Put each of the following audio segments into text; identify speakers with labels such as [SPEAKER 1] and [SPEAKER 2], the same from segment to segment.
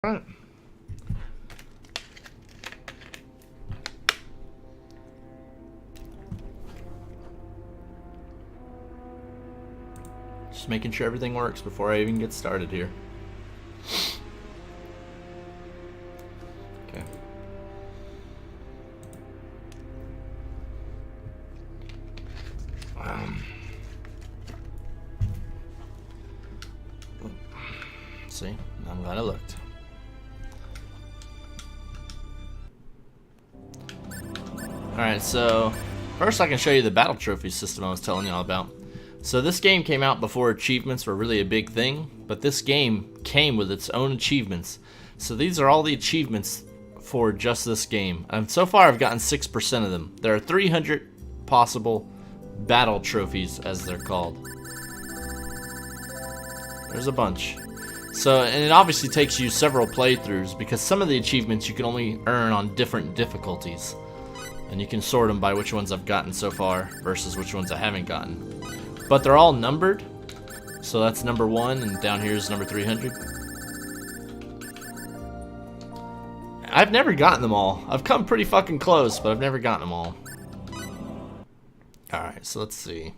[SPEAKER 1] Right. Just making sure everything works before I even get started here. Okay. See, I'm glad I looked. Alright, so first I can show you the battle trophy system I was telling y'all about. So this game came out before achievements were really a big thing, but this game came with its own achievements. So these are all the achievements for just this game. And so far I've gotten 6% of them. There are 300 possible battle trophies, as they're called. There's a bunch. So, and it obviously takes you several playthroughs because some of the achievements you can only earn on different difficulties. And you can sort them by which ones I've gotten so far versus which ones I haven't gotten. But they're all numbered. So that's number 1 and down here is number 300. I've never gotten them all. I've come pretty fucking close, but I've never gotten them all. Alright, so let's see.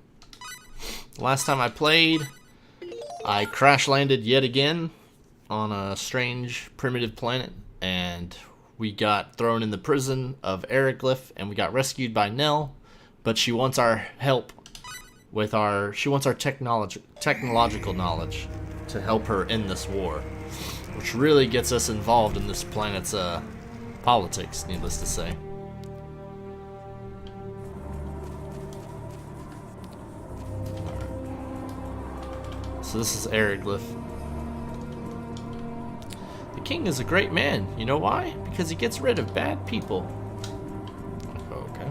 [SPEAKER 1] Last time I played, I crash landed yet again on a strange primitive planet, and we got thrown in the prison of Eriglyph, and we got rescued by Nell, but she wants our help with she wants our technological knowledge to help her end this war, which really gets us involved in this planet's politics, needless to say. So this is Eriglyph. The king is a great man. You know why? Because he gets rid of bad people. Okay.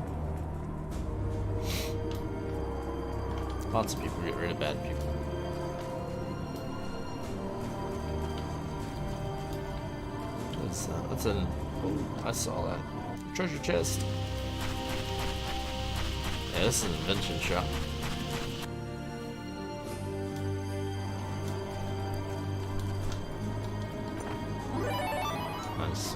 [SPEAKER 1] Lots of people get rid of bad people. That's an... Oh, I saw that. Treasure chest. Yeah, this is an invention shop. Nice.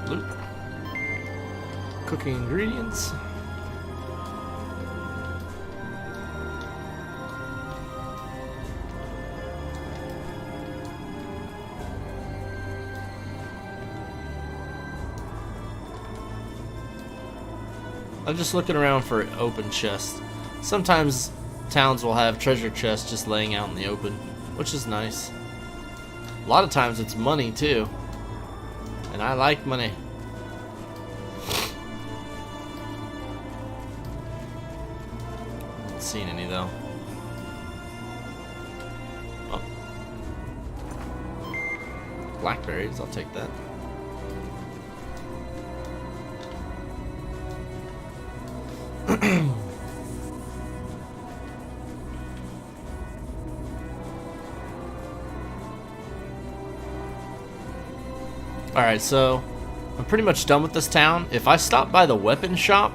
[SPEAKER 1] Loot. Cooking ingredients. I'm just looking around for open chests. Sometimes towns will have treasure chests just laying out in the open, which is nice. A lot of times it's money too, and I like money. Haven't seen any though. Oh. Blackberries, I'll take that. Alright, so I'm pretty much done with this town. If I stop by the weapon shop,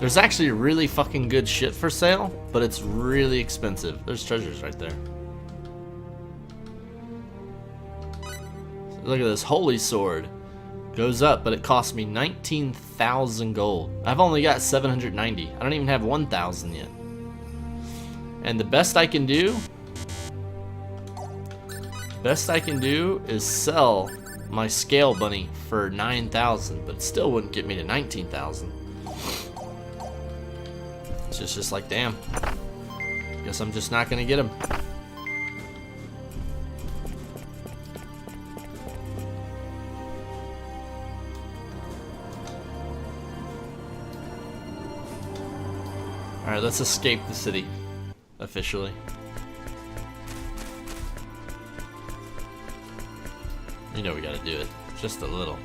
[SPEAKER 1] there's actually really fucking good shit for sale, but it's really expensive. There's treasures right there. Look at this holy sword. Goes up, but it cost me 19,000 gold. I've only got 790. I don't even have 1,000 yet. And the best I can do is sell my scale bunny for 9,000, but it still wouldn't get me to 19,000. It's just like, damn. Guess I'm just not gonna get him. Alright, let's escape the city officially. You know we gotta do it. Just a little.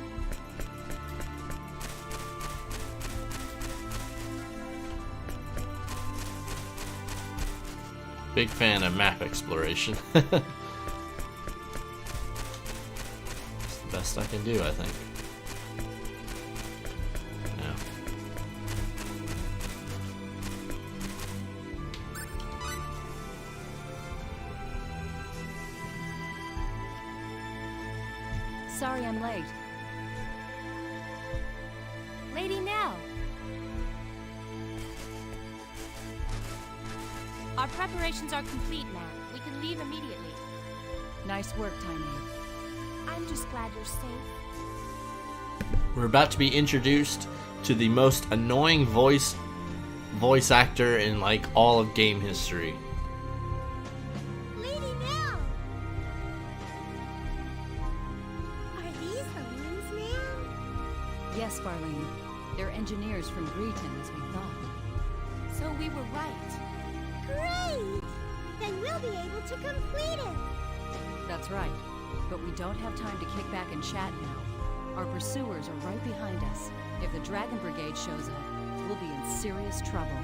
[SPEAKER 1] Big fan of map exploration. It's the best I can do, I think. Yeah.
[SPEAKER 2] Sorry I'm late.
[SPEAKER 3] Lady Nell. Our preparations are complete now. We can leave immediately.
[SPEAKER 2] Nice work, Tiny.
[SPEAKER 3] I'm just glad you're safe.
[SPEAKER 1] We're about to be introduced to the most annoying voice actor in like all of game history.
[SPEAKER 4] Lady Nell! Are these the ones now?
[SPEAKER 2] Yes, Farlene. They're engineers from Greeton, as we thought.
[SPEAKER 3] So we were right.
[SPEAKER 4] Great! Then we'll be able to complete it!
[SPEAKER 2] That's right. But we don't have time to kick back and chat now. Our pursuers are right behind us. If the Dragon Brigade shows up, we'll be in serious trouble.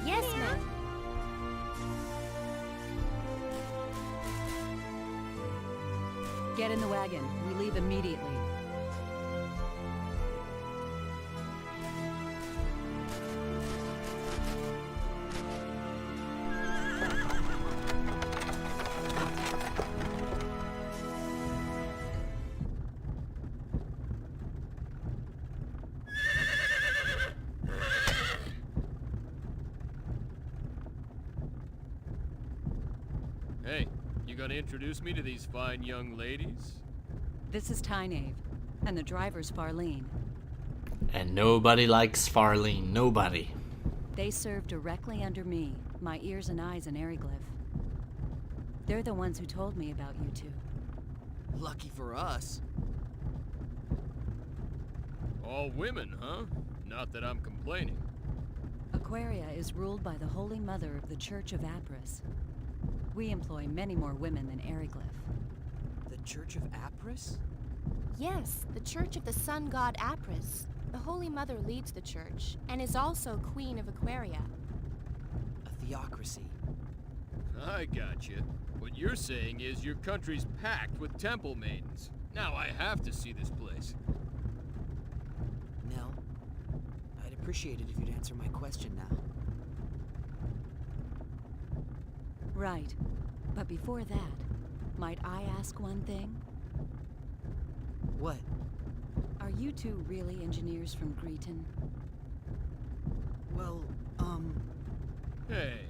[SPEAKER 3] Yes, ma'am.
[SPEAKER 2] Get in the wagon. We leave immediately.
[SPEAKER 5] Hey, you gonna introduce me to these fine young ladies?
[SPEAKER 2] This is Tynave, and the driver's Farlene.
[SPEAKER 1] And nobody likes Farlene. Nobody.
[SPEAKER 2] They serve directly under me, my ears and eyes in Eriglyph. They're the ones who told me about you two.
[SPEAKER 6] Lucky for us.
[SPEAKER 5] All women, huh? Not that I'm complaining.
[SPEAKER 2] Aquaria is ruled by the Holy Mother of the Church of Apris. We employ many more women than Eriglyph.
[SPEAKER 6] The Church of Apris?
[SPEAKER 3] Yes, the Church of the Sun God Apris. The Holy Mother leads the church, and is also Queen of Aquaria.
[SPEAKER 6] A theocracy.
[SPEAKER 5] I gotcha. What you're saying is your country's packed with temple maidens. Now I have to see this place.
[SPEAKER 6] Nell, I'd appreciate it if you'd answer my question now.
[SPEAKER 2] Right. But before that, might I ask one thing?
[SPEAKER 6] What?
[SPEAKER 2] Are you two really engineers from Greeton?
[SPEAKER 6] Well,
[SPEAKER 5] Hey,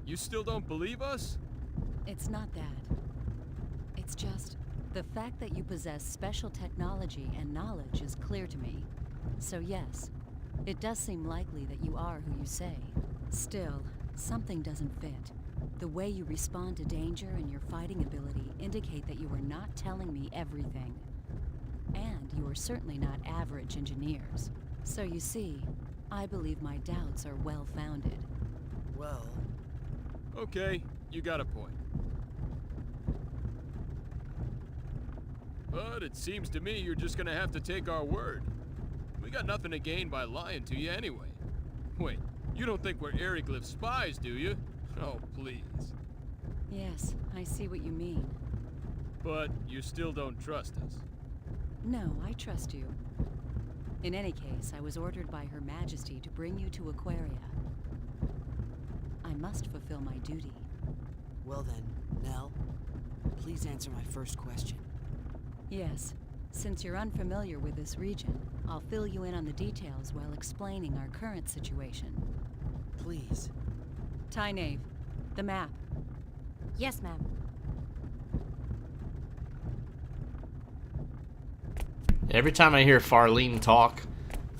[SPEAKER 5] you still don't believe us?
[SPEAKER 2] It's not that. It's just, the fact that you possess special technology and knowledge is clear to me. So yes, it does seem likely that you are who you say. Still, something doesn't fit. The way you respond to danger and your fighting ability indicate that you are not telling me everything. And you are certainly not average engineers. So you see, I believe my doubts are well-founded.
[SPEAKER 6] well...
[SPEAKER 5] Okay, you got a point. But it seems to me you're just gonna have to take our word. We got nothing to gain by lying to you anyway. Wait, you don't think we're Eriglyph spies, do you? Oh, please.
[SPEAKER 2] Yes, I see what you mean.
[SPEAKER 5] But you still don't trust us.
[SPEAKER 2] No, I trust you. In any case, I was ordered by Her Majesty to bring you to Aquaria. I must fulfill my duty.
[SPEAKER 6] Well then, Nell, please answer my first question.
[SPEAKER 2] Yes, since you're unfamiliar with this region, I'll fill you in on the details while explaining our current situation.
[SPEAKER 6] Please.
[SPEAKER 2] Tynave, the map.
[SPEAKER 3] Yes, ma'am.
[SPEAKER 1] Every time I hear Farlene talk,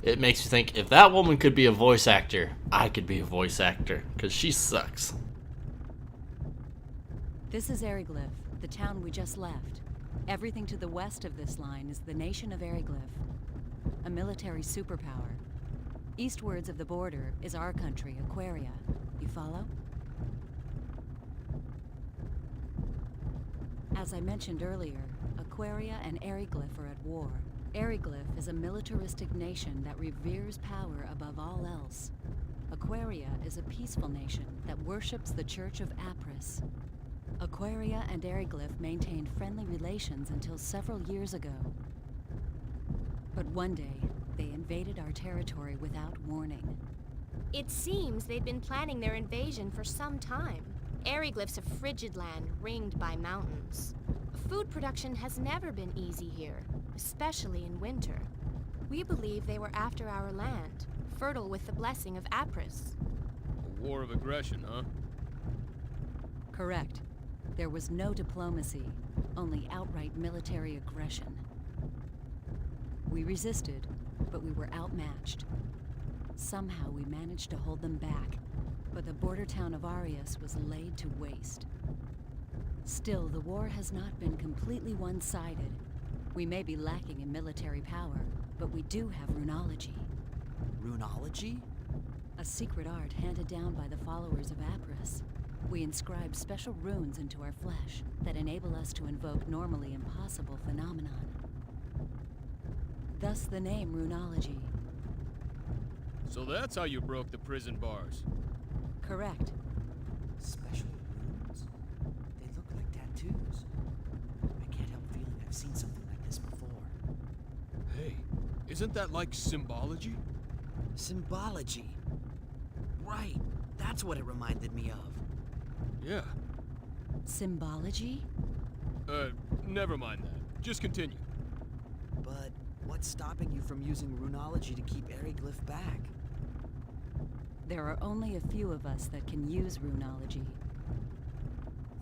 [SPEAKER 1] it makes me think, if that woman could be a voice actor, I could be a voice actor, because she sucks.
[SPEAKER 2] This is Eriglyph, the town we just left. Everything to the west of this line is the nation of Eriglyph, a military superpower. Eastwards of the border is our country, Aquaria. You follow? As I mentioned earlier, Aquaria and Eriglyph are at war. Eriglyph is a militaristic nation that reveres power above all else. Aquaria is a peaceful nation that worships the Church of Apris. Aquaria and Eriglyph maintained friendly relations until several years ago. But one day, they invaded our territory without warning.
[SPEAKER 3] It seems they'd been planning their invasion for some time. Eriglyph's a frigid land ringed by mountains. Food production has never been easy here, especially in winter. We believe they were after our land, fertile with the blessing of Apris.
[SPEAKER 5] A war of aggression, huh?
[SPEAKER 2] Correct. There was no diplomacy, only outright military aggression. We resisted, but we were outmatched. Somehow we managed to hold them back, but the border town of Arius was laid to waste. Still, the war has not been completely one-sided. We may be lacking in military power, but we do have runology.
[SPEAKER 6] Runology?
[SPEAKER 2] A secret art handed down by the followers of Apris. We inscribe special runes into our flesh that enable us to invoke normally impossible phenomenon. Thus the name Runology.
[SPEAKER 5] So that's how you broke the prison bars.
[SPEAKER 2] Correct.
[SPEAKER 6] Special runes? They look like tattoos. I can't help feeling I've seen something like this before.
[SPEAKER 5] Hey, isn't that like symbology?
[SPEAKER 6] Symbology. Right, that's what it reminded me of.
[SPEAKER 5] Yeah.
[SPEAKER 2] Symbology?
[SPEAKER 5] Never mind that. Just continue.
[SPEAKER 6] But what's stopping you from using runology to keep Eriglyph back?
[SPEAKER 2] There are only a few of us that can use runology.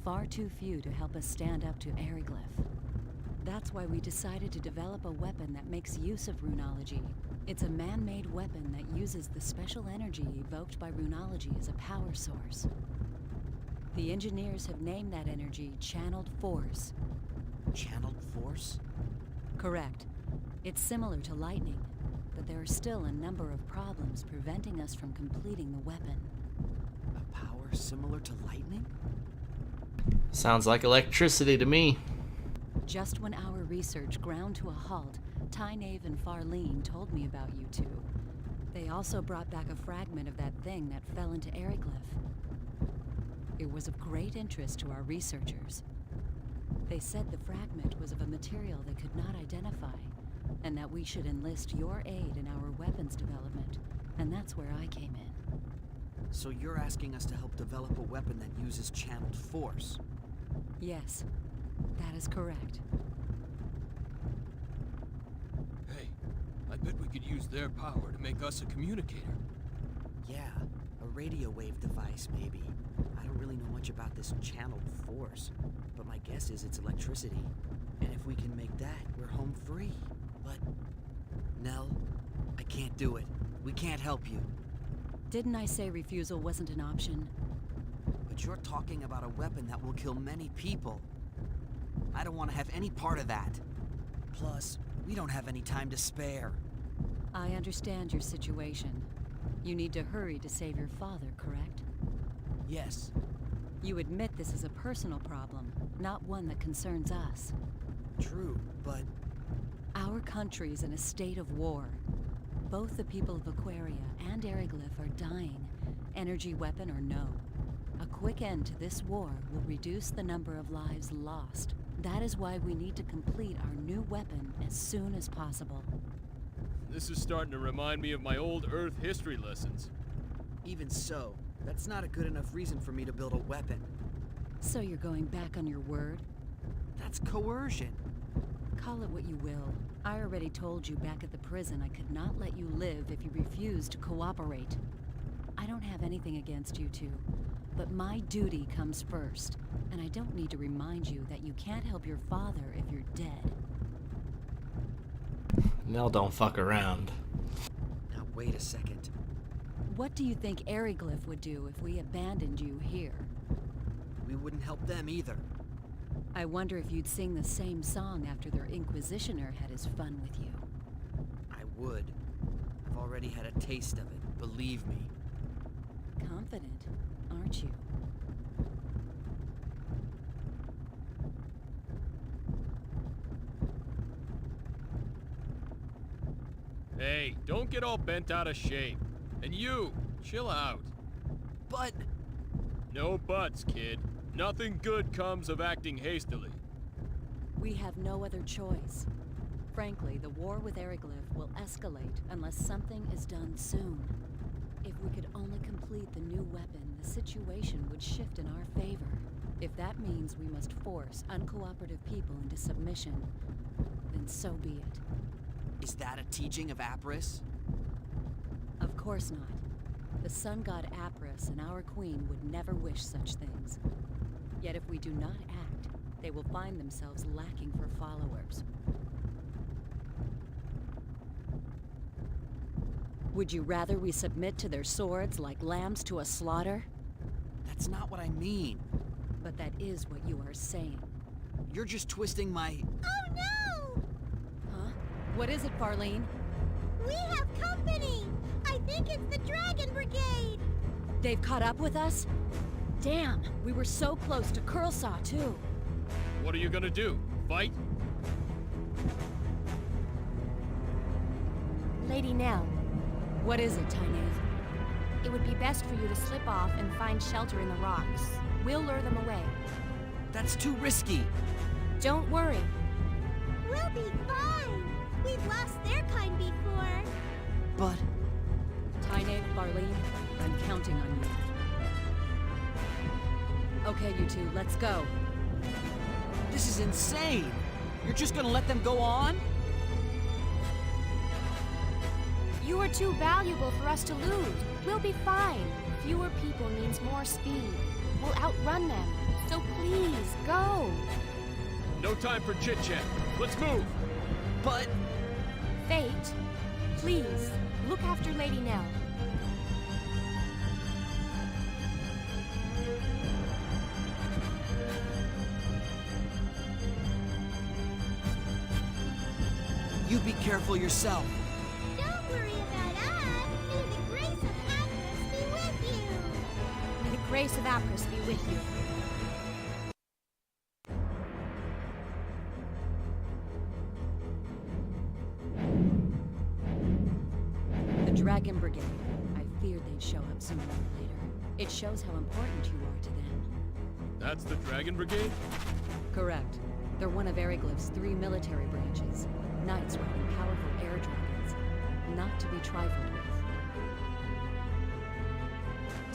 [SPEAKER 2] Far too few to help us stand up to Eriglyph. That's why we decided to develop a weapon that makes use of runology. It's a man-made weapon that uses the special energy evoked by runology as a power source. The engineers have named that energy Channeled Force.
[SPEAKER 6] Channeled force?
[SPEAKER 2] Correct. It's similar to lightning, but there are still a number of problems preventing us from completing the weapon.
[SPEAKER 6] A power similar to lightning?
[SPEAKER 1] Sounds like electricity to me.
[SPEAKER 2] Just when our research ground to a halt, Tynaeve and Farlene told me about you two. They also brought back a fragment of that thing that fell into Eriglyph. It was of great interest to our researchers. They said the fragment was of a material they could not identify, and that we should enlist your aid in our weapons development, and that's where I came in.
[SPEAKER 6] So you're asking us to help develop a weapon that uses channeled force?
[SPEAKER 2] Yes, that is correct.
[SPEAKER 5] Hey, I bet we could use their power to make us a communicator.
[SPEAKER 6] Yeah, a radio wave device maybe. I don't really know much about this channeled force, but my guess is it's electricity. And if we can make that, we're home free. But, Nell, I can't do it. We can't help you.
[SPEAKER 2] Didn't I say refusal wasn't an option?
[SPEAKER 6] But you're talking about a weapon that will kill many people. I don't want to have any part of that. Plus, we don't have any time to spare.
[SPEAKER 2] I understand your situation. You need to hurry to save your father, correct?
[SPEAKER 6] Yes,
[SPEAKER 2] You admit this is a personal problem, not one that concerns us.
[SPEAKER 6] true, but
[SPEAKER 2] Our country's in a state of war. Both the people of Aquaria and Eriglyph are dying, energy weapon or no. A quick end to this war will reduce the number of lives lost. That is why we need to complete our new weapon as soon as possible.
[SPEAKER 5] This is starting to remind me of my old Earth history lessons.
[SPEAKER 6] even so, that's not a good enough reason for me to build a weapon.
[SPEAKER 2] So you're going back on your word?
[SPEAKER 6] That's coercion.
[SPEAKER 2] Call it what you will. I already told you back at the prison I could not let you live if you refused to cooperate. I don't have anything against you two, but my duty comes first, and I don't need to remind you that you can't help your father if you're dead.
[SPEAKER 1] Nell don't fuck around.
[SPEAKER 6] Now wait a second.
[SPEAKER 2] What do you think Eriglyph would do if we abandoned you here?
[SPEAKER 6] We wouldn't help them either.
[SPEAKER 2] I wonder if you'd sing the same song after their Inquisitioner had his fun with you.
[SPEAKER 6] I would. I've already had a taste of it, believe me.
[SPEAKER 2] Confident, aren't you?
[SPEAKER 5] Hey, don't get all bent out of shape. And you, chill out.
[SPEAKER 6] But
[SPEAKER 5] No buts, kid. Nothing good comes of acting hastily.
[SPEAKER 2] We have no other choice. Frankly, the war with Eriglyph will escalate unless something is done soon. If we could only complete the new weapon, the situation would shift in our favor. If that means we must force uncooperative people into submission, then so be it.
[SPEAKER 6] Is that a teaching of Apris?
[SPEAKER 2] Of course not. The sun god Apris and our queen would never wish such things. Yet if we do not act, they will find themselves lacking for followers. Would you rather we submit to their swords like lambs to a slaughter?
[SPEAKER 6] That's not what I mean.
[SPEAKER 2] But that is what you are saying.
[SPEAKER 6] You're just twisting my...
[SPEAKER 4] Oh no!
[SPEAKER 2] Huh? What is it, Farlene?
[SPEAKER 4] We have company! I think it's the Dragon Brigade!
[SPEAKER 2] They've caught up with us? Damn, we were so close to Curlsaw, too.
[SPEAKER 5] What are you gonna do? Fight?
[SPEAKER 3] Lady Nell,
[SPEAKER 2] What is it, Tynaeve?
[SPEAKER 3] it would be best for you to slip off and find shelter in the rocks. We'll lure them away.
[SPEAKER 6] That's too risky.
[SPEAKER 3] Don't worry.
[SPEAKER 4] We'll be fine! We've lost their kind before!
[SPEAKER 6] But...
[SPEAKER 2] Tynaeve, Farlene, I'm counting on you. Okay, you two, let's go.
[SPEAKER 6] this is insane! You're just gonna let them go on?
[SPEAKER 3] You are too valuable for us to lose. We'll be fine. Fewer people means more speed. We'll outrun them. So please, go.
[SPEAKER 5] No time for chit-chat. Let's move!
[SPEAKER 6] But...
[SPEAKER 3] Fate, please, look after Lady Nell.
[SPEAKER 6] You be careful yourself.
[SPEAKER 4] Don't worry about us! May the grace of Atlas be with you!
[SPEAKER 3] May the grace of Apris be with you.
[SPEAKER 2] The Dragon Brigade. I feared they'd show up sooner or later. It shows how important you are to them.
[SPEAKER 5] That's the Dragon Brigade?
[SPEAKER 2] Correct. They're one of Eriglyph's 3 military branches. Knights riding powerful air dragons. Not to be trifled with.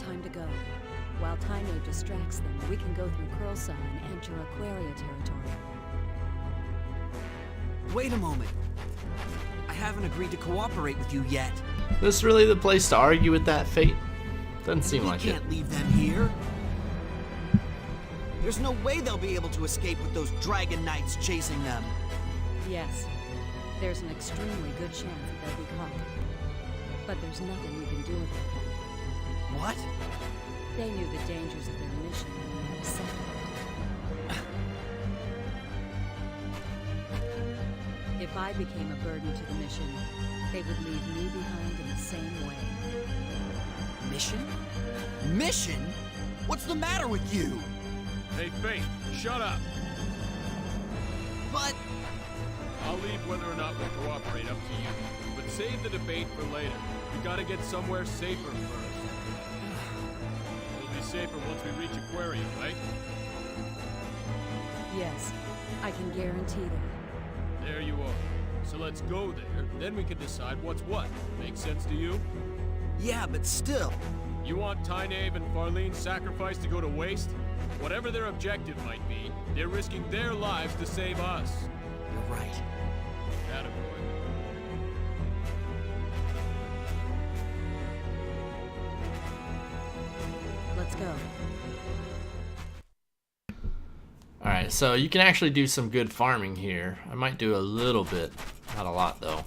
[SPEAKER 2] Time to go. While Tynaeve distracts them, we can go through Curlsaw and enter Aquaria territory.
[SPEAKER 6] Wait a moment. I haven't agreed to cooperate with you yet.
[SPEAKER 1] This really the place to argue with that, Fate? Doesn't seem
[SPEAKER 6] We
[SPEAKER 1] like it.
[SPEAKER 6] can't leave them here. There's no way they'll be able to escape with those dragon knights chasing them.
[SPEAKER 2] Yes. There's an extremely good chance that they'll be caught. But there's nothing we can do about it.
[SPEAKER 6] What?
[SPEAKER 2] They knew the dangers of their mission and they had accepted it. If I became a burden to the mission, they would leave me behind in the same way.
[SPEAKER 6] Mission? Mission? What's the matter with you?
[SPEAKER 5] Hey, Fate, shut up!
[SPEAKER 6] But...
[SPEAKER 5] I'll leave whether or not we'll cooperate up to you. But save the debate for later. We gotta get somewhere safer first. We'll be safer once we reach Aquaria, right?
[SPEAKER 2] Yes, I can guarantee that.
[SPEAKER 5] There you are. So let's go there, then we can decide what's what. Make sense to you?
[SPEAKER 6] Yeah, but still.
[SPEAKER 5] You want Tynaeve and Farlene's sacrifice to go to waste? Whatever their objective might be, they're risking their lives to save us.
[SPEAKER 6] You're right.
[SPEAKER 5] Attaboy.
[SPEAKER 2] Let's go.
[SPEAKER 1] Alright, so you can actually do some good farming here. I might do a little bit. Not a lot, though.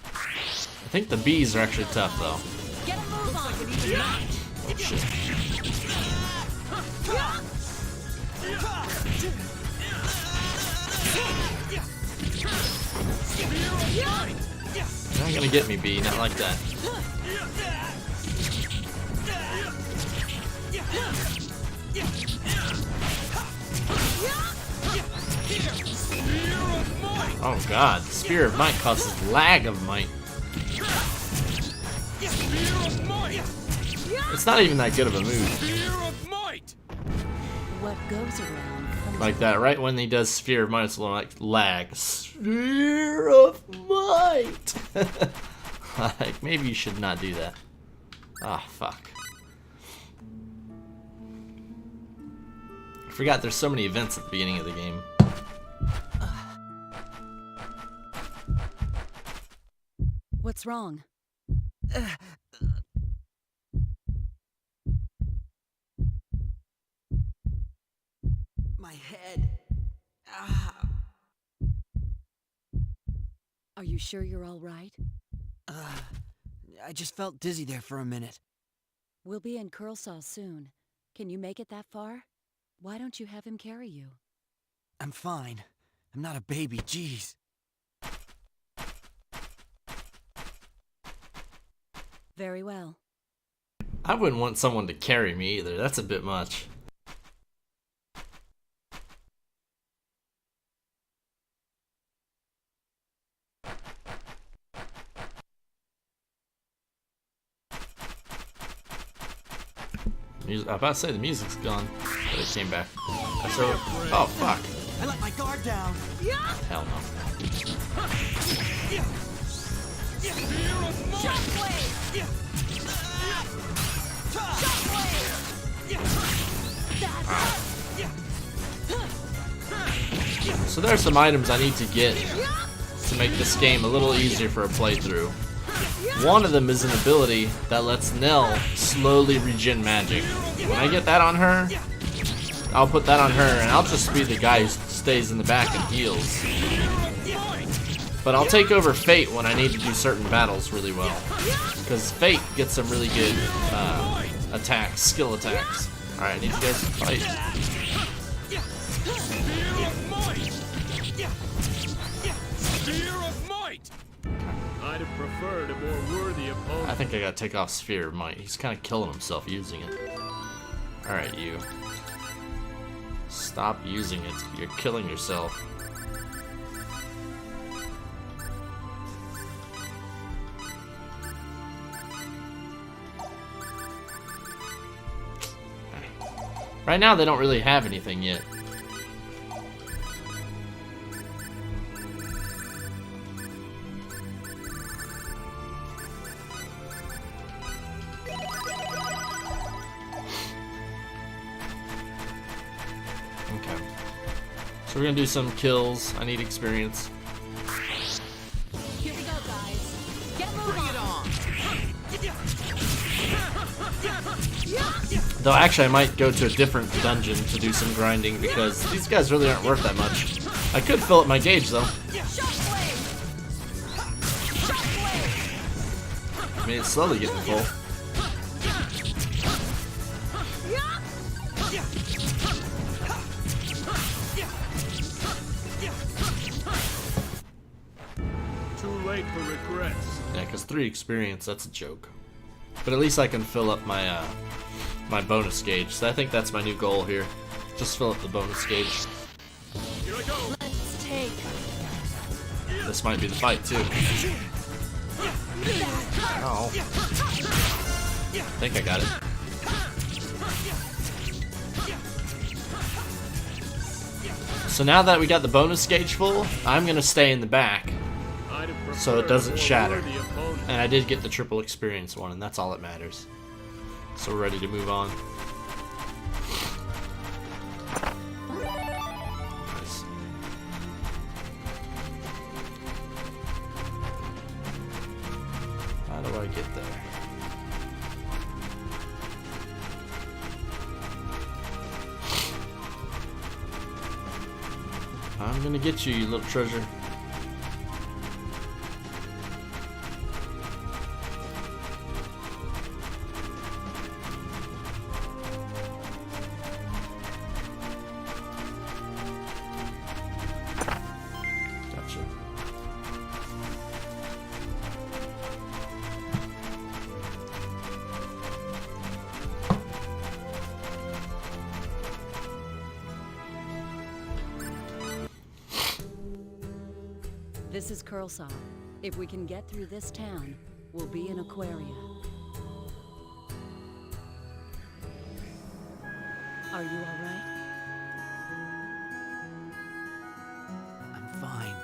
[SPEAKER 1] I think the bees are actually tough, though.
[SPEAKER 2] Get a move on!
[SPEAKER 1] Oh, shit. You're not gonna get me, bee. Not like that. Oh god, Spear of Might causes lag of might. It's not even that good of a move.
[SPEAKER 5] Spear of Might!
[SPEAKER 2] What goes around comes
[SPEAKER 1] Like that, right when he does Sphere of Might, it's like lag. Sphere of Might! Like, maybe you should not do that. Ah, fuck. forgot there's so many events at the beginning of the game.
[SPEAKER 2] What's wrong?
[SPEAKER 6] My head. Ah.
[SPEAKER 2] Are you sure you're all right?
[SPEAKER 6] I just felt dizzy there for a minute.
[SPEAKER 2] We'll be in Curlsaw soon. Can you make it that far? Why don't you have him carry you?
[SPEAKER 6] I'm fine. I'm not a baby, jeez.
[SPEAKER 2] Very well.
[SPEAKER 1] I wouldn't want someone to carry me either. That's a bit much. I'm about to say the music's gone, but it came back. So, oh fuck!
[SPEAKER 6] I let my guard down.
[SPEAKER 1] Hell no. So there's some items I need to get to make this game a little easier for a playthrough. One of them is an ability that lets Nell slowly regen magic. When I get that on her, I'll put that on her and I'll just be the guy who stays in the back and heals. But I'll take over Fate when I need to do certain battles really well. Because Fate gets some really good attacks, skill attacks. Alright, I need you guys to fight.
[SPEAKER 5] I'd have preferred a more worthy opponent.
[SPEAKER 1] I think I gotta take off Sphere of Might. He's kind of killing himself using it. Alright, you. Stop using it. You're killing yourself. Right now, they don't really have anything yet. Okay. So we're gonna do some kills. I need experience.
[SPEAKER 3] Here we go, guys. Get moving.
[SPEAKER 1] Though actually I might go to a different dungeon to do some grinding because these guys really aren't worth that much. I could fill up my gauge though. I mean, it's slowly getting full.
[SPEAKER 5] Too late for regrets.
[SPEAKER 1] Yeah, because 3 experience, that's a joke. But at least I can fill up my my bonus gauge. So I think that's my new goal here. Just fill up the bonus gauge.
[SPEAKER 5] Here I go.
[SPEAKER 3] Let's take.
[SPEAKER 1] This might be the fight too. Oh. I think I got it. So now that we got the bonus gauge full, I'm gonna stay in the back
[SPEAKER 5] I'd have
[SPEAKER 1] so it doesn't
[SPEAKER 5] preferred a
[SPEAKER 1] shatter.
[SPEAKER 5] more worthy opponent.
[SPEAKER 1] And I did get the triple experience one, and that's all that matters. So we're ready to move on. Nice. How do I get there? I'm gonna get you, you little treasure. Gotcha.
[SPEAKER 2] This is Curlsaw. If we can get through this town, we'll be in Aquaria. Are you all right?
[SPEAKER 6] I'm fine.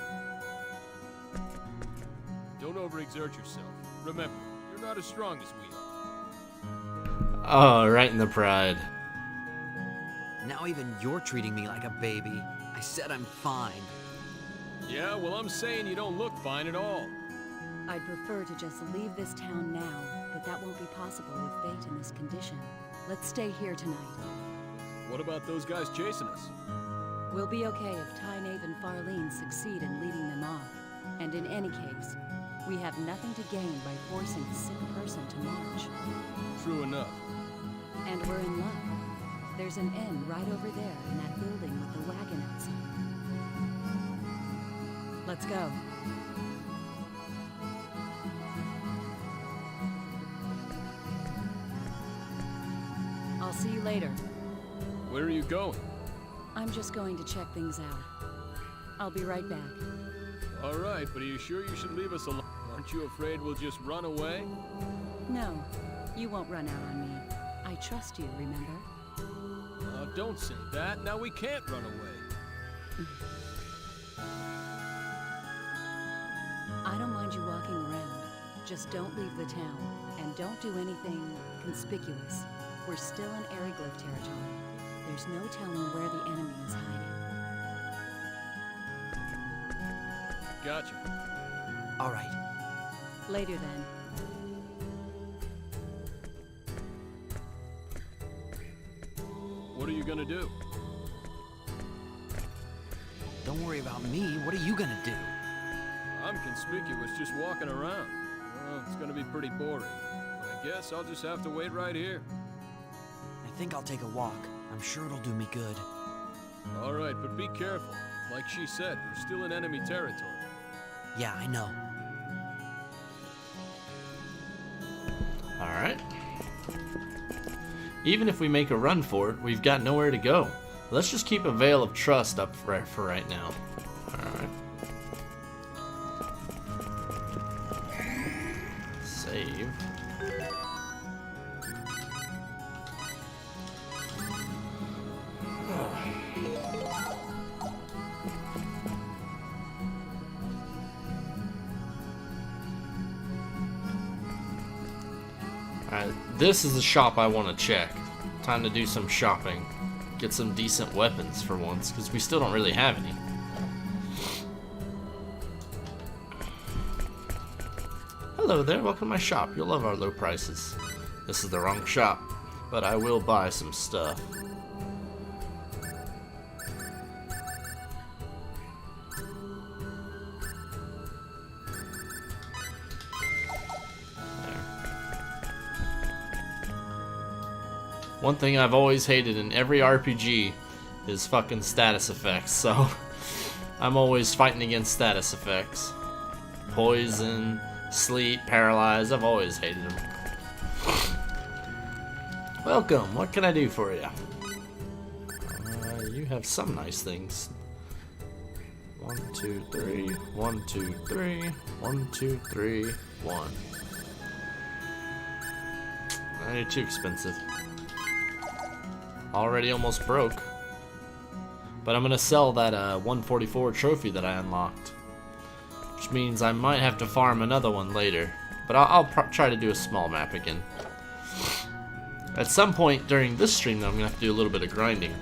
[SPEAKER 5] Don't overexert yourself. Remember, you're not as strong as we are.
[SPEAKER 1] Oh, right in the pride.
[SPEAKER 6] Now even you're treating me like a baby. I said I'm fine.
[SPEAKER 5] Yeah, well, I'm saying you don't look fine at all.
[SPEAKER 2] I'd prefer to just leave this town now, but that won't be possible with Fate in this condition. Let's stay here tonight.
[SPEAKER 5] What about those guys chasing us?
[SPEAKER 2] We'll be okay if Tynaeve and Farlene succeed in leading them off. And in any case, we have nothing to gain by forcing a sick person to march.
[SPEAKER 5] True enough.
[SPEAKER 2] And we're in luck. There's an inn right over there in that building with the wagon outside. Let's go. I'll see you later.
[SPEAKER 5] Where are you going?
[SPEAKER 2] I'm just going to check things out. I'll be right back.
[SPEAKER 5] All right, but are you sure you should leave us alone? Aren't you afraid we'll just run away?
[SPEAKER 2] No, you won't run out on me. I trust you, remember?
[SPEAKER 5] Don't say that. Now we can't run away.
[SPEAKER 2] I don't mind you walking around. Just don't leave the town, and don't do anything conspicuous. We're still in Aryglyph territory. There's no telling where the enemy is hiding.
[SPEAKER 5] Gotcha.
[SPEAKER 6] All right.
[SPEAKER 2] Later then.
[SPEAKER 5] What are you gonna do?
[SPEAKER 6] Don't worry about me. What are you gonna do?
[SPEAKER 5] I'm conspicuous just walking around. Well, it's gonna be pretty boring. But I guess I'll just have to wait right here.
[SPEAKER 6] I think I'll take a walk. I'm sure it'll do me good.
[SPEAKER 5] All right, but be careful. Like she said, we're still in enemy territory.
[SPEAKER 6] Yeah, I know.
[SPEAKER 1] Alright. Even if we make a run for it, we've got nowhere to go. Let's just keep a veil of trust up for right now. Alright. Save. Alright, this is the shop I want to check. Time to do some shopping. Get some decent weapons for once, because we still don't really have any. Hello there, welcome to my shop. You'll love our low prices. This is the wrong shop, but I will buy some stuff. One thing I've always hated in every RPG is fucking status effects, so I'm always fighting against status effects. Poison, sleep, paralyze, I've always hated them. Welcome, what can I do for you? You have some nice things. 1, 2, 3, 1, 2, 3, 1, 2, 3, 1. They're too expensive. Already almost broke. But I'm gonna sell that 144 trophy that I unlocked. Which means I might have to farm another one later. But I'll try to do a small map again. At some point during this stream, though, I'm gonna have to do a little bit of grinding.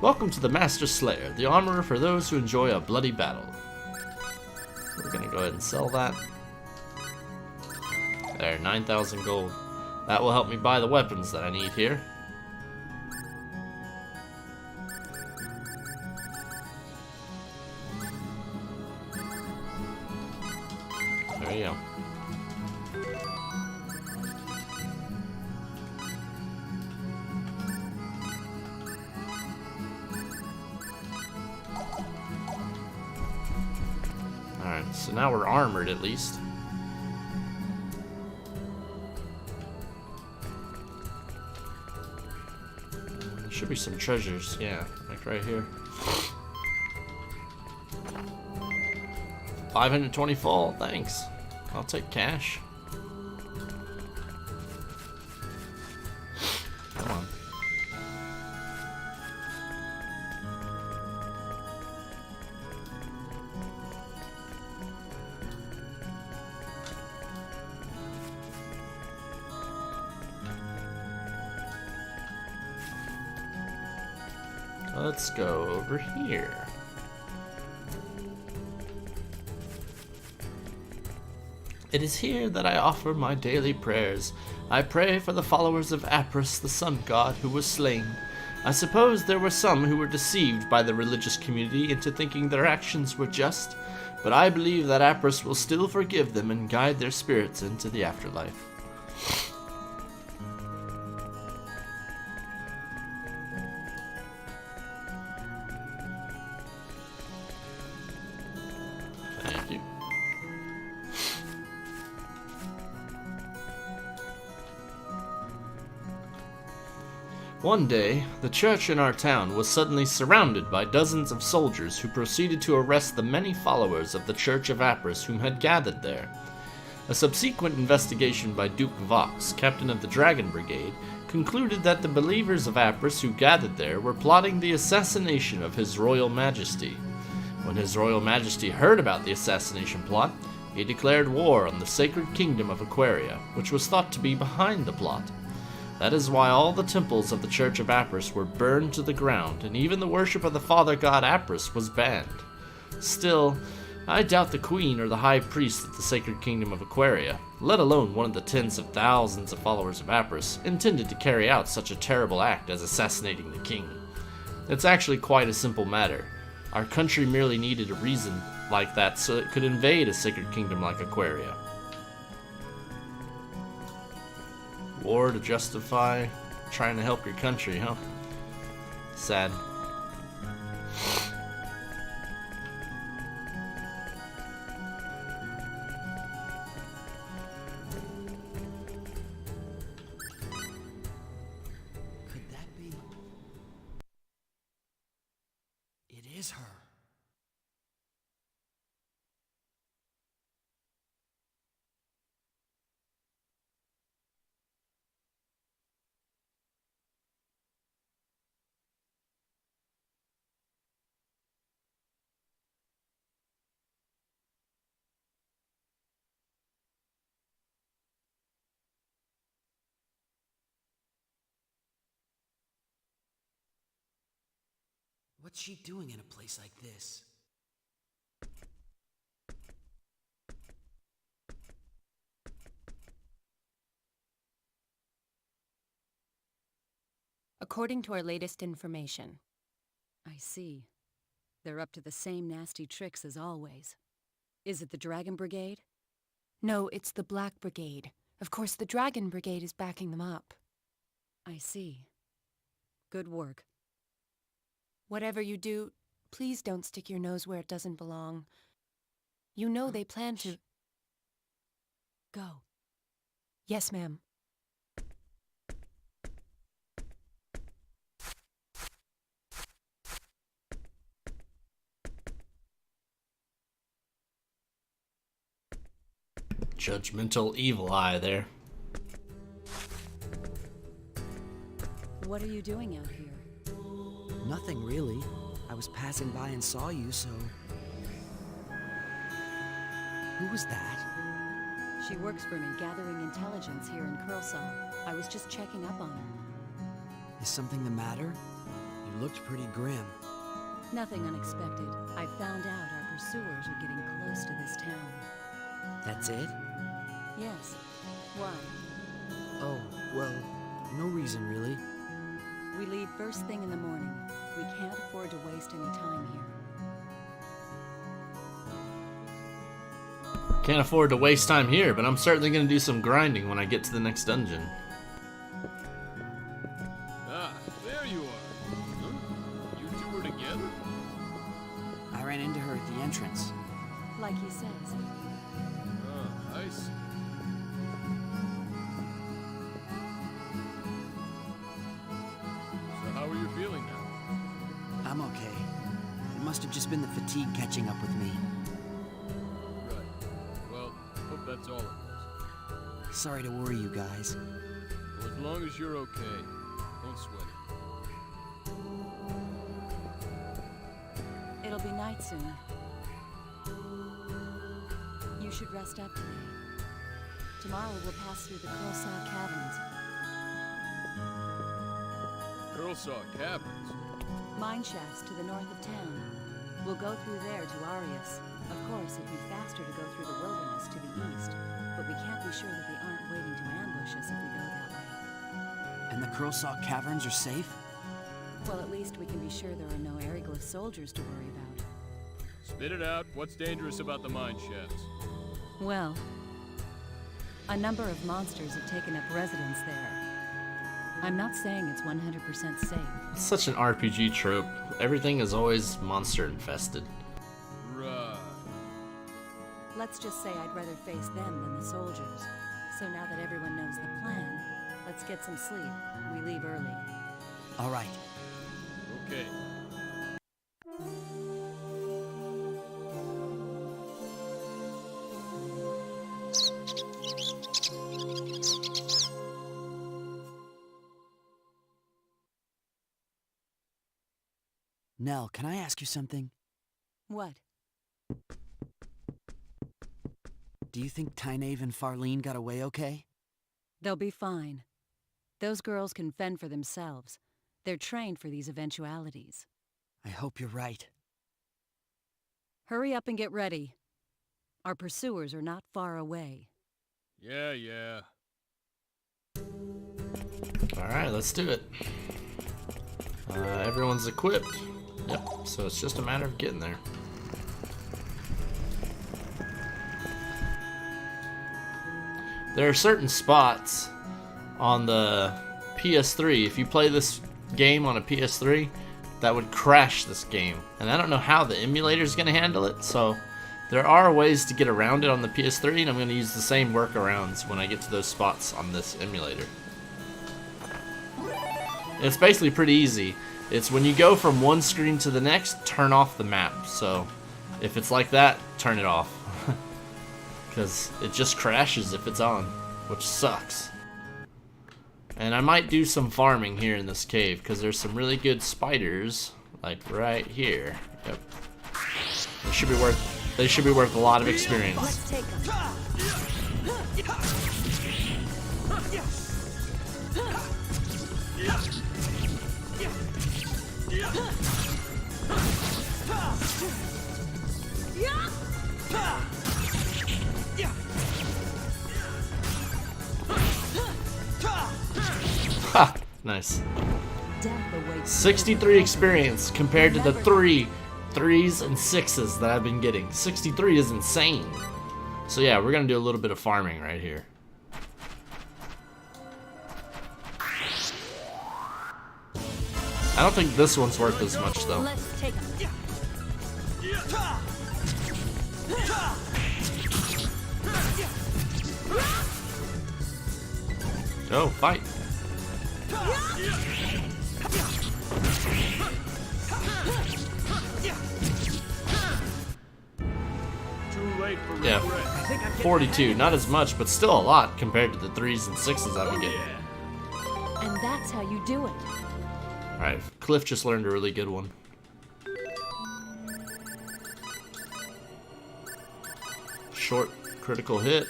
[SPEAKER 1] Welcome to the Master Slayer, the armorer for those who enjoy a bloody battle. We're gonna go ahead and sell that. There, 9,000 gold. That will help me buy the weapons that I need here. There you go. Alright, so now we're armored at least. There should be some treasures, yeah, like right here. 520 full, thanks. I'll take cash. Come on. Let's go over here. It is here that I offer my daily prayers. I pray for the followers of Apris, the sun god, who was slain. I suppose there were some who were deceived by the religious community into thinking their actions were just, but I believe that Apris will still forgive them and guide their spirits into the afterlife. Thank you. One day, the church in our town was suddenly surrounded by dozens of soldiers who proceeded to arrest the many followers of the Church of Apris whom had gathered there. A subsequent investigation by Duke Vox, captain of the Dragon Brigade, concluded that the believers of Apris who gathered there were plotting the assassination of His Royal Majesty. When His Royal Majesty heard about the assassination plot, he declared war on the sacred kingdom of Aquaria, which was thought to be behind the plot. That is why all the temples of the Church of Apris were burned to the ground, and even the worship of the father god Apris was banned. Still, I doubt the queen or the high priest of the sacred kingdom of Aquaria, let alone one of the tens of thousands of followers of Apris, intended to carry out such a terrible act as assassinating the king. It's actually quite a simple matter. Our country merely needed a reason like that so it could invade a sacred kingdom like Aquaria. War to justify trying to help your country, huh? Sad.
[SPEAKER 6] Could that be? It is her. What's she doing in a place like this?
[SPEAKER 7] According to our latest information.
[SPEAKER 2] I see. They're up to the same nasty tricks as always. Is it the Dragon Brigade?
[SPEAKER 7] No, it's the Black Brigade. Of course, the Dragon Brigade is backing them up.
[SPEAKER 2] I see. Good work.
[SPEAKER 7] Whatever you do, please don't stick your nose where it doesn't belong. You know they plan to...
[SPEAKER 2] Go.
[SPEAKER 7] Yes, ma'am.
[SPEAKER 1] Judgmental evil eye there.
[SPEAKER 2] What are you doing out here?
[SPEAKER 6] Nothing really. I was passing by and saw you, so... Who was that?
[SPEAKER 2] She works for me, gathering intelligence here in Curlsaw. I was just checking up on her.
[SPEAKER 6] Is something the matter? You looked pretty grim.
[SPEAKER 2] Nothing unexpected. I found out our pursuers are getting close to this town.
[SPEAKER 6] That's it?
[SPEAKER 2] Yes. Why?
[SPEAKER 6] Oh, well, no reason really.
[SPEAKER 2] We leave first thing in the morning. We can't afford to waste any time here.
[SPEAKER 1] Can't afford to waste time here, but I'm certainly going to do some grinding when I get to the next dungeon.
[SPEAKER 5] Ah, there you are. Huh? You two were together?
[SPEAKER 6] I ran into her at the entrance.
[SPEAKER 2] Like he says.
[SPEAKER 5] Oh, I see. So how are you feeling now?
[SPEAKER 6] I'm okay. It must have just been the fatigue catching up with me.
[SPEAKER 5] Right. Well, hope that's all it was.
[SPEAKER 6] Sorry to worry you guys.
[SPEAKER 5] Well, as long as you're okay, don't sweat it.
[SPEAKER 2] It'll be night soon. You should rest up today. Tomorrow we'll pass through the Curlsaw Caverns.
[SPEAKER 5] Curlsaw Caverns?
[SPEAKER 2] Mine shafts to the north of town. We'll go through there to Arius. Of course, it'd be faster to go through the wilderness to the east, but we can't be sure that they aren't waiting to ambush us if we go that way.
[SPEAKER 6] And the Kurlsaw Caverns are safe?
[SPEAKER 2] Well, at least we can be sure there are no Aryglyph soldiers to worry about.
[SPEAKER 5] Spit it out. What's dangerous about the mine shafts?
[SPEAKER 2] Well, a number of monsters have taken up residence there. I'm not saying it's 100% safe.
[SPEAKER 1] It's such an RPG trope. Everything is always monster infested.
[SPEAKER 5] Right.
[SPEAKER 2] Let's just say I'd rather face them than the soldiers. So now that everyone knows the plan, let's get some sleep. We leave early.
[SPEAKER 6] All right.
[SPEAKER 5] Okay.
[SPEAKER 6] Nell, can I ask you something?
[SPEAKER 2] What?
[SPEAKER 6] Do you think Tynave and Farlene got away okay?
[SPEAKER 2] They'll be fine. Those girls can fend for themselves. They're trained for these eventualities.
[SPEAKER 6] I hope you're right.
[SPEAKER 2] Hurry up and get ready. Our pursuers are not far away.
[SPEAKER 5] Yeah.
[SPEAKER 1] Alright, let's do it. Everyone's equipped. Yep, so it's just a matter of getting there. There are certain spots on the PS3, if you play this game on a PS3, that would crash this game. And I don't know how the emulator is going to handle it, so there are ways to get around it on the PS3, and I'm going to use the same workarounds when I get to those spots on this emulator. It's basically pretty easy. It's when you go from one screen to the next, turn off the map. So if it's like that, turn it off. Because it just crashes if it's on, which sucks. And I might do some farming here in this cave, because there's some really good spiders, like right here. Yep. They should be worth a lot of experience.
[SPEAKER 2] Let's take them.
[SPEAKER 1] Ha! Nice.
[SPEAKER 2] Death awaits.
[SPEAKER 1] 63 experience compared to the 3s and 6s that I've been getting. 63 is insane. So yeah, we're gonna do a little bit of farming right here. I don't think this one's worth as much though.
[SPEAKER 2] Let's take them.
[SPEAKER 1] Oh, fight.
[SPEAKER 5] Too late for
[SPEAKER 1] Yeah,
[SPEAKER 5] regret.
[SPEAKER 1] 42. Not as much, but still a lot compared to the 3s and 6s I've been getting.
[SPEAKER 2] And that's how you do it.
[SPEAKER 1] Alright, Cliff just learned a really good one. Short critical hit.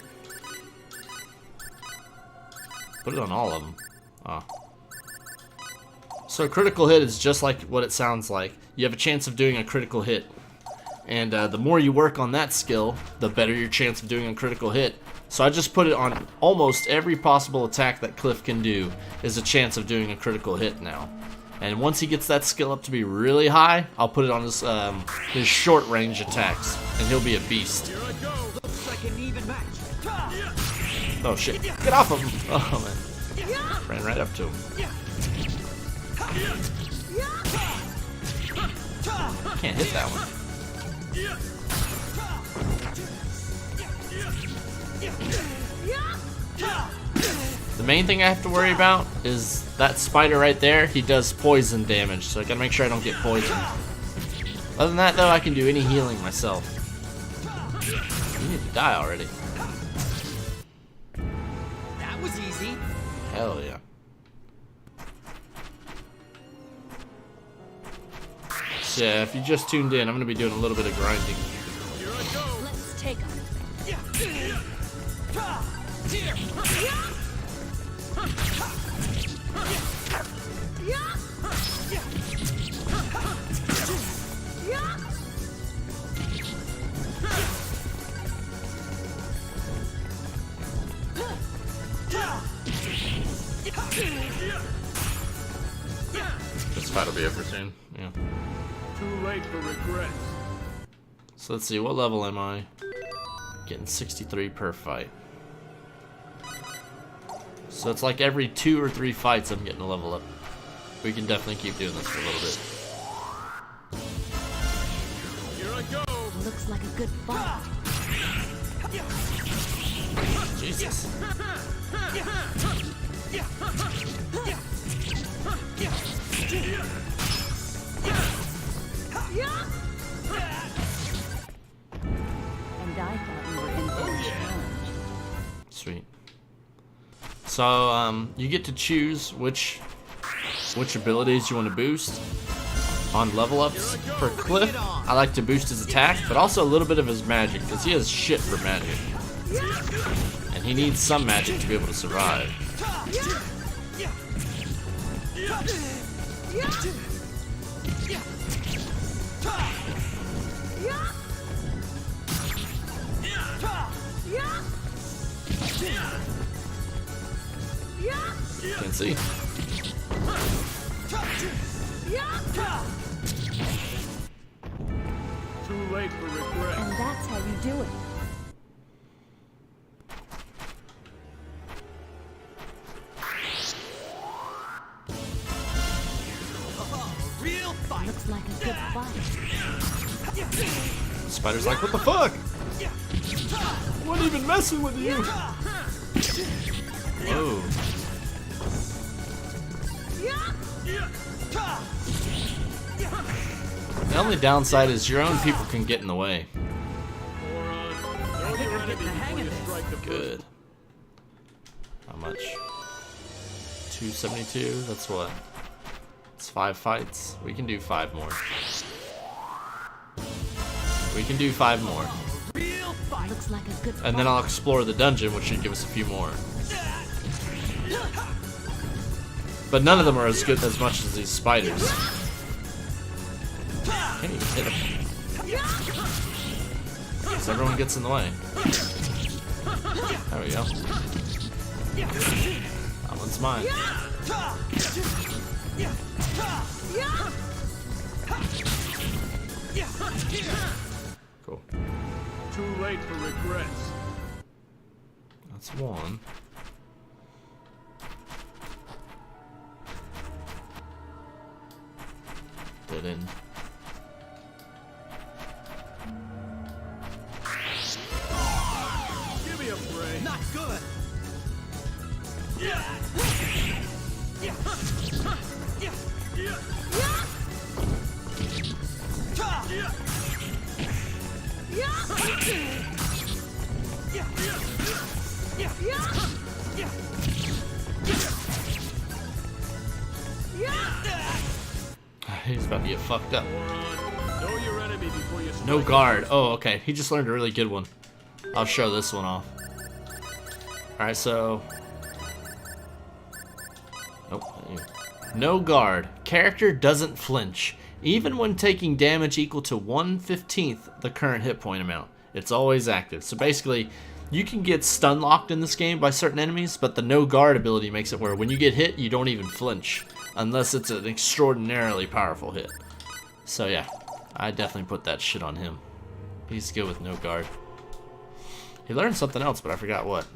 [SPEAKER 1] Put it on all of them. Oh. So a critical hit is just like what it sounds like. You have a chance of doing a critical hit. And the more you work on that skill, the better your chance of doing a critical hit. So I just put it on almost every possible attack that Cliff can do is a chance of doing a critical hit now. And once he gets that skill up to be really high, I'll put it on his short range attacks, and he'll be a beast.
[SPEAKER 5] Here I go.
[SPEAKER 6] Looks like an even match.
[SPEAKER 1] Oh shit, get off of him! Oh man, ran right up to him. Can't hit that one. The main thing I have to worry about is that spider right there. He does poison damage, so I gotta make sure I don't get poisoned. Other than that, though, I can do any healing myself. You need to die already.
[SPEAKER 6] That was easy.
[SPEAKER 1] Hell yeah. So yeah, if you just tuned in, I'm gonna be doing a little bit of grinding.
[SPEAKER 5] Here I go.
[SPEAKER 2] Let's take them.
[SPEAKER 1] fight will be over soon. Yeah.
[SPEAKER 5] Too late for regrets.
[SPEAKER 1] So let's see, what level am I? Getting 63 per fight. So it's like every 2 or 3 fights I'm getting a level up. We can definitely keep doing this for a little bit.
[SPEAKER 5] Here I go.
[SPEAKER 2] Looks like a good fight.
[SPEAKER 1] Jesus.
[SPEAKER 2] And I thought we were in for a challenge.
[SPEAKER 1] Sweet. So you get to choose which abilities you want to boost on level ups. For Cliff, I like to boost his attack, but also a little bit of his magic, because he has shit for magic. And he needs some magic to be able to survive. Can't see.
[SPEAKER 5] Too late for regrets.
[SPEAKER 2] And that's how you do it.
[SPEAKER 6] Real fight.
[SPEAKER 2] Looks like a good fight.
[SPEAKER 1] Spider's like, what the fuck? I wasn't even messing with you. Whoa. The only downside is your own people can get in the way.
[SPEAKER 5] Moron. Know your enemy before you strike the
[SPEAKER 1] Good. How much? 272? That's what? It's 5 fights. We can do 5 more. We can do 5 more.
[SPEAKER 6] Real fight.
[SPEAKER 2] Looks like a good fight.
[SPEAKER 1] And then I'll explore the dungeon, which should give us a few more. But none of them are as good as much as these spiders. Can't even hit them. So everyone gets in the way. There we go. That one's mine. Cool.
[SPEAKER 5] Too late for regrets.
[SPEAKER 1] That's one. Dead end.
[SPEAKER 5] Give me a break.
[SPEAKER 6] Not good.
[SPEAKER 1] He's about to get fucked up.
[SPEAKER 5] Moron. Know your enemy before you strike
[SPEAKER 1] No
[SPEAKER 5] the
[SPEAKER 1] guard. Oh, okay. He just learned a really good one. I'll show this one off. Alright, so... Nope. No guard. Character doesn't flinch. Even when taking damage equal to 1/15 the current hit point amount. It's always active. So basically, you can get stun locked in this game by certain enemies, but the no guard ability makes it where when you get hit, you don't even flinch. Unless it's an extraordinarily powerful hit. So yeah, I definitely put that shit on him. He's good with no guard. He learned something else, but I forgot what.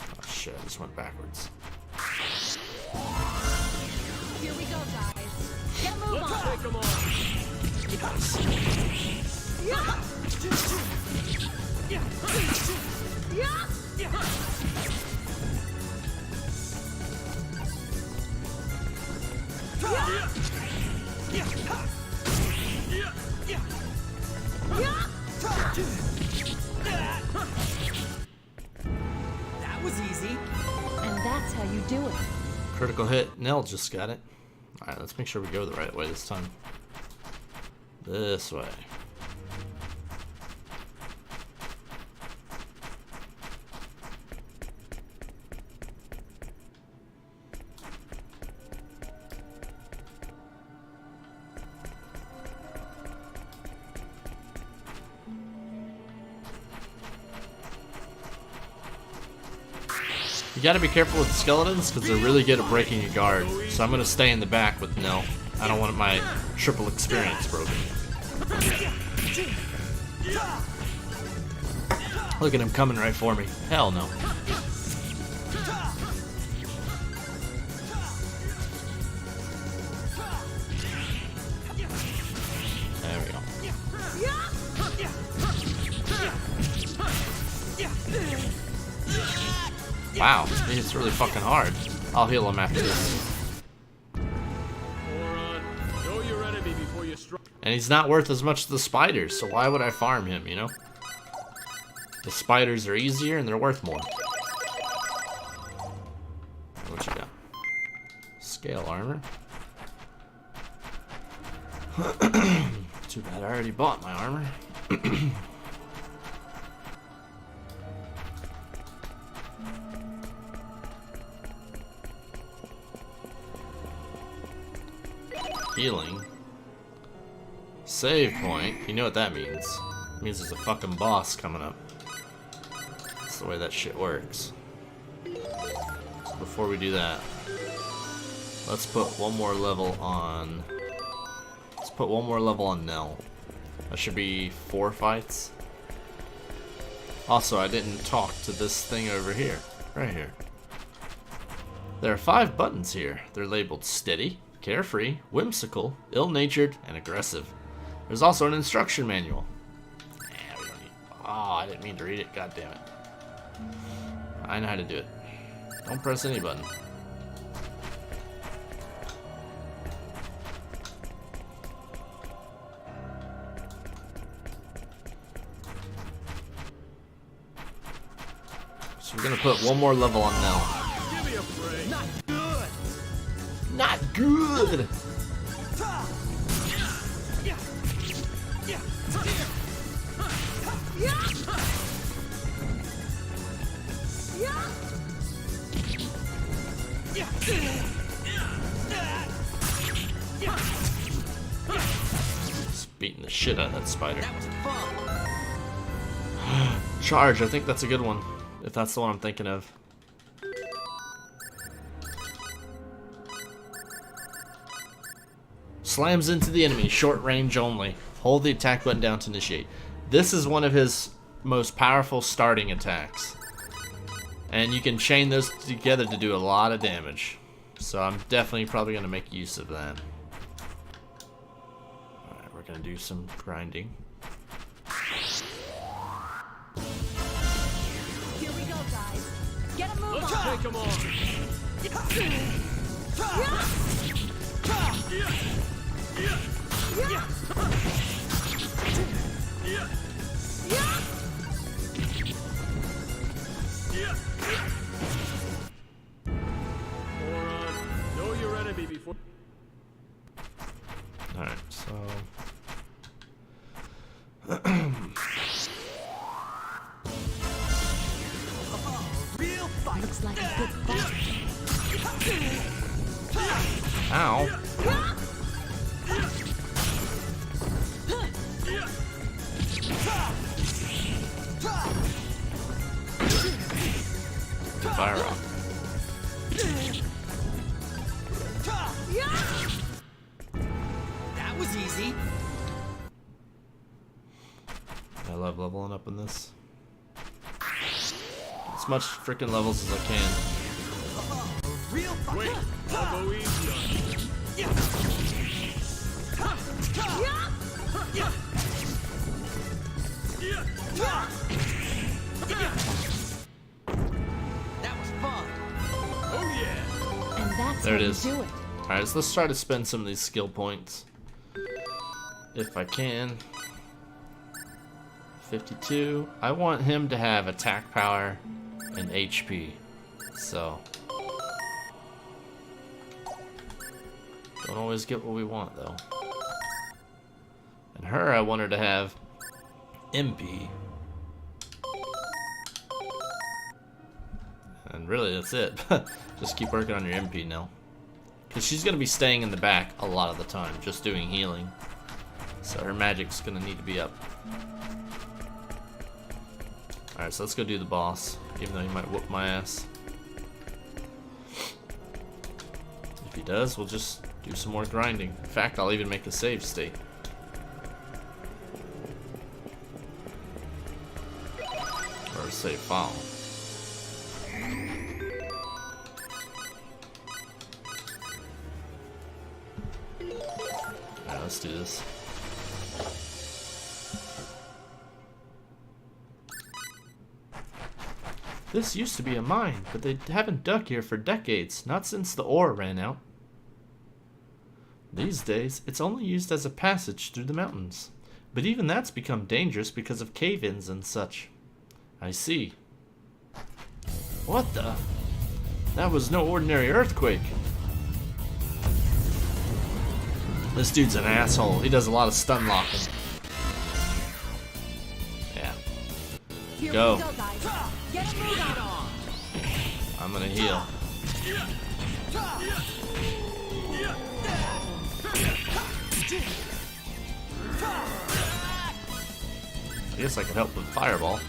[SPEAKER 1] Oh shit, I just went backwards.
[SPEAKER 3] Here we go, guys. Get move
[SPEAKER 5] Let's
[SPEAKER 3] on.
[SPEAKER 5] take them on.
[SPEAKER 6] That was easy.
[SPEAKER 2] And that's how you do it.
[SPEAKER 1] Critical hit. Nell just got it. Alright, let's make sure we go the right way this time. This way. You gotta be careful with the skeletons because they're really good at breaking your guard. So I'm gonna stay in the back with Nell. I don't want my triple experience broken. Look at him coming right for me. Hell no. There we go. Wow, it's really fucking hard. I'll heal him after this.
[SPEAKER 5] Moron, know your enemy before you strike.
[SPEAKER 1] And he's not worth as much as the spiders, so why would I farm him, you know? The spiders are easier and they're worth more. What you got? Scale armor. Too bad I already bought my armor. Healing. Save point. You know what that means. It means there's a fucking boss coming up. That's the way that shit works. So before we do that, let's put one more level on... Let's put one more level on Nell. That should be 4 fights. Also, I didn't talk to this thing over here. Right here. There are 5 buttons here. They're labeled steady, carefree, whimsical, ill-natured, and aggressive. There's also an instruction manual. We don't need... Oh, I didn't mean to read it. God damn it. I know how to do it. Don't press any button. So we're gonna put one more level on Nell.
[SPEAKER 5] Give me a break. Not good.
[SPEAKER 1] Not good! Just beating the shit out of that spider. Charge, I think that's a good one. If that's the one I'm thinking of. Slams into the enemy, short range only. Hold the attack button down to initiate. This is one of his most powerful starting attacks. And you can chain those together to do a lot of damage. So I'm definitely probably going to make use of that. Alright, we're going to do some grinding.
[SPEAKER 3] Here we go, guys. Get a move
[SPEAKER 5] Let's
[SPEAKER 3] on.
[SPEAKER 5] take him on. Moron, know your enemy before.
[SPEAKER 1] Alright, so...
[SPEAKER 2] Looks like a good fight.
[SPEAKER 1] Ow. Pyro.
[SPEAKER 6] That was easy.
[SPEAKER 1] I love leveling up in this. As much freaking levels as I can.
[SPEAKER 6] Real fight.
[SPEAKER 5] Wait, I'll go easy on you.
[SPEAKER 6] That was fun.
[SPEAKER 5] Oh yeah.
[SPEAKER 2] And that's
[SPEAKER 1] There
[SPEAKER 2] how
[SPEAKER 1] it
[SPEAKER 2] you
[SPEAKER 1] is.
[SPEAKER 2] do it.
[SPEAKER 1] Alright, so let's try to spend some of these skill points. If I can. 52. I want him to have attack power and HP. So. Don't always get what we want though. And her, I want her to have MP. And really, that's it. Just keep working on your MP now. Because she's going to be staying in the back a lot of the time, just doing healing. So her magic's going to need to be up. Alright, so let's go do the boss, even though he might whoop my ass. If he does, we'll just Do some more grinding. In fact, I'll even make a save state. Or a save file. Alright, let's do this. This used to be a mine, but they haven't dug here for decades, not since the ore ran out. These days, it's only used as a passage through the mountains. But even that's become dangerous because of cave-ins and such. I see. What the? That was no ordinary earthquake. This dude's an asshole. He does a lot of stun locking. Yeah.
[SPEAKER 2] Here
[SPEAKER 1] Go.
[SPEAKER 2] we go, guys. Get a move on.
[SPEAKER 1] I'm gonna heal. I guess I could help with Fireball.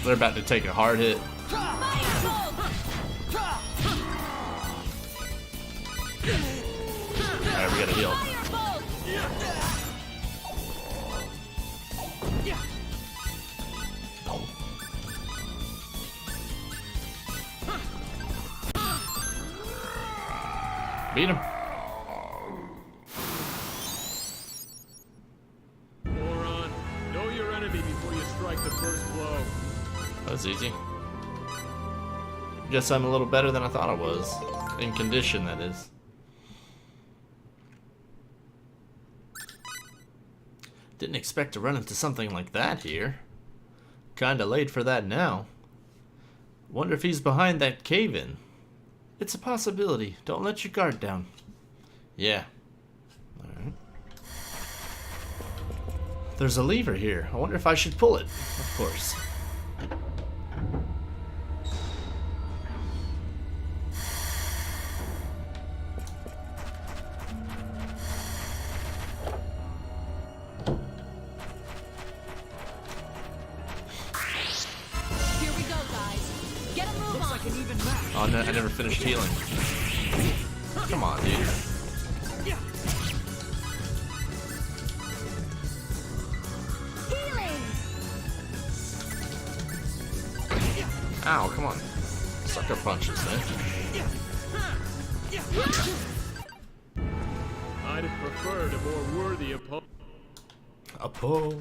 [SPEAKER 1] They're about to take a hard hit. Alright, we gotta heal. Beat him.
[SPEAKER 5] Moron, know your enemy before you strike the first blow.
[SPEAKER 1] That was easy. Guess I'm a little better than I thought I was. In condition, that is. Didn't expect to run into something like that here. Kinda late for that now. Wonder if he's behind that cave-in. It's a possibility. Don't let your guard down. Yeah. Alright. There's a lever here. I wonder if I should pull it. Of course.
[SPEAKER 2] Here we go, guys. Get a move on.
[SPEAKER 1] Oh, no, I never finished healing. Come on, dude.
[SPEAKER 3] Healing!
[SPEAKER 1] Ow, come on. Sucker punches, man.
[SPEAKER 5] I'd have preferred a more worthy opponent.
[SPEAKER 1] A pull.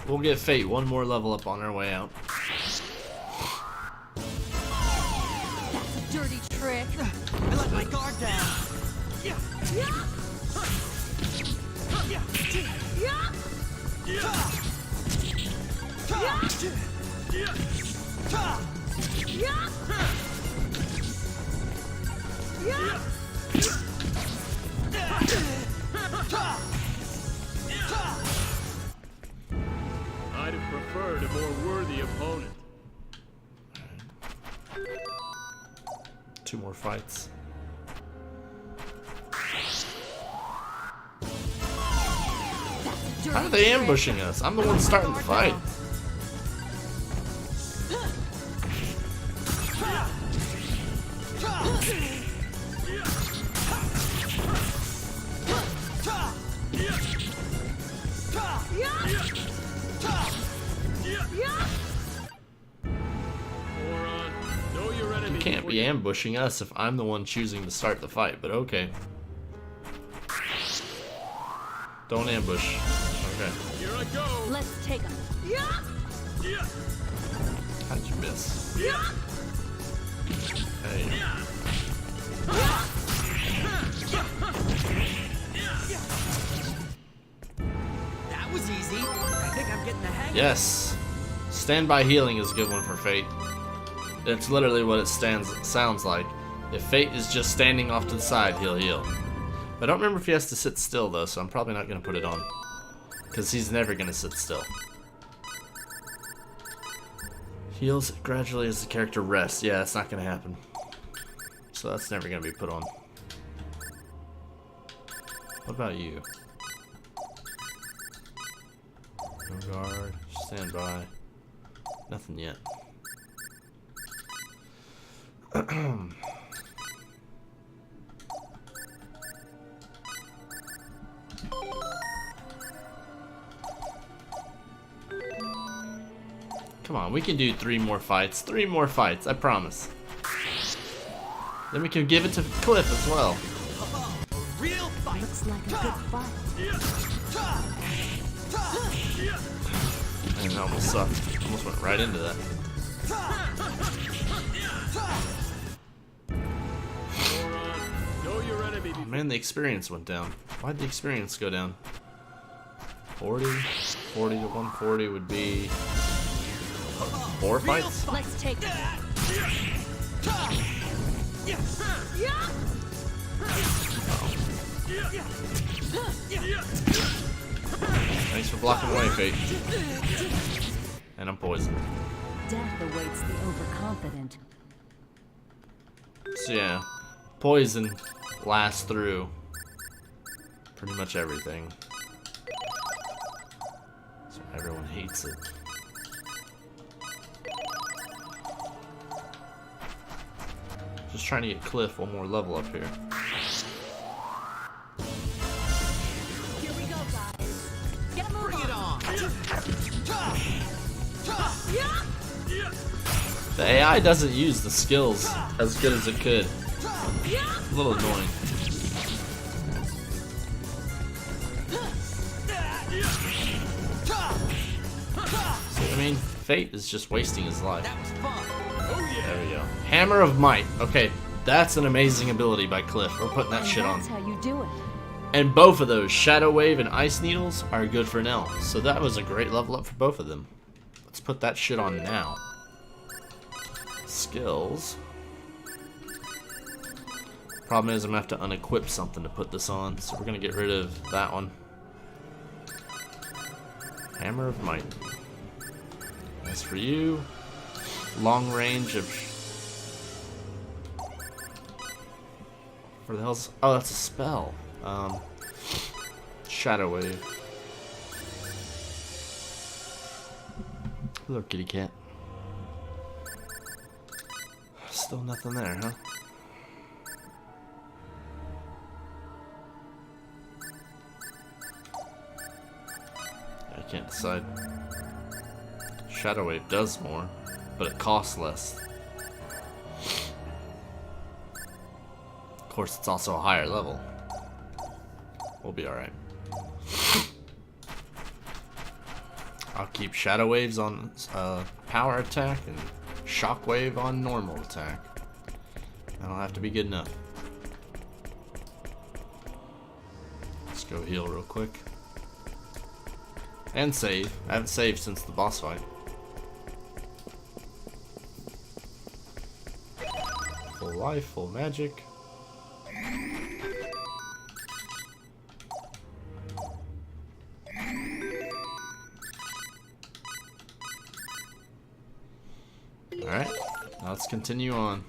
[SPEAKER 1] We'll get Fate one more level up on our way out.
[SPEAKER 2] That's a dirty trick.
[SPEAKER 6] I let my guard down.
[SPEAKER 5] I'd have preferred a more worthy opponent.
[SPEAKER 1] Two more fights. How are they ambushing us? I'm the one starting the fight.
[SPEAKER 5] Moron, know your enemy.
[SPEAKER 1] You can't
[SPEAKER 5] before
[SPEAKER 1] be
[SPEAKER 5] you-
[SPEAKER 1] ambushing us if I'm the one choosing to start the fight, but okay. Don't ambush. Okay.
[SPEAKER 5] Here I go.
[SPEAKER 2] Let's take him.
[SPEAKER 1] How'd you miss? Hey.
[SPEAKER 6] That was easy. I think I'm getting the hang of it.
[SPEAKER 1] Yes. Standby healing is a good one for Fate. It's literally what it sounds like. If Fate is just standing off to the side, he'll heal. I don't remember if he has to sit still though, so I'm probably not going to put it on. Because he's never going to sit still. Heals gradually as the character rests. Yeah, that's not going to happen. So that's never going to be put on. What about you? No guard. Stand by. Nothing yet. Come on, we can do 3 more fights. 3 more fights, I promise. Then we can give it to Cliff as well.
[SPEAKER 6] Real fight.
[SPEAKER 2] Looks like a good fight.
[SPEAKER 1] And it almost sucked. Almost went right into that.
[SPEAKER 5] Know your enemy
[SPEAKER 1] Oh man, the experience went down. Why'd the experience go down? 40? 40 to 140 would be 4 fights?
[SPEAKER 2] Let's take it.
[SPEAKER 1] Thanks for blocking away, Fate. And I'm poisoned.
[SPEAKER 2] Death awaits the overconfident.
[SPEAKER 1] So yeah, poison lasts through pretty much everything. So everyone hates it. Just trying to get Cliff one more level up here.
[SPEAKER 3] Here we go, guys. Get a move
[SPEAKER 6] Bring it on.
[SPEAKER 1] The AI doesn't use the skills as good as it could. A little annoying. So, I mean, Fate is just wasting his life.
[SPEAKER 6] That was fun.
[SPEAKER 1] There we go. Hammer of Might. Okay, that's an amazing ability by Cliff. We're putting that shit on.
[SPEAKER 2] That's how you do it.
[SPEAKER 1] And both of those, Shadow Wave and Ice Needles, are good for Nell. So that was a great level up for both of them. Let's put that shit on now. Skills. Problem is I'm gonna have to unequip something to put this on, so we're gonna get rid of that one. Hammer of Might. As for you, long range of... Where the hell's... Oh, that's a spell. Shadow Wave. Hello, kitty cat. Still nothing there, huh? I can't decide. Shadow Wave does more, but it costs less. Of course, it's also a higher level. We'll be alright. I'll keep Shadow Waves on power attack and Shock Wave on normal attack. That'll have to be good enough. Let's go heal real quick. And save. I haven't saved since the boss fight. Full life, full magic. Alright, now let's continue on.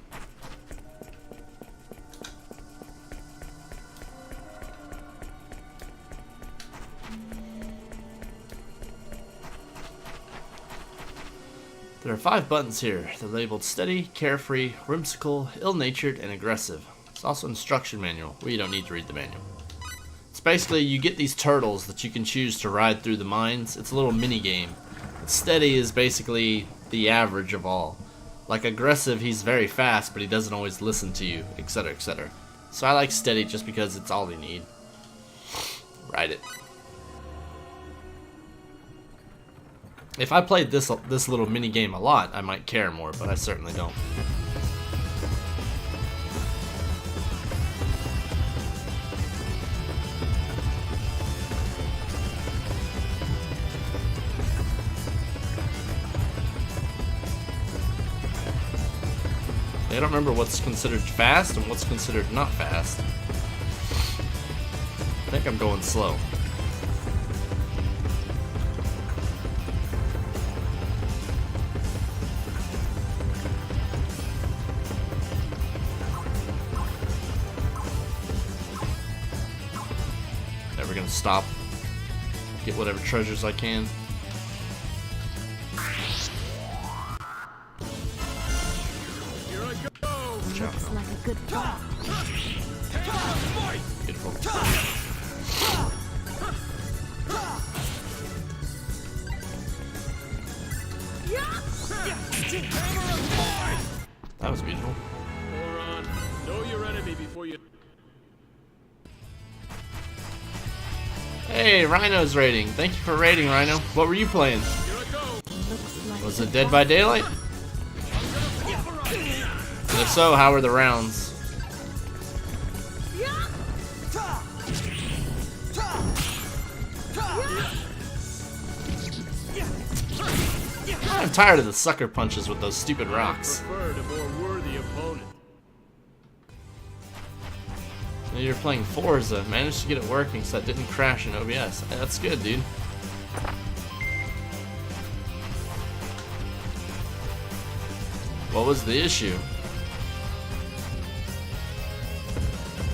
[SPEAKER 1] There are 5 buttons here. They're labeled steady, carefree, whimsical, ill-natured, and aggressive. It's also an instruction manual. We don't need to read the manual. It's basically you get these turtles that you can choose to ride through the mines. It's a little mini game. Steady is basically the average of all. Like aggressive, he's very fast, but he doesn't always listen to you, etc., etc. So I like steady just because it's all you need. Ride it. If I played this little mini game a lot, I might care more, but I certainly don't. I don't remember what's considered fast and what's considered not fast. I think I'm going slow. Never gonna stop. Get whatever treasures I can. Watch out.
[SPEAKER 3] Looks like a good fall.
[SPEAKER 1] Beautiful. That was beautiful.
[SPEAKER 5] Moron, know your enemy before you.
[SPEAKER 1] Hey, Rhino's raiding. Thank you for raiding, Rhino. What were you playing?
[SPEAKER 5] Here I go.
[SPEAKER 3] Looks like
[SPEAKER 1] Was
[SPEAKER 3] a
[SPEAKER 1] it Dead by Daylight? And if so, how were the rounds? I'm tired of the sucker punches with those stupid rocks.
[SPEAKER 5] Preferred a more worthy opponent.
[SPEAKER 1] You're playing Forza. Managed to get it working so it didn't crash in OBS. That's good, dude. What was the issue?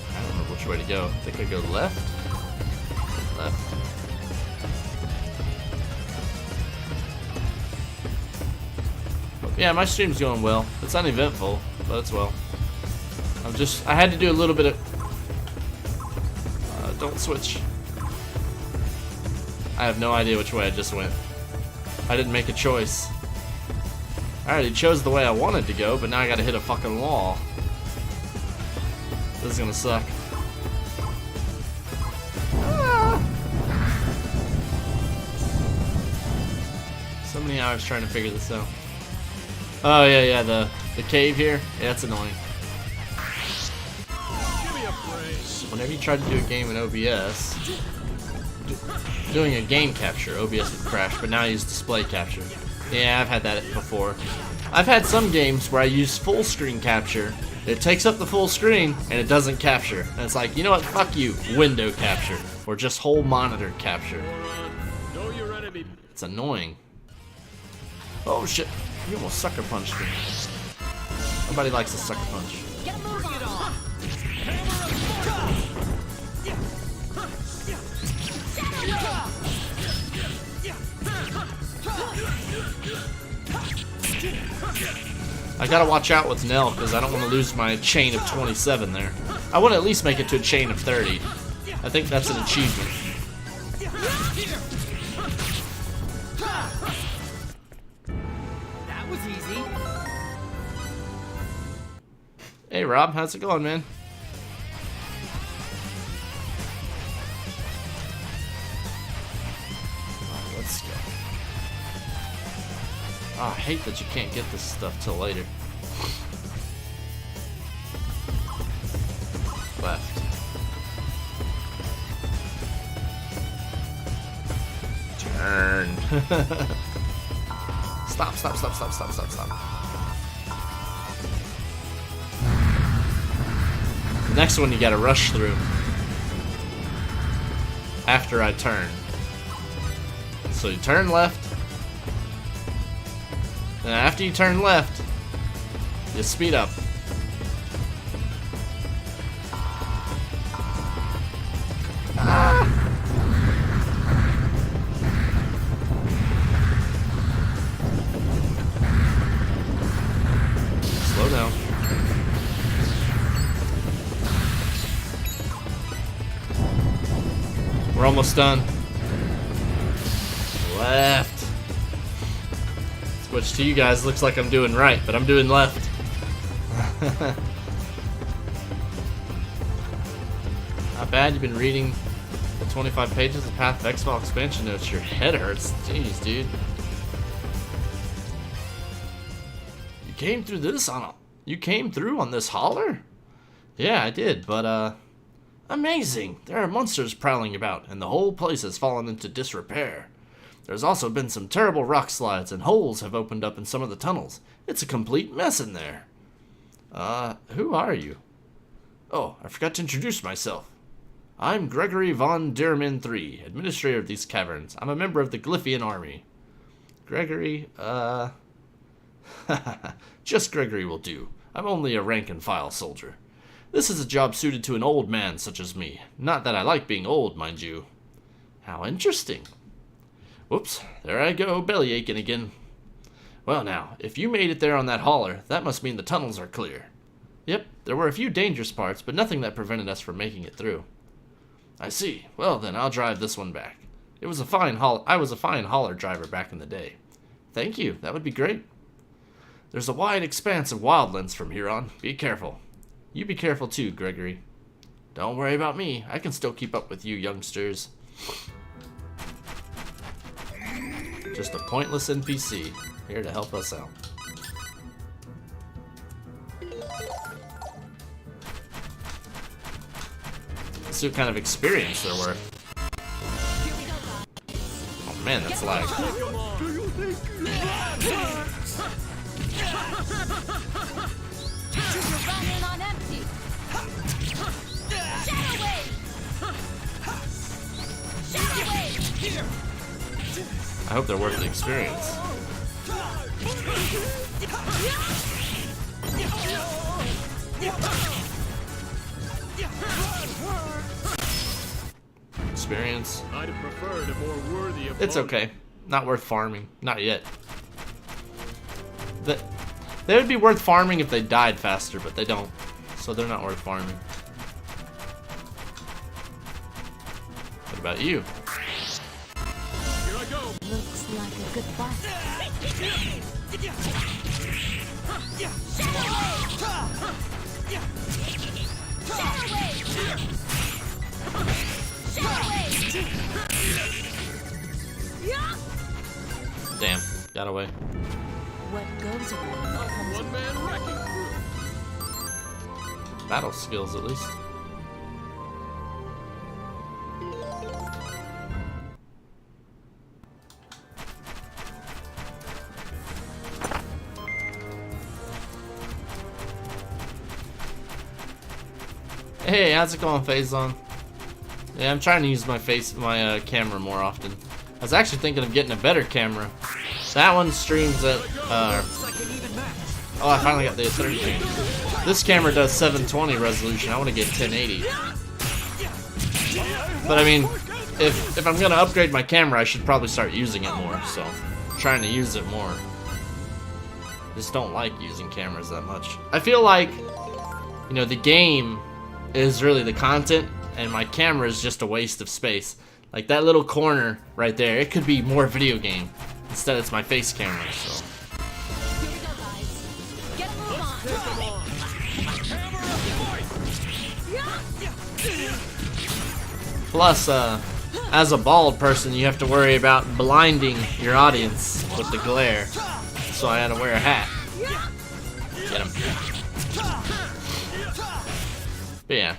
[SPEAKER 1] I don't remember which way to go. I think I go left? Left. Yeah, my stream's going well. It's uneventful, but it's well. I had to do a little bit of... don't switch. I have no idea which way I just went. I didn't make a choice. I already chose the way I wanted to go, but now I gotta hit a fucking wall. This is gonna suck. So many hours trying to figure this out. Oh yeah, the cave here. Yeah, that's annoying.
[SPEAKER 5] Give me a break.
[SPEAKER 1] Whenever you try to do a game in OBS, doing a game capture, OBS would crash, but now I use display capture. Yeah, I've had that before. I've had some games where I use full screen capture. It takes up the full screen and it doesn't capture. And it's like, you know what? Fuck you, window capture. Or just whole monitor capture.
[SPEAKER 5] Moron, know your enemy.
[SPEAKER 1] It's annoying. Oh shit, you almost sucker punched me. Nobody likes a sucker punch. I gotta watch out with Nell because I don't want to lose my chain of 27 there. I want to at least make it to a chain of 30. I think that's an achievement.
[SPEAKER 6] That was easy.
[SPEAKER 1] Hey Rob, how's it going, man? Alright, let's go. Oh, I hate that you can't get this stuff till later. Left. Turn. Stop. The next one you gotta rush through. After I turn. So you turn left. And after you turn left, you speed up. Slow down. We're almost done. Left. Which to you guys looks like I'm doing right, but I'm doing left. Not bad, you've been reading the 25 pages of Path of Exile expansion notes. Your head hurts. Jeez, dude. You came through this you came through on this holler? Yeah, I did, but amazing. There are monsters prowling about, and the whole place has fallen into disrepair. There's also been some terrible rock slides, and holes have opened up in some of the tunnels. It's a complete mess in there. Who are you? Oh, I forgot to introduce myself. I'm Gregory von Dierman III, administrator of these caverns. I'm a member of the Glyphian army. Gregory, just Gregory will do. I'm only a rank-and-file soldier. This is a job suited to an old man such as me. Not that I like being old, mind you. How interesting. Whoops, there I go, belly aching again. Well now, if you made it there on that hauler, that must mean the tunnels are clear. Yep, There were a few dangerous parts, but nothing that prevented us from making it through. I see. Well, then I'll drive this one back. I was a fine hauler driver back in the day. Thank you. That would be great. There's a wide expanse of wildlands from here on. Be careful. You be careful too, Gregory. Don't worry about me. I can still keep up with you youngsters. Just a pointless NPC, here to help us out. Let's see what kind of experience they're worth. Oh man, that's lag.
[SPEAKER 3] Running on empty. Shadow Wave! Shadow Wave!
[SPEAKER 1] I hope they're worth the experience. Experience.
[SPEAKER 5] I'd have preferred a more worthy opponent.
[SPEAKER 1] It's okay. Not worth farming. Not yet. They would be worth farming if they died faster, but they don't. So they're not worth farming. What about you?
[SPEAKER 5] Here I go.
[SPEAKER 2] Looks like a good fight.
[SPEAKER 1] Damn, got away.
[SPEAKER 2] What goes around comes
[SPEAKER 5] One-man wrecking crew.
[SPEAKER 1] Battle skills, at least. Hey, how's it going, Phazon? Yeah, I'm trying to use my camera more often. I was actually thinking of getting a better camera. That one streams at, oh, I finally got the 13. This camera does 720 resolution. I want to get 1080. But I mean, if I'm gonna upgrade my camera, I should probably start using it more. So, I'm trying to use it more. Just don't like using cameras that much. I feel like, you know, the game is really the content, and my camera is just a waste of space. Like that little corner right there, it could be more video game. Instead, it's my face camera, so.
[SPEAKER 3] Here we go, guys. Get a move on.
[SPEAKER 1] Plus, as a bald person, you have to worry about blinding your audience with the glare. So I had to wear a hat. Get him. But yeah,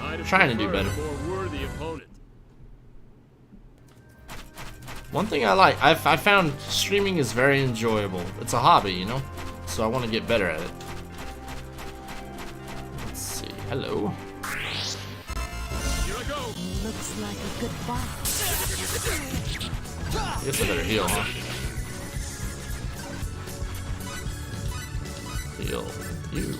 [SPEAKER 5] I'd have
[SPEAKER 1] trying to do
[SPEAKER 5] preferred
[SPEAKER 1] better.
[SPEAKER 5] a more worthy opponent.
[SPEAKER 1] One thing I like, I found streaming is very enjoyable. It's a hobby, you know? So I want to get better at it. Let's see. Hello.
[SPEAKER 5] Here I go.
[SPEAKER 2] looks like a good fight.
[SPEAKER 1] I guess I better heal, huh? Heal you.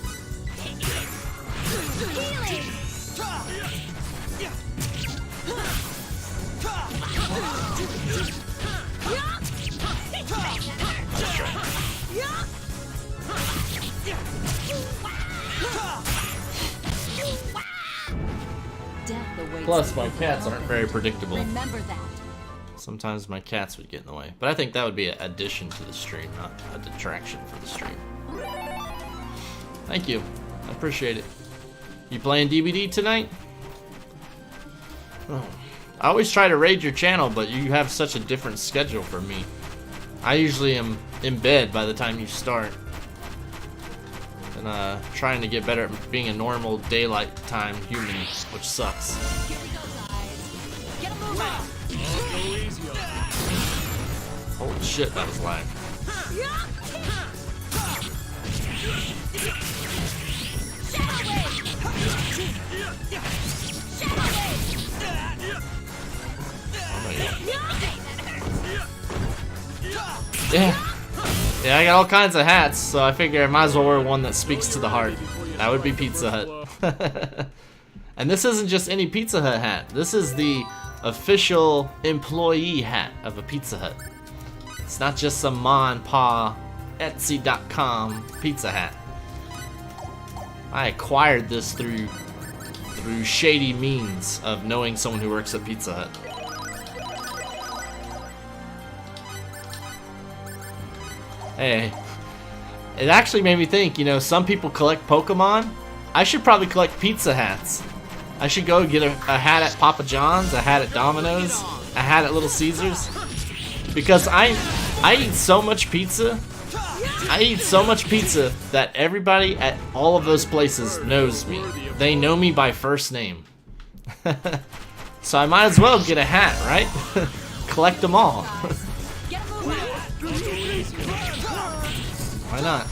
[SPEAKER 2] Death awaits
[SPEAKER 1] Plus,
[SPEAKER 2] the
[SPEAKER 1] my cats aren't very predictable.
[SPEAKER 2] Remember that.
[SPEAKER 1] Sometimes my cats would get in the way. But I think that would be an addition to the stream, not a detraction for the stream. Thank you. I appreciate it. You playing DBD tonight? Oh. I always try to raid your channel, but you have such a different schedule from me. I usually am in bed by the time you start. And trying to get better at being a normal daylight time human, which sucks.
[SPEAKER 3] Here we go, guys. Get a move on.
[SPEAKER 5] Go easy on me.
[SPEAKER 1] Holy shit, that was lag. Yeah, I got all kinds of hats, so I figure I might as well wear one that speaks to the heart. That would be Pizza Hut. And this isn't just any Pizza Hut hat. This is the official employee hat of a Pizza Hut. It's not just some ma and pa Etsy.com pizza hat. I acquired this through shady means of knowing someone who works at Pizza Hut. Hey, it actually made me think, you know, some people collect Pokemon. I should probably collect pizza hats. I should go get a hat at Papa John's, a hat at Domino's, a hat at Little Caesars. Because I eat so much pizza. I eat so much pizza that everybody at all of those places knows me. They know me by first name. So I might as well get a hat, right? Collect them all. Why not?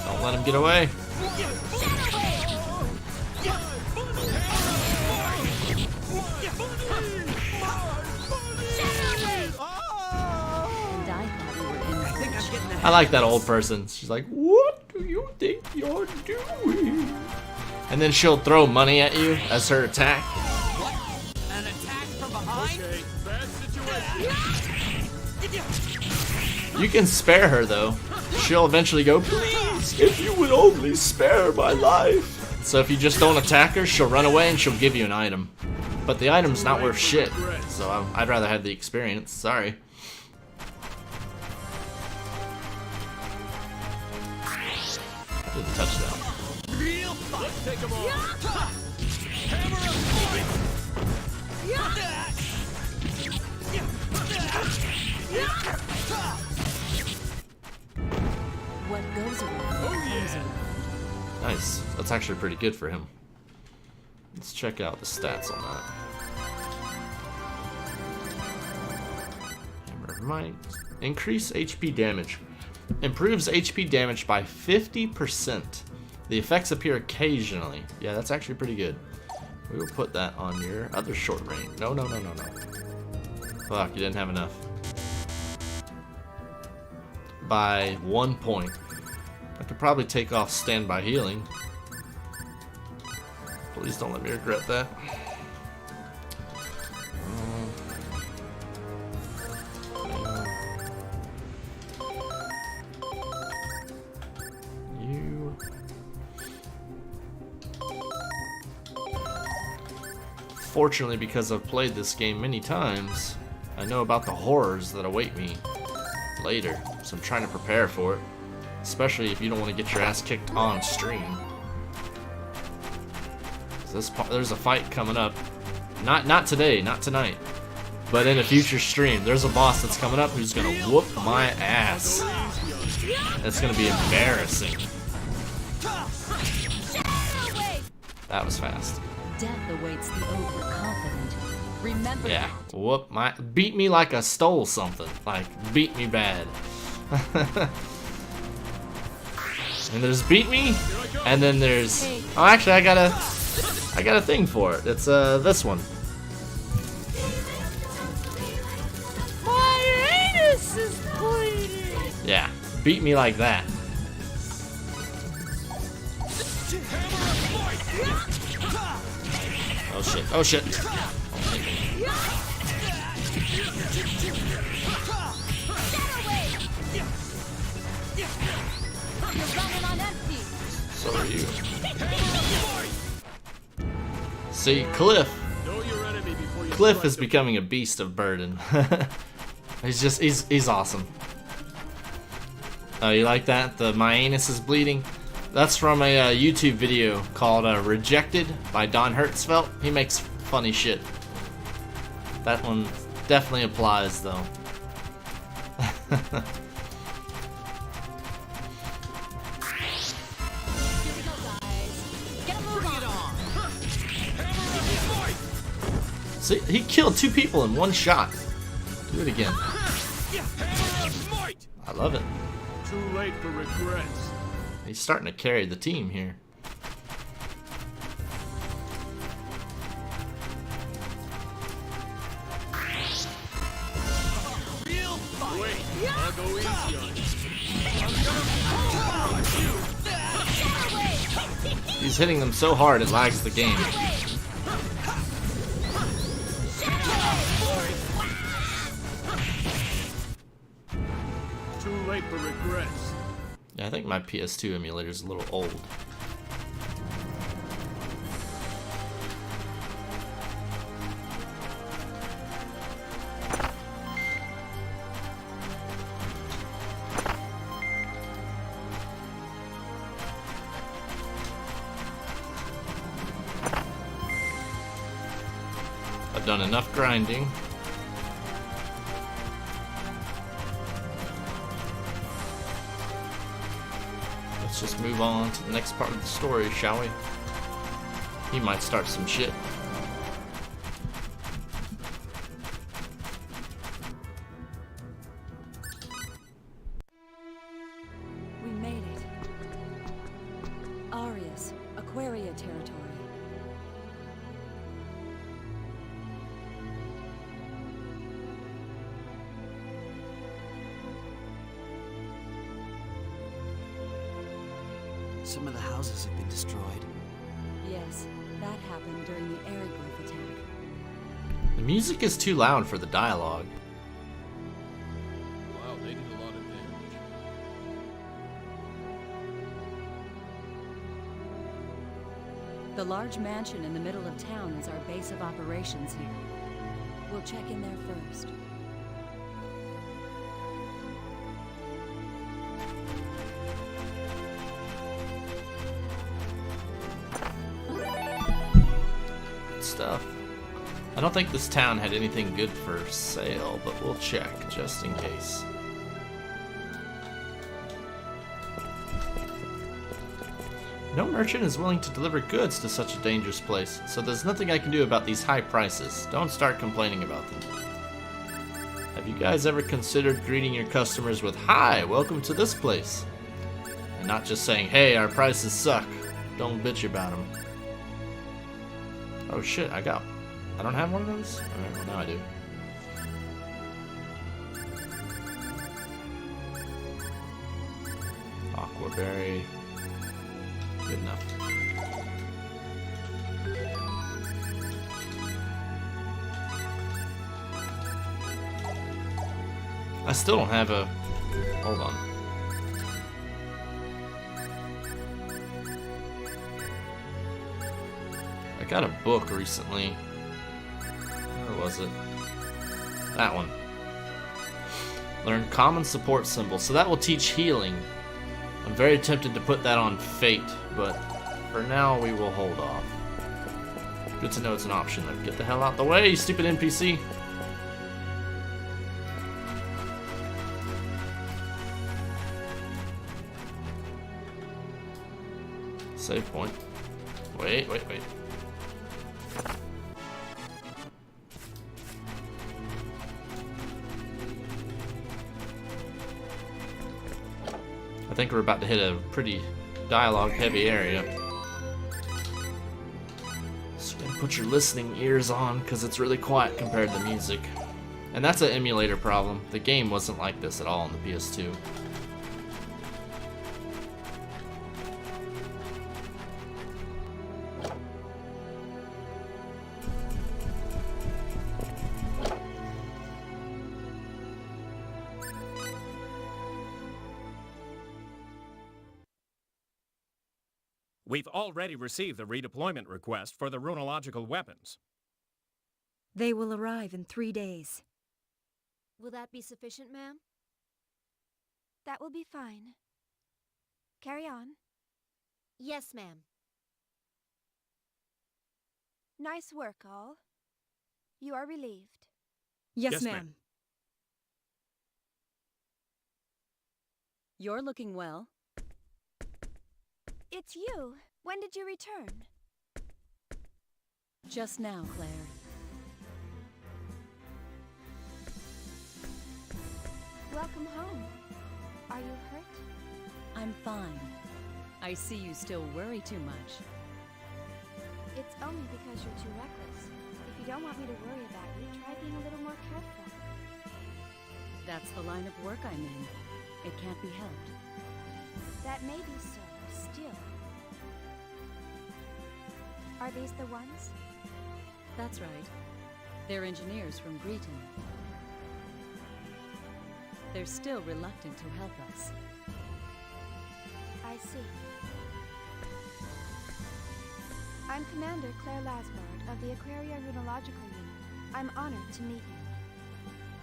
[SPEAKER 1] Don't let him get away. I like that old person. She's like, what do you think you're doing? And then she'll throw money at you as her attack.
[SPEAKER 6] An attack from behind?
[SPEAKER 5] Okay, bad situation.
[SPEAKER 1] You can spare her though. She'll eventually go, please, if you would only spare my life. So if you just don't attack her, she'll run away and she'll give you an item. But the item's not worth shit. So I'd rather have the experience. Sorry. Good touchdown.
[SPEAKER 5] Let's take them all.
[SPEAKER 2] What goes around comes around.
[SPEAKER 1] Nice. That's actually pretty good for him. Let's check out the stats on that. Hammer of Might. Increase HP damage. Improves HP damage by 50%. The effects appear occasionally. Yeah, that's actually pretty good. We will put that on your other short range. No. Fuck, you didn't have enough. By 1 point. I could probably take off standby healing. Please don't let me regret that. You. Fortunately, because I've played this game many times, I know about the horrors that await me later, so I'm trying to prepare for it. Especially if you don't want to get your ass kicked on stream. There's a fight coming up. Not today, not tonight. But in a future stream, there's a boss that's coming up who's gonna whoop my ass. It's gonna be embarrassing. That was fast.
[SPEAKER 2] Death awaits the overconfident. Remember
[SPEAKER 1] Yeah,
[SPEAKER 2] that.
[SPEAKER 1] whoop my, beat me like I stole something. Like, beat me bad. And there's beat me, and then there's, oh actually I got a thing for it. It's this one.
[SPEAKER 3] My anus is bleeding.
[SPEAKER 1] Yeah, beat me like that. Oh shit, oh shit. So are you. See, Cliff is becoming a beast of burden. he's awesome. Oh, you like that? The my anus is bleeding? That's from a YouTube video called Rejected by Don Hertzfeldt. He makes funny shit. That one definitely applies though. See, he killed 2 people in 1 shot. Do it again. I love it.
[SPEAKER 5] Too late for regrets.
[SPEAKER 1] He's starting to carry the team here.
[SPEAKER 5] Wait, I'll go easy on you.
[SPEAKER 1] He's hitting them so hard it lags the game.
[SPEAKER 5] too late for regrets.
[SPEAKER 1] Yeah, I think my PS2 emulator is a little old. I've done enough grinding. Let's just move on to the next part of the story, shall we? He might start some shit.
[SPEAKER 2] We made it. Arius, Aquaria territory.
[SPEAKER 6] Some of the houses have been destroyed.
[SPEAKER 2] Yes, that happened during the Eriglyph attack.
[SPEAKER 1] The music is too loud for the dialogue.
[SPEAKER 5] Wow, they did a lot of damage.
[SPEAKER 2] The large mansion in the middle of town is our base of operations here. We'll check in there first.
[SPEAKER 1] Stuff. I don't think this town had anything good for sale, but we'll check just in case. No merchant is willing to deliver goods to such a dangerous place, so there's nothing I can do about these high prices. Don't start complaining about them. Have you guys ever considered greeting your customers with, "Hi, welcome to this place," and not just saying, "Hey, our prices suck. Don't bitch about them." Oh shit, I don't have one of those? Alright, well now I do. Aquaberry. Good enough. I still don't have a... Hold on. I got a book recently. Where was it? That one. Learn common support symbols. So that will teach healing. I'm very tempted to put that on Fate, but for now we will hold off. Good to know it's an option though. Get the hell out the way, you stupid NPC. Save point. Wait. I think we're about to hit a pretty dialogue-heavy area. So you're gonna put your listening ears on, because it's really quiet compared to music. And that's an emulator problem. The game wasn't like this at all on the PS2.
[SPEAKER 8] We've already received the redeployment request for the runological weapons.
[SPEAKER 9] They will arrive in 3 days.
[SPEAKER 3] Will that be sufficient, ma'am? That will be fine. Carry on. Yes, ma'am. Nice work, all. You are relieved.
[SPEAKER 9] Yes, ma'am.
[SPEAKER 2] You're looking well.
[SPEAKER 3] It's you. When did you return?
[SPEAKER 2] Just now, Claire.
[SPEAKER 3] Welcome home. Are you hurt?
[SPEAKER 2] I'm fine. I see you still worry too much.
[SPEAKER 3] It's only because you're too reckless. If you don't want me to worry about you, try being a little more careful.
[SPEAKER 2] That's the line of work I'm in. It can't be helped.
[SPEAKER 3] That may be so. Still. Are these the ones?
[SPEAKER 2] That's right. They're engineers from Greeton. they're still reluctant to help us.
[SPEAKER 3] I see. I'm Commander Claire Lasbard of the Aquaria Runological Unit. I'm honored to meet you.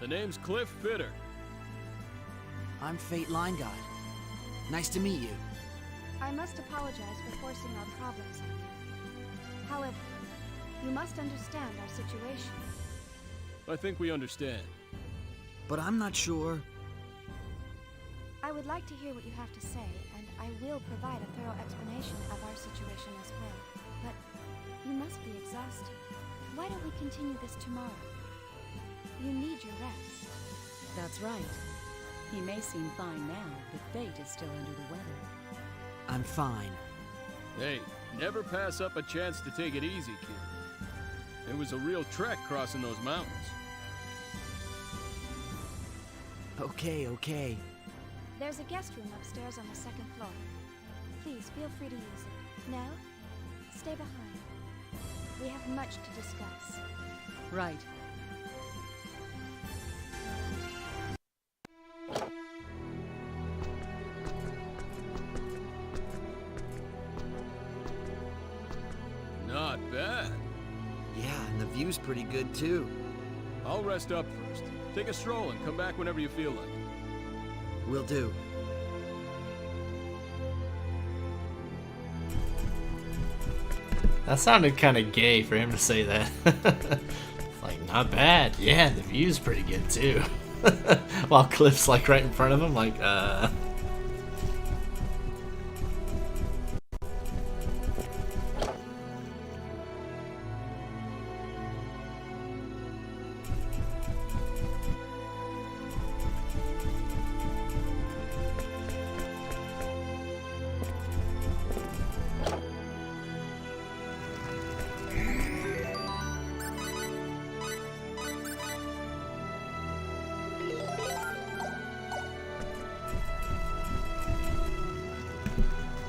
[SPEAKER 5] The name's Cliff Fitter.
[SPEAKER 6] I'm Fate Line God. Nice to meet you.
[SPEAKER 3] I must apologize for forcing our problems on you. However, you must understand our situation.
[SPEAKER 5] I think we understand.
[SPEAKER 6] But I'm not sure.
[SPEAKER 3] I would like to hear what you have to say, and I will provide a thorough explanation of our situation as well. But you must be exhausted. Why don't we continue this tomorrow? You need your rest.
[SPEAKER 2] That's right. He may seem fine now, but Fate is still under the weather.
[SPEAKER 6] I'm fine.
[SPEAKER 5] Hey, never pass up a chance to take it easy, kid. It was a real trek crossing those mountains.
[SPEAKER 6] Okay.
[SPEAKER 3] There's a guest room upstairs on the second floor. Please feel free to use it. Now, stay behind. We have much to discuss.
[SPEAKER 2] Right.
[SPEAKER 5] Not bad.
[SPEAKER 6] Yeah, and the view's pretty good too.
[SPEAKER 5] I'll rest up first. Take a stroll and come back whenever you feel like it.
[SPEAKER 6] Will do.
[SPEAKER 1] That sounded kind of gay for him to say that. It's like, not bad. Yeah, the view's pretty good too. While Cliff's like right in front of him, like,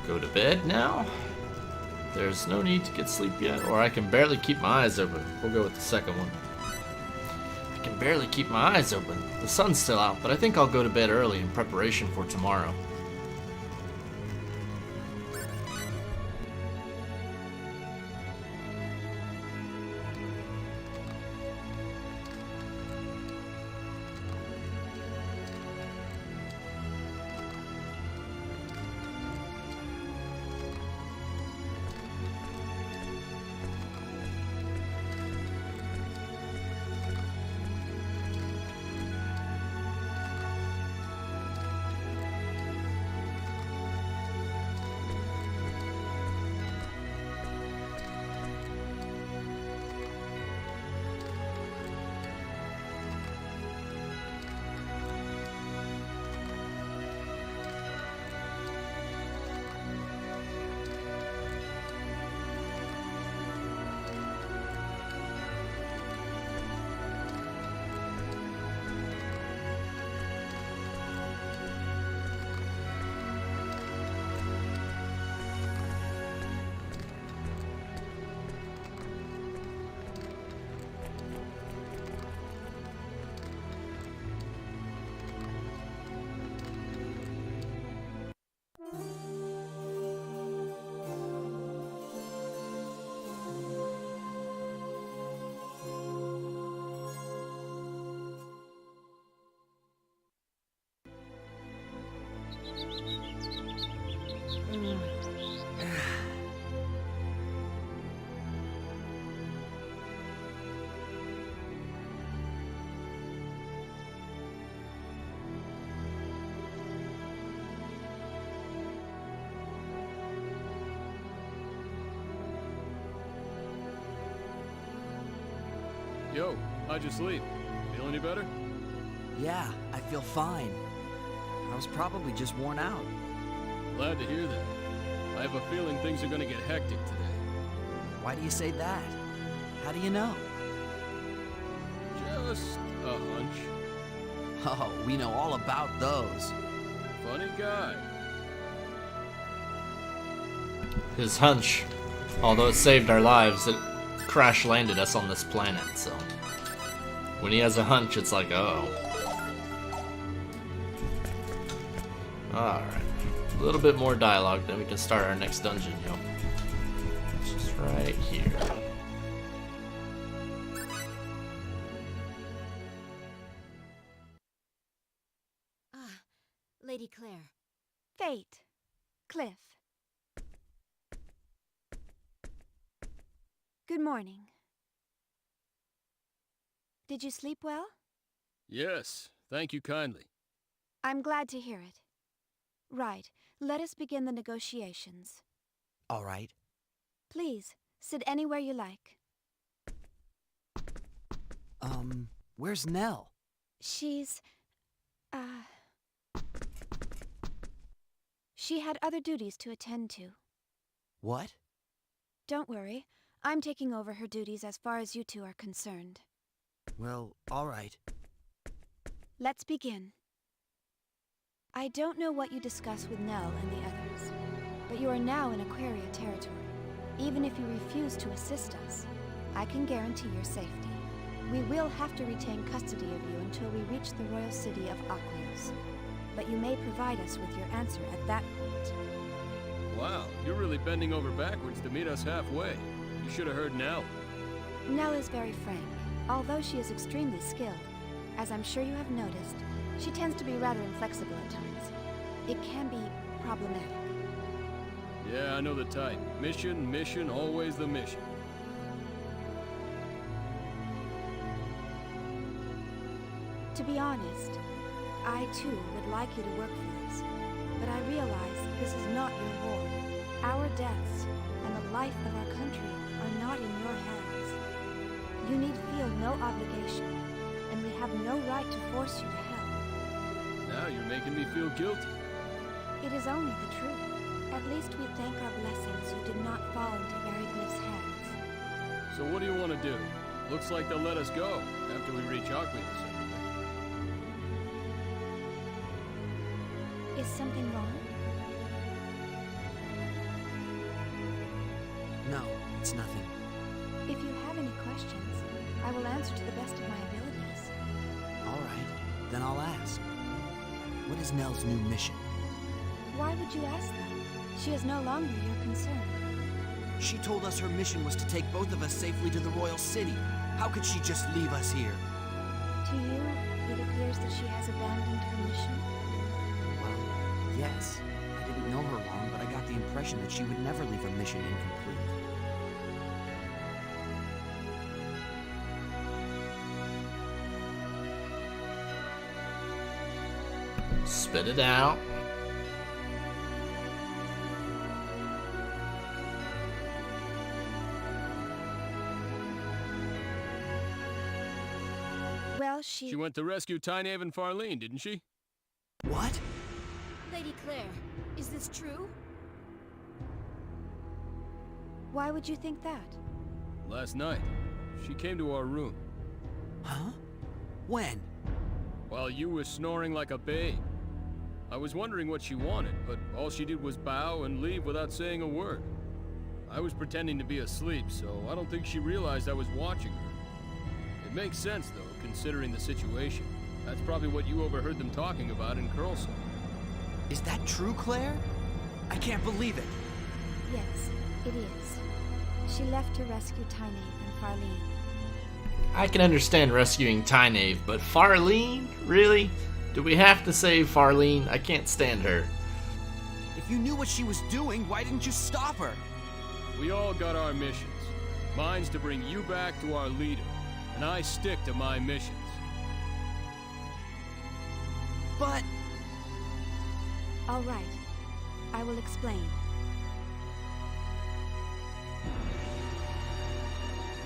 [SPEAKER 1] go to bed now? There's no need to get sleep yet, or I can barely keep my eyes open. We'll go with the second one. I can barely keep my eyes open. The sun's still out, but I think I'll go to bed early in preparation for tomorrow.
[SPEAKER 5] Yo, how'd you sleep? Feel any better?
[SPEAKER 6] Yeah, I feel fine. I was probably just worn out.
[SPEAKER 5] Glad to hear that. I have a feeling things are gonna get hectic today.
[SPEAKER 6] Why do you say that? How do you know?
[SPEAKER 5] Just a hunch.
[SPEAKER 6] Oh, we know all about those.
[SPEAKER 5] Funny guy.
[SPEAKER 1] His hunch, although it saved our lives, it crash landed us on this planet, so when he has a hunch, it's like, oh. Alright. A little bit more dialogue, then we can start our next dungeon, yo. It's just right here.
[SPEAKER 4] Ah, Lady Claire.
[SPEAKER 3] Fate. Cliff. Good morning. Did you sleep well?
[SPEAKER 5] Yes, thank you kindly.
[SPEAKER 3] I'm glad to hear it. Right, let us begin the negotiations.
[SPEAKER 6] All right.
[SPEAKER 3] Please, sit anywhere you like.
[SPEAKER 6] Where's Nell?
[SPEAKER 3] She's... She had other duties to attend to.
[SPEAKER 6] What?
[SPEAKER 3] Don't worry, I'm taking over her duties as far as you two are concerned.
[SPEAKER 6] Well, all right.
[SPEAKER 3] Let's begin. I don't know what you discussed with Nell and the others, but you are now in Aquaria territory. Even if you refuse to assist us, I can guarantee your safety. We will have to retain custody of you until we reach the royal city of Aqueous, but you may provide us with your answer at that point.
[SPEAKER 5] Wow, you're really bending over backwards to meet us halfway. You should have heard Nell.
[SPEAKER 3] Nell is very frank, although she is extremely skilled. As I'm sure you have noticed, she tends to be rather inflexible at times. It can be problematic.
[SPEAKER 5] Yeah, I know the type. Mission, mission, always the mission.
[SPEAKER 3] To be honest, I too would like you to work for us, but I realize this is not your war. Our deaths and the life of our country are not in your hands. You need feel no obligation, and we have no right to force you to help.
[SPEAKER 5] Now you're making me feel guilty.
[SPEAKER 3] It is only the truth. At least we thank our blessings you did not fall into Eriglyph's hands.
[SPEAKER 5] So what do you want to do? Looks like they'll let us go after we reach Aqueous.
[SPEAKER 3] Is something wrong?
[SPEAKER 6] No, it's nothing.
[SPEAKER 3] If you have any questions, I will answer to the best of my abilities.
[SPEAKER 6] All right, then I'll ask. What is Nell's new mission?
[SPEAKER 3] Why would you ask that? She is no longer your concern.
[SPEAKER 6] She told us her mission was to take both of us safely to the royal city. How could she just leave us here?
[SPEAKER 3] To you, it appears that she has abandoned her mission.
[SPEAKER 6] Well, yes. I didn't know her long, but I got the impression that she would never leave a mission incomplete.
[SPEAKER 1] Spit it out.
[SPEAKER 3] Well, she...
[SPEAKER 5] She went to rescue Tynaeve and Farlene, didn't she?
[SPEAKER 6] What?
[SPEAKER 4] Lady Claire, is this true?
[SPEAKER 3] Why would you think that?
[SPEAKER 5] Last night, she came to our room.
[SPEAKER 6] Huh? When?
[SPEAKER 5] While you were snoring like a babe. I was wondering what she wanted, but all she did was bow and leave without saying a word. I was pretending to be asleep, so I don't think she realized I was watching her. It makes sense, though, considering the situation. That's probably what you overheard them talking about in Curlsall.
[SPEAKER 6] Is that true, Claire? I can't believe it.
[SPEAKER 3] Yes, it is. She left to rescue Tynaeve and Farlene.
[SPEAKER 1] I can understand rescuing Tynaeve, but Farlene? Really? Do we have to save Farlene? I can't stand her.
[SPEAKER 6] If you knew what she was doing, why didn't you stop her?
[SPEAKER 5] We all got our missions. Mine's to bring you back to our leader, and I stick to my missions.
[SPEAKER 6] But...
[SPEAKER 3] All right. I will explain.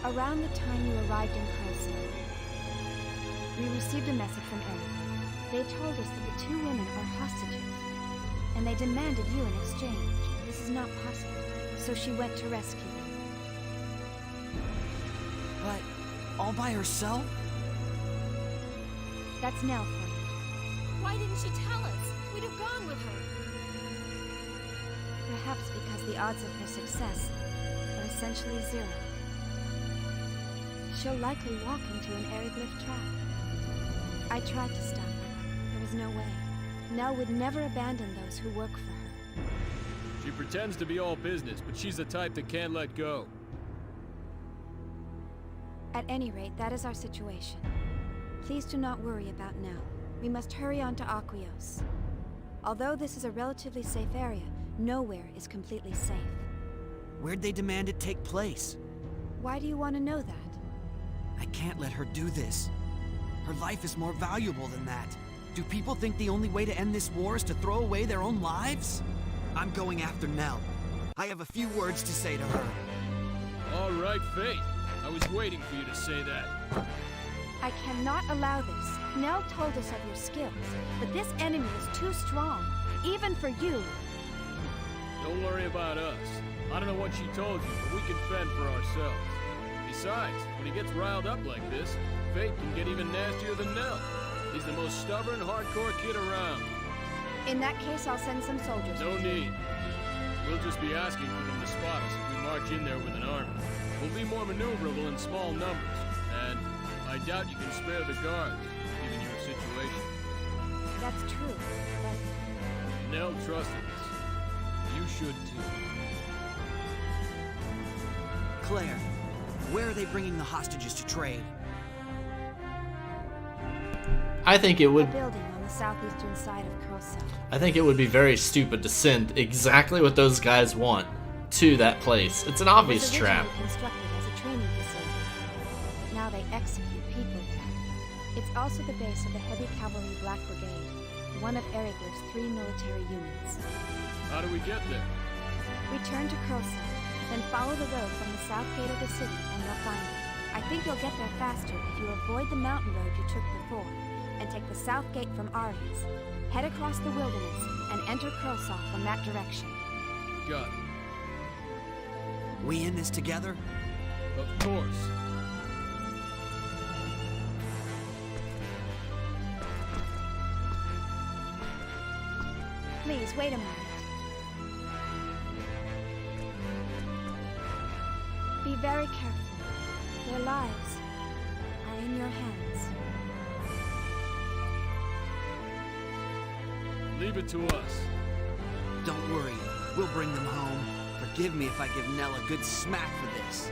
[SPEAKER 3] Around the time you arrived in Curlsall, we received a message from Eric. They told us that the two women are hostages, and they demanded you in exchange. This is not possible, so she went to rescue them.
[SPEAKER 6] But... all by herself?
[SPEAKER 3] That's Nell for you.
[SPEAKER 4] Why didn't she tell us? We'd have gone with her.
[SPEAKER 3] Perhaps because the odds of her success are essentially zero. She'll likely walk into an Eriglyph trap. I tried to stop her. There was no way. Nell would never abandon those who work for her.
[SPEAKER 5] She pretends to be all business, but she's the type that can't let go.
[SPEAKER 3] At any rate, that is our situation. Please do not worry about Nell. We must hurry on to Aquios. Although this is a relatively safe area, nowhere is completely safe.
[SPEAKER 6] Where'd they demand it take place?
[SPEAKER 3] Why do you want to know that?
[SPEAKER 6] I can't let her do this. Her life is more valuable than that. Do people think the only way to end this war is to throw away their own lives? I'm going after Nell. I have a few words to say to her.
[SPEAKER 5] All right, Fate. I was waiting for you to say that.
[SPEAKER 3] I cannot allow this. Nell told us of your skills, but this enemy is too strong, even for you.
[SPEAKER 5] Don't worry about us. I don't know what she told you, but we can fend for ourselves. Besides, when he gets riled up like this, Fate can get even nastier than Nell. He's the most stubborn, hardcore kid around.
[SPEAKER 3] In that case, I'll send some soldiers.
[SPEAKER 5] No need. We'll just be asking for them to spot us if we march in there with an army. We'll be more maneuverable in small numbers, and I doubt you can spare the guards, given your situation.
[SPEAKER 3] That's true, but
[SPEAKER 5] Nell trusted us. You should too.
[SPEAKER 6] Claire, where are they bringing the hostages to trade?
[SPEAKER 1] I think it
[SPEAKER 3] a
[SPEAKER 1] would.
[SPEAKER 3] building on the southeastern side of Kursa.
[SPEAKER 1] I think it would be very stupid to send exactly what those guys want to that place. It's an obvious
[SPEAKER 3] It was
[SPEAKER 1] trap.
[SPEAKER 3] originally constructed as a training facility. Now they execute people there. It's also the base of the Heavy Cavalry Black Brigade, one of Eriglif's 3 military units.
[SPEAKER 5] How do we get there?
[SPEAKER 3] Return to Kursa, then follow the road from the south gate of the city and you'll find it. I think you'll get there faster if you avoid the mountain road you took before and take the south gate from Ares. Head across the wilderness and enter Kursa from that direction.
[SPEAKER 5] Got it.
[SPEAKER 6] We in this together?
[SPEAKER 5] Of course.
[SPEAKER 3] Please, wait a moment. Be very careful. Their lives are in your hands.
[SPEAKER 5] Leave it to us.
[SPEAKER 6] Don't worry, we'll bring them home. Forgive me if I give Nell a good smack for this.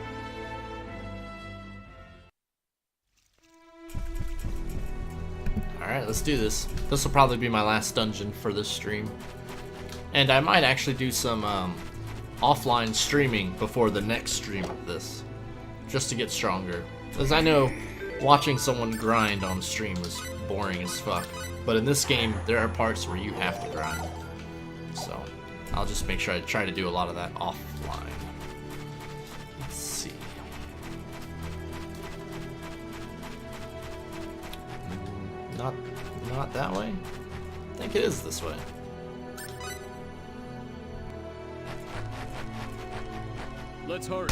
[SPEAKER 1] Alright, let's do this. This will probably be my last dungeon for this stream. And I might actually do some offline streaming before the next stream of this. Just to get stronger. Because I know watching someone grind on stream is boring as fuck. But in this game, there are parts where you have to grind. So, I'll just make sure I try to do a lot of that offline. Let's see. Not that way? I think it is this way.
[SPEAKER 5] Let's hurry.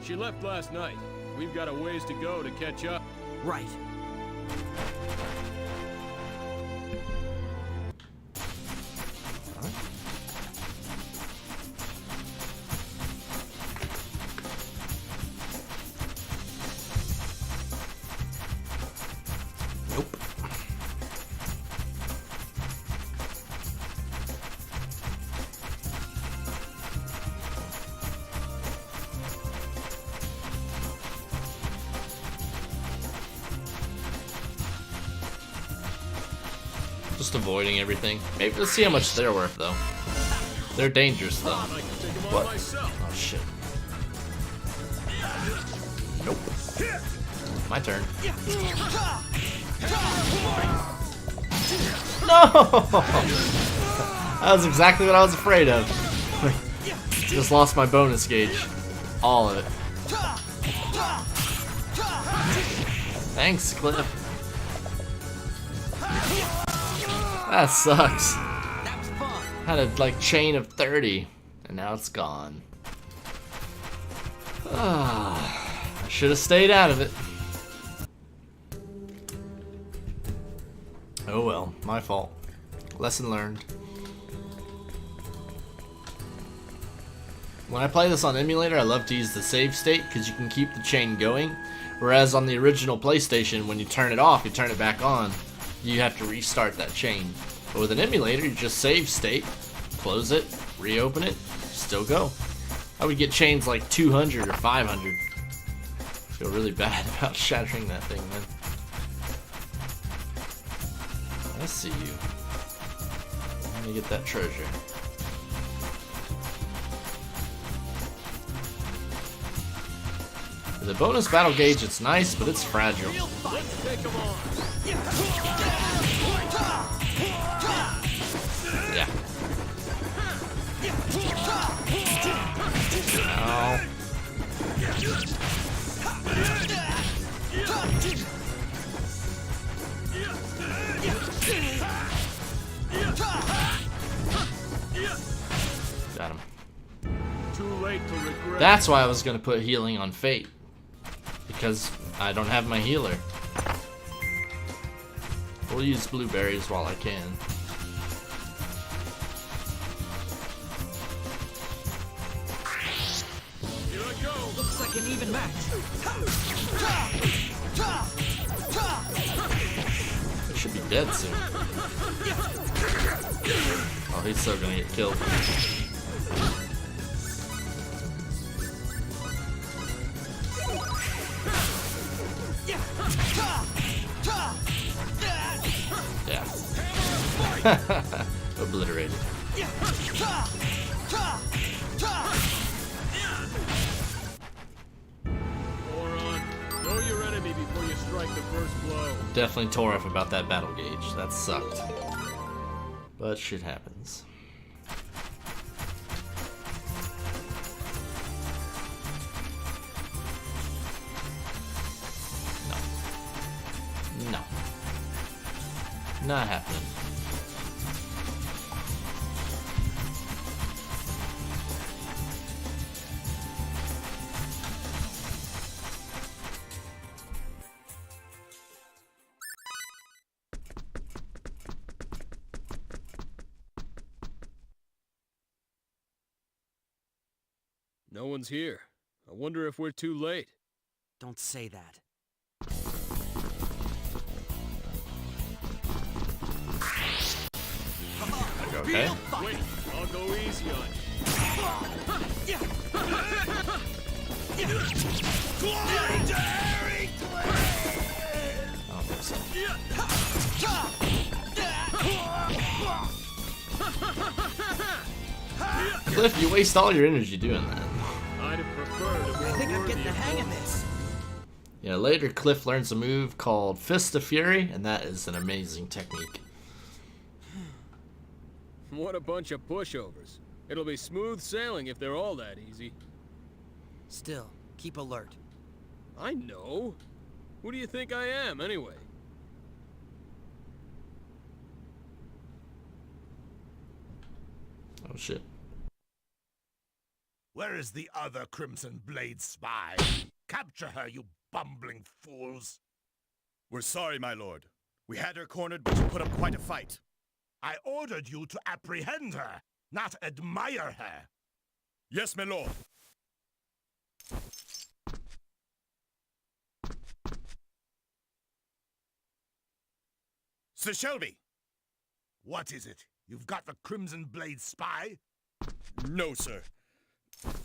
[SPEAKER 5] She left last night. We've got a ways to go to catch up.
[SPEAKER 6] Right.
[SPEAKER 1] Nope. Just avoiding everything. Maybe let's see how much they're worth though. They're dangerous though.
[SPEAKER 5] I can take them on
[SPEAKER 1] What?
[SPEAKER 5] myself.
[SPEAKER 1] Oh shit. Nope. My turn. No! That was exactly what I was afraid of. Just lost my bonus gauge. All of it. Thanks, Cliff. That sucks.
[SPEAKER 6] That was fun.
[SPEAKER 1] Had a like chain of 30, and now it's gone. I should have stayed out of it. Oh well, my fault. Lesson learned. When I play this on emulator, I love to use the save state because you can keep the chain going. Whereas on the original PlayStation, when you turn it off, you turn it back on, you have to restart that chain. But with an emulator, you just save state, close it, reopen it, still go. I would get chains like 200 or 500. Feel really bad about shattering that thing, man. I see you. Let me get that treasure. The bonus battle gauge, it's nice, but it's fragile. Yeah. Ow. Got him.
[SPEAKER 5] Too late to regret.
[SPEAKER 1] That's why I was gonna put healing on Fate. Because I don't have my healer. We'll use blueberries while I can.
[SPEAKER 5] Here I go.
[SPEAKER 6] Looks like an even match.
[SPEAKER 1] It should be dead soon. Oh, he's still gonna get killed. Yeah. Obliterated.
[SPEAKER 5] Moron, know your enemy before you strike the first blow.
[SPEAKER 1] Definitely tore up about that battle gauge. That sucked. But shit happens. No. No. Not happening.
[SPEAKER 5] No one's here. I wonder if we're too late.
[SPEAKER 6] Don't say that.
[SPEAKER 1] Okay.
[SPEAKER 5] Wait, I'll go easy on you.
[SPEAKER 1] I don't think so. Cliff, you waste all your energy doing that.
[SPEAKER 5] I'd have preferred a more
[SPEAKER 6] I think I'm
[SPEAKER 5] worthy
[SPEAKER 6] getting the hang of
[SPEAKER 5] opponent.
[SPEAKER 6] this.
[SPEAKER 1] Yeah, later Cliff learns a move called Fist of Fury, and that is an amazing technique.
[SPEAKER 5] What a bunch of pushovers. It'll be smooth sailing if they're all that easy.
[SPEAKER 6] Still, keep alert.
[SPEAKER 5] I know. Who do you think I am, anyway?
[SPEAKER 1] Oh shit.
[SPEAKER 10] Where is the other Crimson Blade spy? Capture her, you bumbling fools!
[SPEAKER 11] We're sorry, my lord. We had her cornered, but you put up quite a fight.
[SPEAKER 10] I ordered you to apprehend her, not admire her.
[SPEAKER 11] Yes, my lord. Sir Shelby!
[SPEAKER 10] What is it? You've got the Crimson Blade spy?
[SPEAKER 11] No, sir.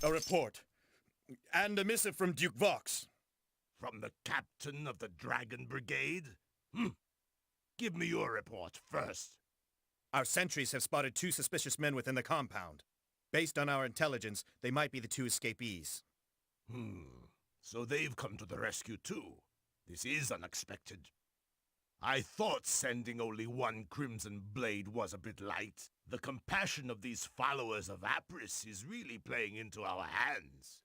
[SPEAKER 11] A report. And a missive from Duke Vox.
[SPEAKER 10] From the captain of the Dragon Brigade? Give me your report first.
[SPEAKER 11] Our sentries have spotted 2 suspicious men within the compound. Based on our intelligence, they might be the 2 escapees.
[SPEAKER 10] So they've come to the rescue too. This is unexpected. I thought sending only one Crimson Blade was a bit light. The compassion of these followers of Apris is really playing into our hands.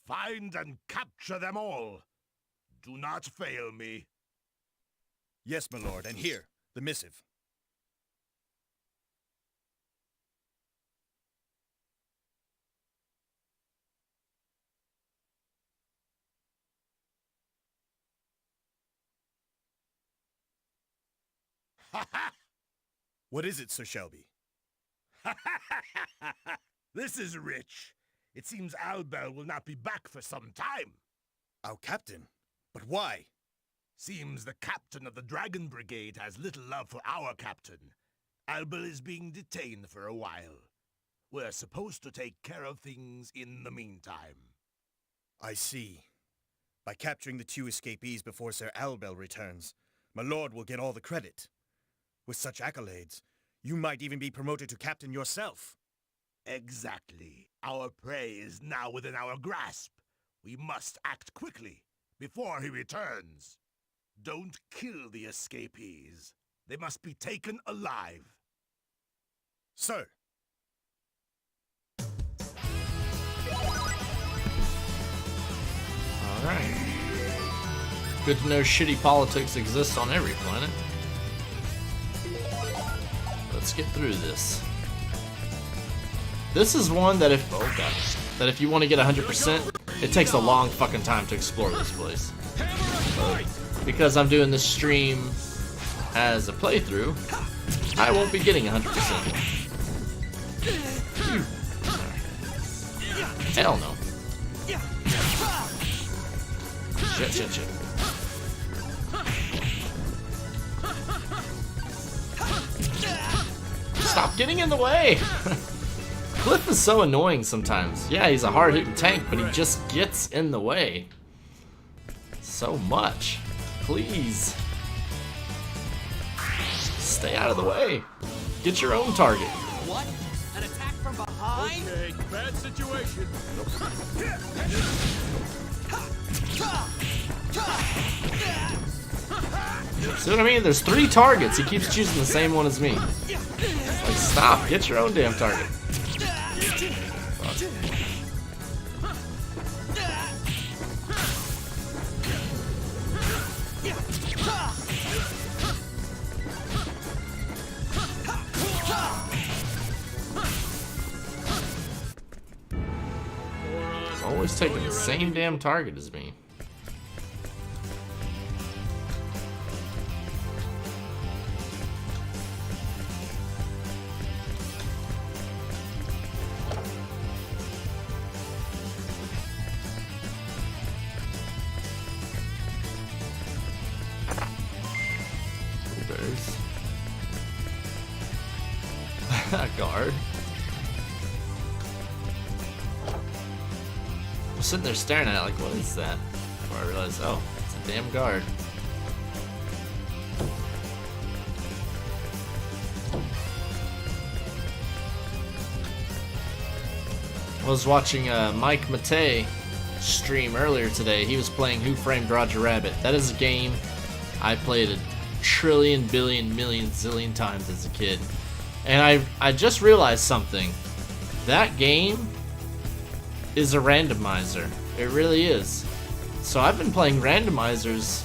[SPEAKER 10] Find and capture them all. Do not fail me.
[SPEAKER 11] Yes, my lord, and here, the missive. What is it, Sir Shelby?
[SPEAKER 10] This is rich. It seems Albel will not be back for some time.
[SPEAKER 11] Our captain? But why?
[SPEAKER 10] Seems the captain of the Dragon Brigade has little love for our captain, Albel is being detained for a while. We're supposed to take care of things in the meantime.
[SPEAKER 11] I see. By capturing the 2 escapees before Sir Albel returns, my lord will get all the credit. With such accolades, you might even be promoted to captain yourself.
[SPEAKER 10] Exactly. Our prey is now within our grasp. We must act quickly, before he returns. Don't kill the escapees. They must be taken alive.
[SPEAKER 11] Sir.
[SPEAKER 1] Alright. Good to know shitty politics exists on every planet. Let's get through this. This is one that if you want to get 100%, it takes a long fucking time to explore this place. But because I'm doing this stream as a playthrough, I won't be getting 100%. Hell no. Shit. Stop getting in the way! Cliff is so annoying sometimes. Yeah, he's a hard-hitting tank, but he just gets in the way. So much. Please. Stay out of the way. Get your own target.
[SPEAKER 6] What? An attack from behind?
[SPEAKER 5] Okay, bad situation.
[SPEAKER 1] See what I mean? There's 3 targets. He keeps choosing the same one as me. Like, stop. Get your own damn target. He's always taking the same damn target as me. Guard. I'm sitting there staring at it like, what is that? Before I realize, oh, it's a damn guard. I was watching Mike Matei stream earlier today. He was playing Who Framed Roger Rabbit. That is a game I played a trillion, billion, million, zillion times as a kid. And I just realized something. That game is a randomizer. It really is. So I've been playing randomizers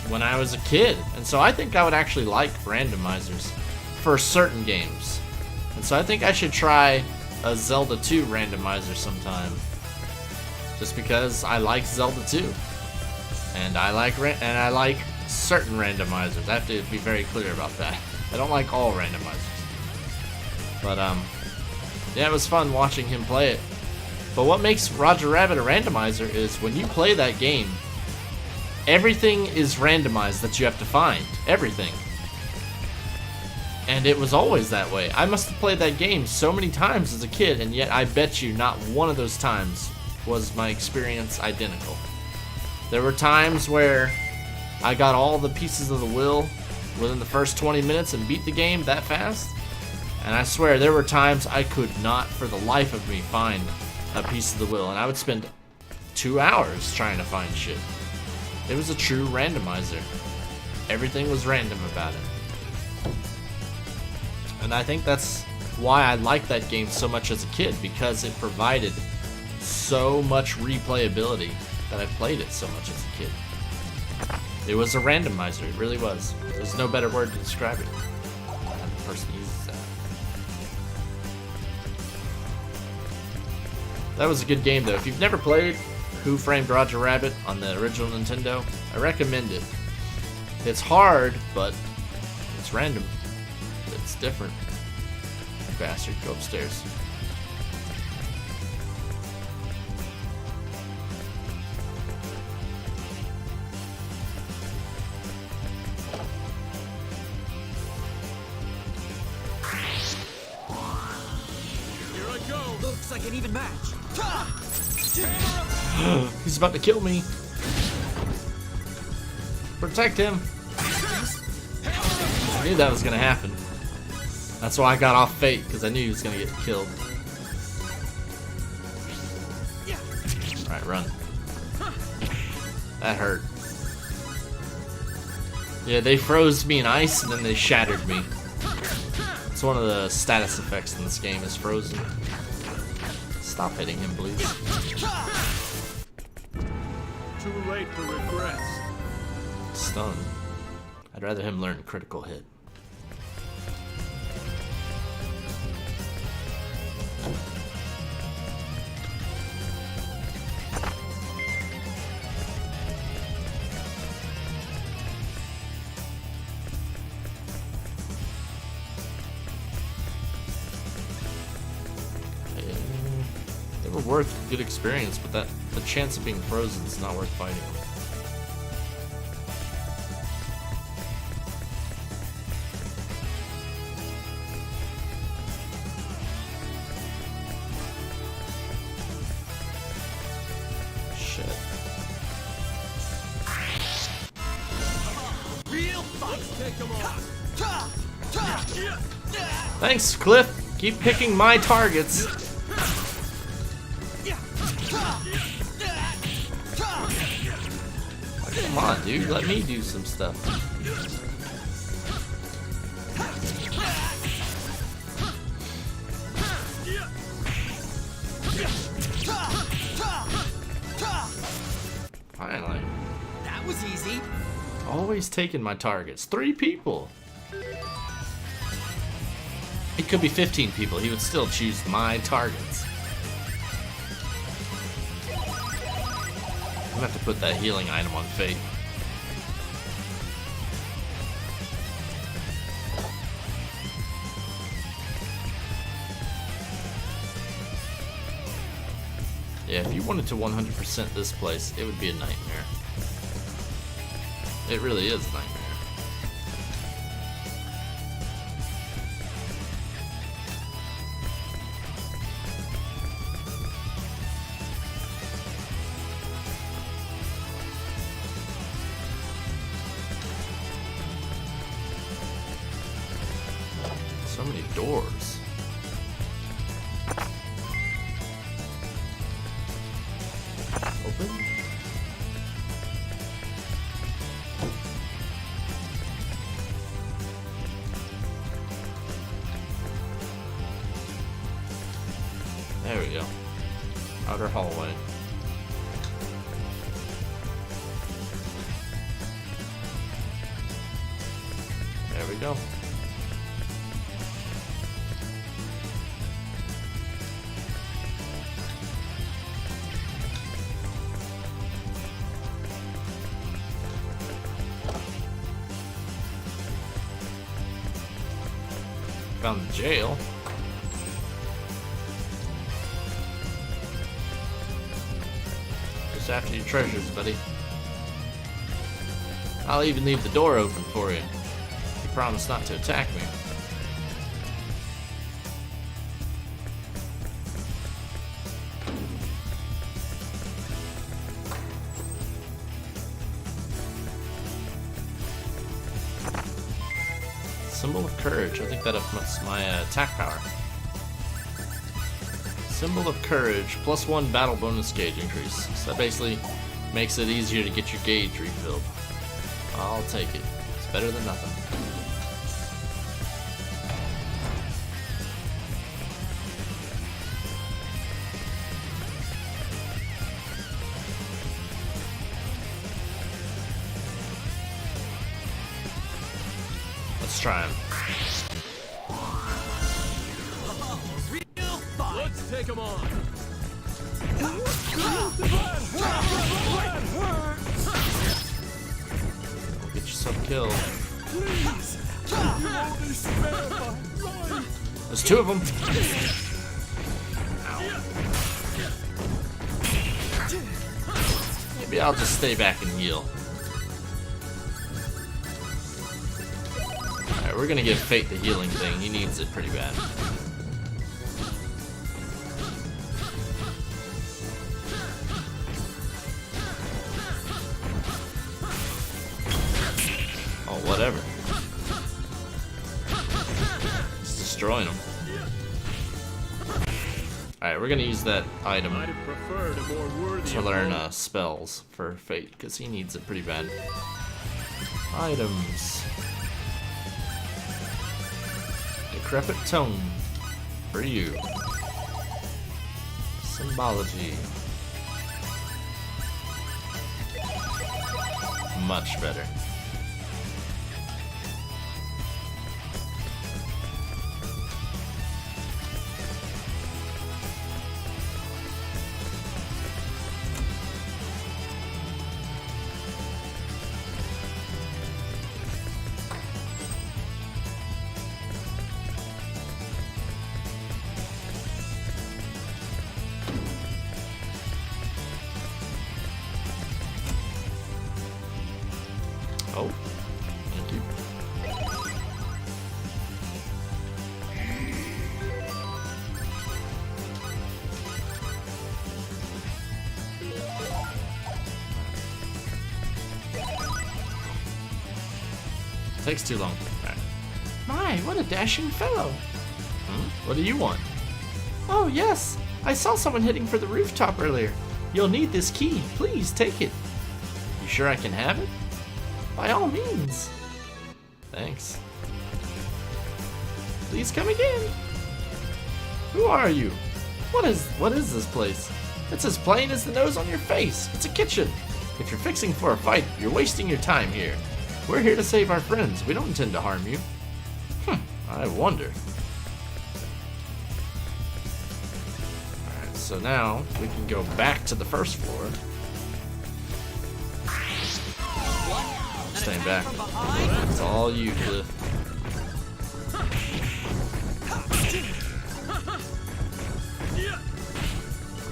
[SPEAKER 1] when I was a kid. And so I think I would actually like randomizers for certain games. And so I think I should try a Zelda 2 randomizer sometime. Just because I like Zelda 2. And I like certain randomizers. I have to be very clear about that. I don't like all randomizers. But, yeah, it was fun watching him play it. But what makes Roger Rabbit a randomizer is when you play that game, everything is randomized that you have to find. Everything. And it was always that way. I must have played that game so many times as a kid, and yet I bet you not one of those times was my experience identical. There were times where I got all the pieces of the will within the first 20 minutes and beat the game that fast. And I swear there were times I could not for the life of me find a piece of the will, and I would spend 2 hours trying to find shit. It was a true randomizer. Everything was random about it. And I think that's why I liked that game so much as a kid, because it provided so much replayability that I played it so much as a kid. It was a randomizer, it really was. There's no better word to describe it. And the person uses that. That was a good game though. If you've never played Who Framed Roger Rabbit on the original Nintendo, I recommend it. It's hard, but it's random. It's different. Bastard, go upstairs.
[SPEAKER 6] Looks like an even match.
[SPEAKER 1] He's about to kill me. Protect him. I knew that was gonna happen. That's why I got off Fate, because I knew he was gonna get killed. Alright, run. That hurt. Yeah, they froze me in ice and then they shattered me. It's one of the status effects in this game is frozen. Stop hitting him, please.
[SPEAKER 5] Too late for regrets.
[SPEAKER 1] Stun. I'd rather him learn critical hit. They were worth good experience, but the chance of being frozen is not worth fighting them. Shit.
[SPEAKER 5] Take him on.
[SPEAKER 1] Thanks, Cliff. Keep picking my targets. Come on, dude. Let me do some stuff. Finally.
[SPEAKER 6] That was easy.
[SPEAKER 1] Always taking my targets. 3 people. It could be 15 people. He would still choose my targets. I'm gonna have to put that healing item on Fate. Yeah, if you wanted to 100% this place, it would be a nightmare. It really is a nightmare. So many doors. Open? There we go. Outer hallway. There we go. Found the jail. Just after your treasures, buddy. I'll even leave the door open for you. You promise not to attack me. Symbol of Courage. I think that ups my attack power. Symbol of Courage, +1 battle bonus gauge increase. So that basically makes it easier to get your gauge refilled. I'll take it. It's better than nothing. Let's try him.
[SPEAKER 5] Let's take him on.
[SPEAKER 1] Get yourself killed. There's 2 of them. Maybe I'll just stay back and heal. Alright, we're gonna give Fate the healing thing. He needs it pretty bad. whatever. Just destroying them. Alright, we're gonna use that item
[SPEAKER 5] I'd have preferred a more worthy
[SPEAKER 1] to learn
[SPEAKER 5] opponent.
[SPEAKER 1] spells for Fate, because he needs it pretty bad. Items. Decrepit Tome. For you. Symbology. Much better. Oh, thank you. Takes too long. Right. My, what a dashing fellow! What do you want? Oh, yes! I saw someone heading for the rooftop earlier. You'll need this key. Please take it. You sure I can have it? By all means. Thanks. Please come again. Who are you? What is this place? It's as plain as the nose on your face. It's a kitchen. If you're fixing for a fight, you're wasting your time here. We're here to save our friends. We don't intend to harm you. I wonder. Alright, so now we can go back to the first floor. Staying back. It's all you, Cliff.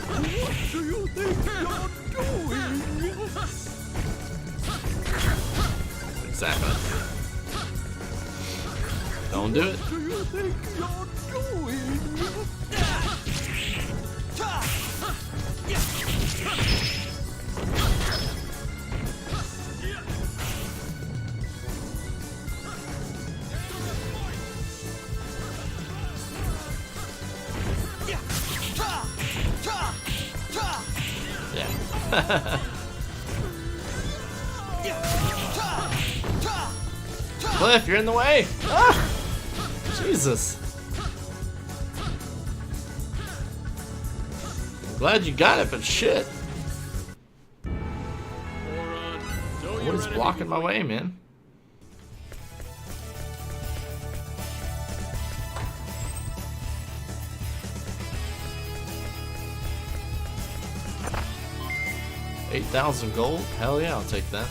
[SPEAKER 5] What do you think you're doing?
[SPEAKER 1] Exactly. Don't do it.
[SPEAKER 5] What do you think you're doing?
[SPEAKER 1] Yeah. Cliff, you're in the way! Ah! Jesus. I'm glad you got it, but shit. What is blocking my way, man? $8,000 gold? Hell yeah, I'll take that.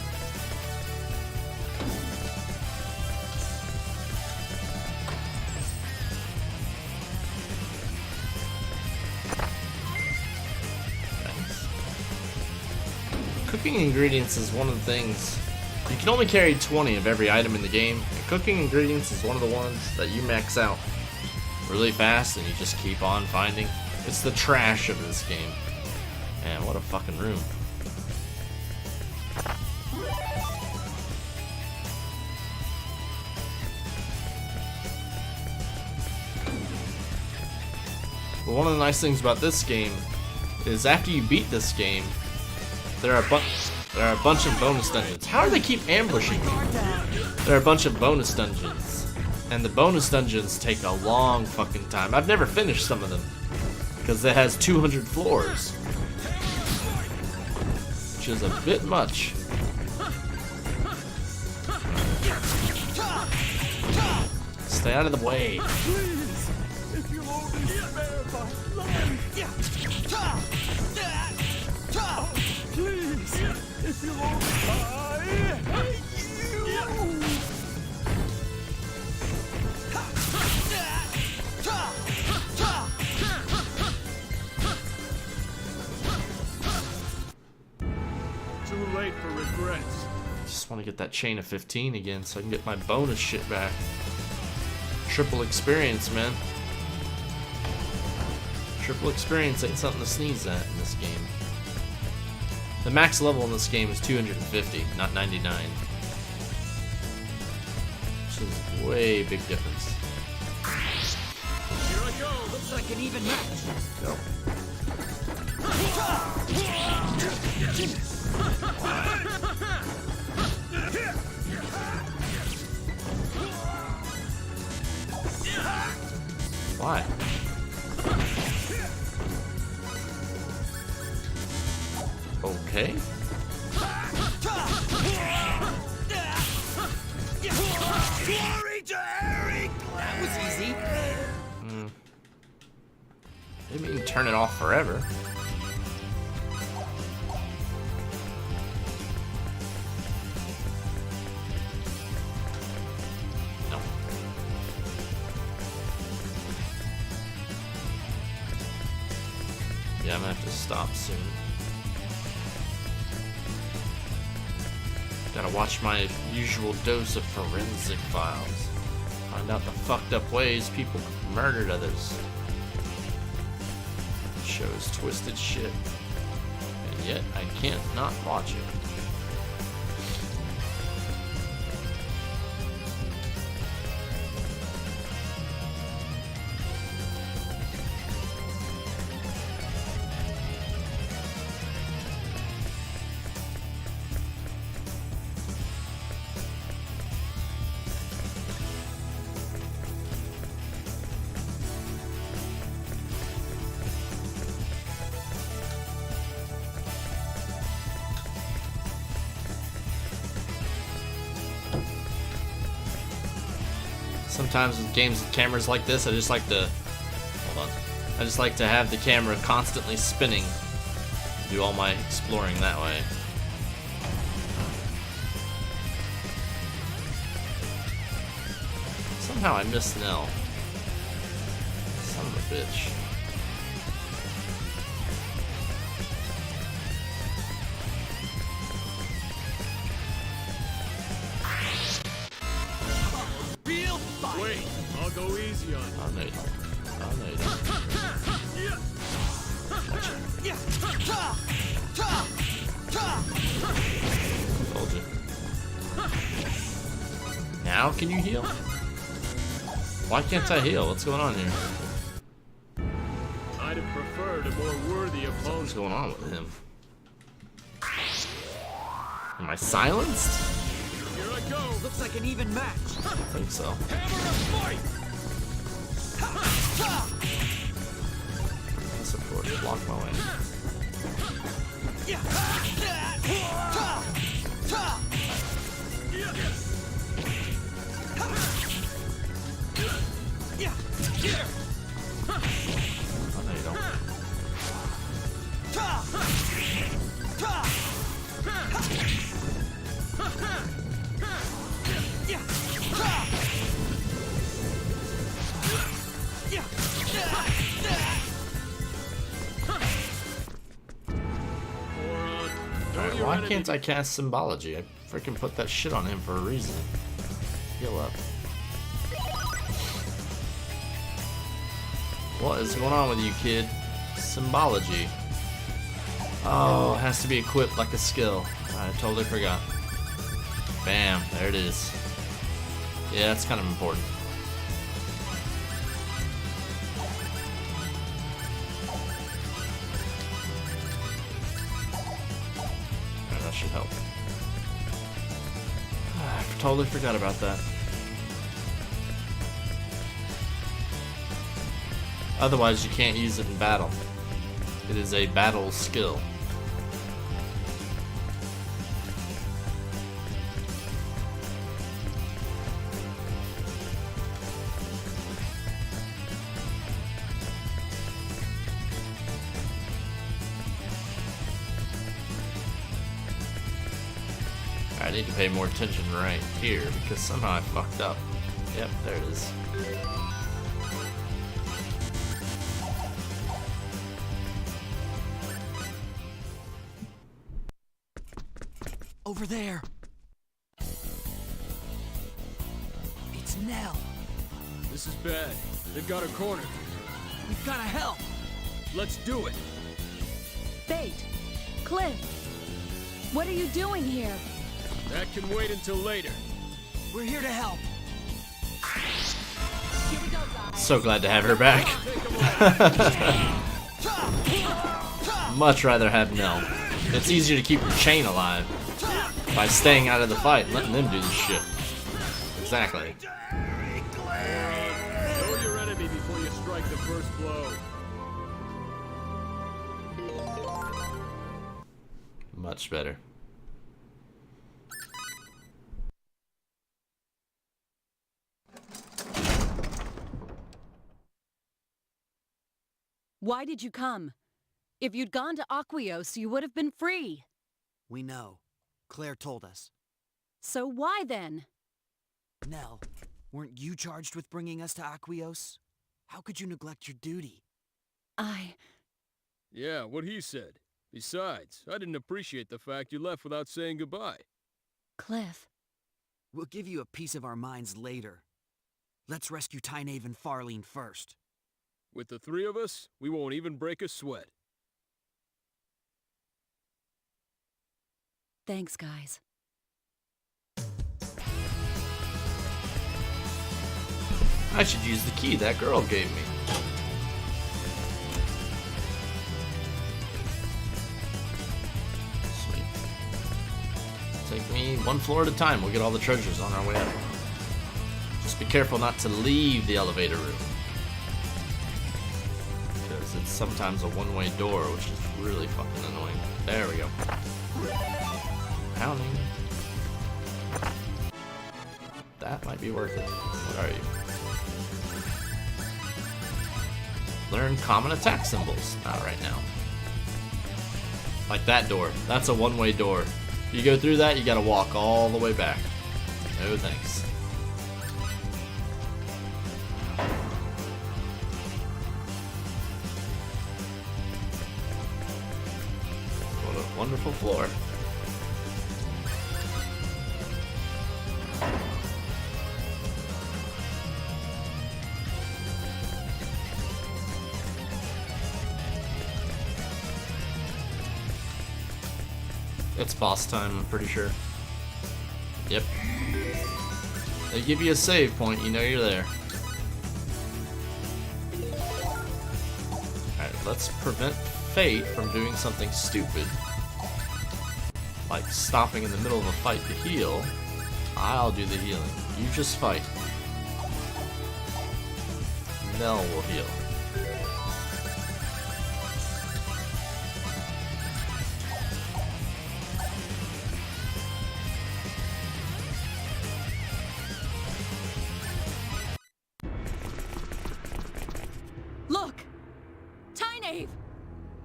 [SPEAKER 1] Cooking ingredients is one of the things. You can only carry 20 of every item in the game, and cooking ingredients is one of the ones that you max out really fast and you just keep on finding. It's the trash of this game. Man, what a fucking room. But one of the nice things about this game is after you beat this game, there are a bunch of bonus dungeons. How do they keep ambushing you? There are a bunch of bonus dungeons, and the bonus dungeons take a long fucking time. I've never finished some of them because it has 200 floors, which is a bit much. Stay out of the way.
[SPEAKER 5] If you only spare my life. Please, if you only... I hate you! Too late for regrets.
[SPEAKER 1] Just want to get that chain of 15 again so I can get my bonus shit back. Triple experience, man. Triple experience ain't something to sneeze at in this game. The max level in this game is 250, not 99. This is way big difference.
[SPEAKER 6] Here I go. Looks like an even match.
[SPEAKER 1] Go. Why? Okay.
[SPEAKER 6] Glory to Eric! That was easy.
[SPEAKER 1] Maybe you can turn it off forever. No. Yeah, I'm gonna have to stop soon. Gotta watch my usual dose of forensic files. Find out the fucked up ways people murdered others. Shows twisted shit. And yet I can't not watch it. Sometimes with games with cameras like this, I just like to I just like to have the camera constantly spinning. Do all my exploring that way. Somehow I missed Nell. Son of a bitch.
[SPEAKER 5] Wait, I'll go easy on you.
[SPEAKER 1] Oh, no, you don't. Oh, no, you don't. Watch it. Told you. Now can you heal? Why can't I heal? What's going on here?
[SPEAKER 5] I'd have preferred a more worthy
[SPEAKER 1] What's
[SPEAKER 5] opponent.
[SPEAKER 1] going on with him? Am I silenced?
[SPEAKER 5] Here I go.
[SPEAKER 6] Looks like an even match.
[SPEAKER 1] I think so.
[SPEAKER 5] Hammer of fight.
[SPEAKER 1] Yes, of course. Block my way. Oh, no, you don't. Alright, why can't I cast Symbology? I freaking put that shit on him for a reason. Heal up. What is going on with you, kid? Symbology. Oh, it has to be equipped like a skill. I totally forgot. Bam, there it is. Yeah, that's kind of important. Alright, that should help. I totally forgot about that. Otherwise, you can't use it in battle. It is a battle skill. I need to pay more attention right here because somehow I fucked up. Yep, there it is.
[SPEAKER 6] Over there. It's Nell.
[SPEAKER 5] This is bad. They've got her cornered.
[SPEAKER 6] We've gotta help.
[SPEAKER 5] Let's do it.
[SPEAKER 2] Bait! Cliff! What are you doing here?
[SPEAKER 5] That can wait until later.
[SPEAKER 6] We're here to help.
[SPEAKER 1] So glad to have her back. Much rather have Nell. It's easier to keep your chain alive by staying out of the fight and letting them do this shit. Exactly.
[SPEAKER 5] Know your enemy before you strike the first blow.
[SPEAKER 1] Much better.
[SPEAKER 2] Why did you come? If you'd gone to Aquios, you would have been free.
[SPEAKER 6] We know. Claire told us.
[SPEAKER 2] So why then?
[SPEAKER 6] Nell, weren't you charged with bringing us to Aquios? How could you neglect your duty?
[SPEAKER 5] Yeah, what he said. Besides, I didn't appreciate the fact you left without saying goodbye.
[SPEAKER 2] Cliff.
[SPEAKER 6] We'll give you a piece of our minds later. Let's rescue Tynaeve and Farlene first.
[SPEAKER 5] With the three of us, we won't even break a sweat.
[SPEAKER 2] Thanks, guys.
[SPEAKER 1] I should use the key that girl gave me. Sweet. Take me one floor at a time. We'll get all the treasures on our way up. Just be careful not to leave the elevator room. Because it's sometimes a one-way door, which is really fucking annoying. There we go. Pounding. That might be worth it. What are you? Learn common attack symbols. Not right now. Like that door. That's a one-way door. If you go through that, you gotta walk all the way back. No thanks. What a wonderful floor. It's boss time, I'm pretty sure. Yep. They give you a save point, you know you're there. Alright, let's prevent Fate from doing something stupid. Like stopping in the middle of a fight to heal. I'll do the healing. You just fight. Nell will heal.
[SPEAKER 2] Look! Tynaeve!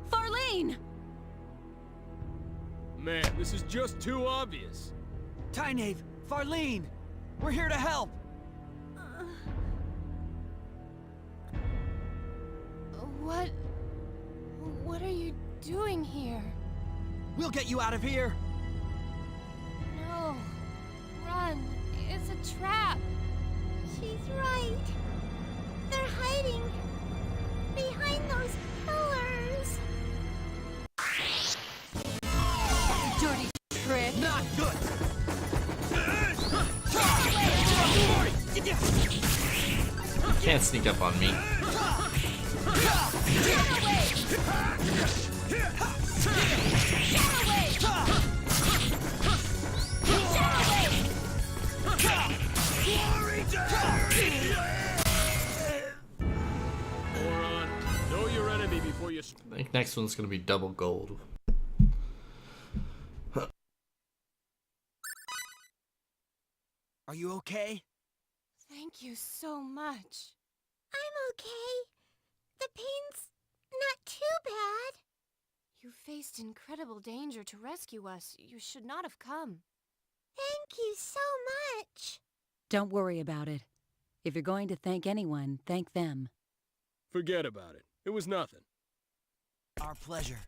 [SPEAKER 2] Farlene!
[SPEAKER 5] Man, this is just too obvious.
[SPEAKER 6] Tynaeve! Farlene! We're here to help!
[SPEAKER 3] What are you doing here?
[SPEAKER 6] We'll get you out of here!
[SPEAKER 3] No. Run. It's a trap.
[SPEAKER 4] She's right. They're hiding behind those pillars.
[SPEAKER 2] Dirty trick!
[SPEAKER 6] Not good!
[SPEAKER 1] Can't sneak up on me.
[SPEAKER 5] Moron, know your enemy before you...
[SPEAKER 1] I think next one's gonna be double gold.
[SPEAKER 6] Are you okay?
[SPEAKER 3] Thank you so much.
[SPEAKER 4] I'm okay. The pain's not too bad.
[SPEAKER 3] You faced incredible danger to rescue us. You should not have come.
[SPEAKER 4] Thank you so much.
[SPEAKER 2] Don't worry about it. If you're going to thank anyone, thank them.
[SPEAKER 5] Forget about it. It was nothing.
[SPEAKER 6] Our pleasure.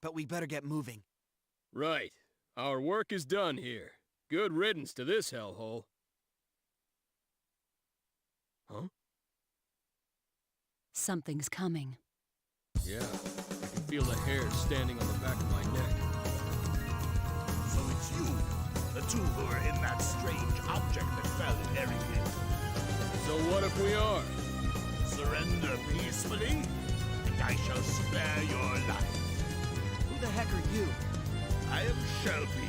[SPEAKER 6] But we better get moving.
[SPEAKER 5] Right. Our work is done here. Good riddance to this hellhole. Huh?
[SPEAKER 2] Something's coming.
[SPEAKER 5] Yeah, I can feel the hair standing on the back of my neck.
[SPEAKER 10] So it's you, the two who are in that strange object that fell in Errington.
[SPEAKER 5] So what if we are?
[SPEAKER 10] surrender peacefully, and I shall spare your life.
[SPEAKER 6] Who the heck are you?
[SPEAKER 10] I am Shelby,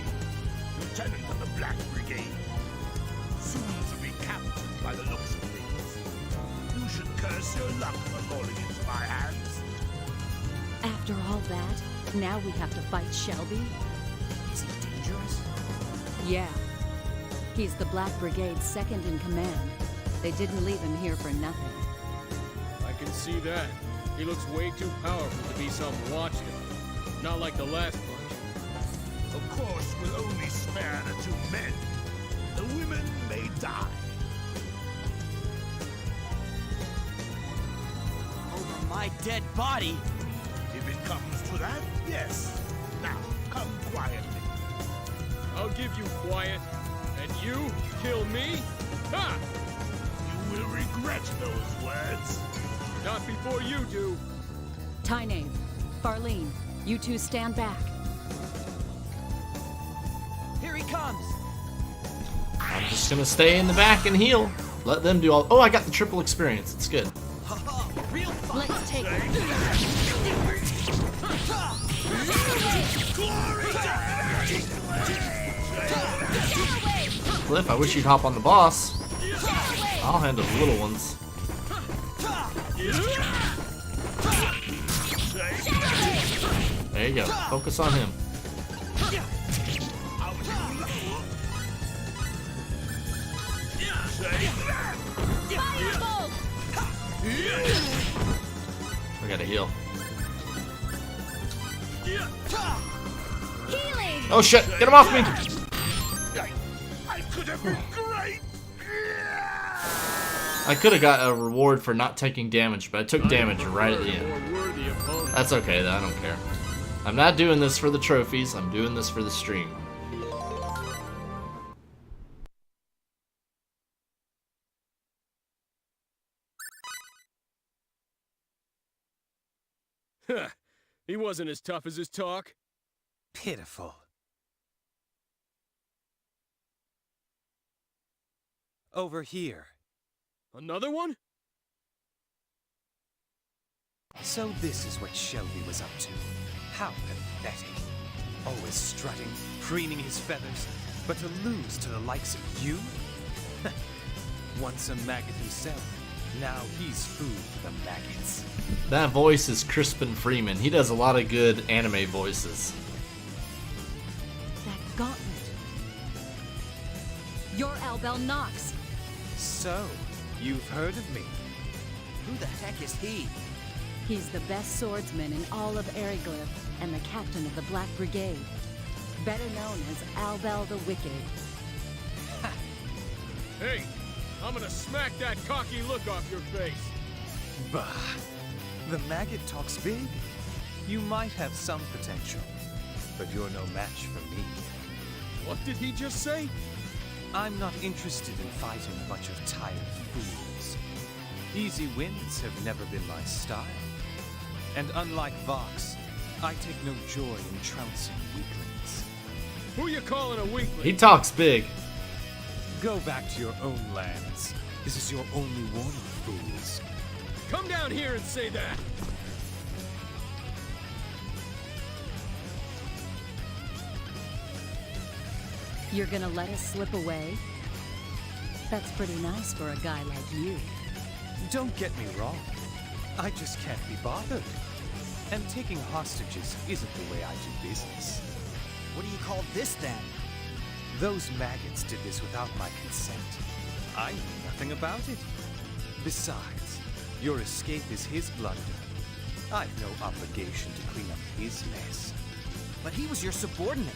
[SPEAKER 10] Lieutenant of the Black Brigade. Soon to be captain by the looks of things. You should curse your luck for falling into my hands.
[SPEAKER 2] After all that, now we have to fight Shelby?
[SPEAKER 6] Is he dangerous?
[SPEAKER 2] Yeah. He's the Black Brigade's second in command. They didn't leave him here for nothing.
[SPEAKER 5] I can see that. He looks way too powerful to be some watchdog. Not like the last bunch.
[SPEAKER 10] Of course, we'll only spare the 2 men. The women may die.
[SPEAKER 6] Over my dead body?
[SPEAKER 10] If it comes to that, yes. Now, come quietly.
[SPEAKER 5] I'll give you quiet, and you kill me? Ha!
[SPEAKER 10] You will regret those words.
[SPEAKER 5] Not before you do.
[SPEAKER 2] Tyne, Farlene, you two stand back.
[SPEAKER 6] Here he comes!
[SPEAKER 1] I'm just gonna stay in the back and heal. Let them do all. Oh, I got the triple experience. It's good.
[SPEAKER 6] Real fun!
[SPEAKER 2] Let's take it.
[SPEAKER 1] Cliff, I wish you'd hop on the boss. I'll handle the little ones. There you go. Focus on him. I gotta heal.
[SPEAKER 4] Healing!
[SPEAKER 1] Oh shit! Get him off me!
[SPEAKER 10] I could have been great.
[SPEAKER 1] I could have got a reward for not taking damage, but I took damage right at the end.
[SPEAKER 5] More worthy opponent.
[SPEAKER 1] That's okay though, I don't care. I'm not doing this for the trophies, I'm doing this for the stream.
[SPEAKER 5] He wasn't as tough as his talk.
[SPEAKER 11] Pitiful. Over here.
[SPEAKER 5] Another one?
[SPEAKER 11] So this is what Shelby was up to. How pathetic. Always strutting, preening his feathers, but to lose to the likes of you? Once a maggot himself, now he's food for the maggots.
[SPEAKER 1] That voice is Crispin Freeman. He does a lot of good anime voices.
[SPEAKER 2] That gauntlet. You're Albel Nox.
[SPEAKER 11] So, you've heard of me?
[SPEAKER 6] Who the heck is he?
[SPEAKER 2] He's the best swordsman in all of Eriglyph and the captain of the Black Brigade. Better known as Albel the Wicked.
[SPEAKER 5] Hey, I'm gonna smack that cocky look off your face.
[SPEAKER 11] Bah. The maggot talks big. You might have some potential, but you're no match for me.
[SPEAKER 5] What did he just say?
[SPEAKER 11] I'm not interested in fighting a bunch of tired fools. Easy wins have never been my style. And unlike Vox, I take no joy in trouncing weaklings.
[SPEAKER 5] Who you calling a weakling?
[SPEAKER 1] He talks big.
[SPEAKER 11] Go back to your own lands. This is your only warning, fools.
[SPEAKER 5] Come down here and say that.
[SPEAKER 2] You're gonna let us slip away? That's pretty nice for a guy like you.
[SPEAKER 11] Don't get me wrong. I just can't be bothered. And taking hostages isn't the way I do business.
[SPEAKER 6] What do you call this then?
[SPEAKER 11] Those maggots did this without my consent. I knew nothing about it. Besides, your escape is his blunder. I've no obligation to clean up his mess.
[SPEAKER 6] But he was your subordinate.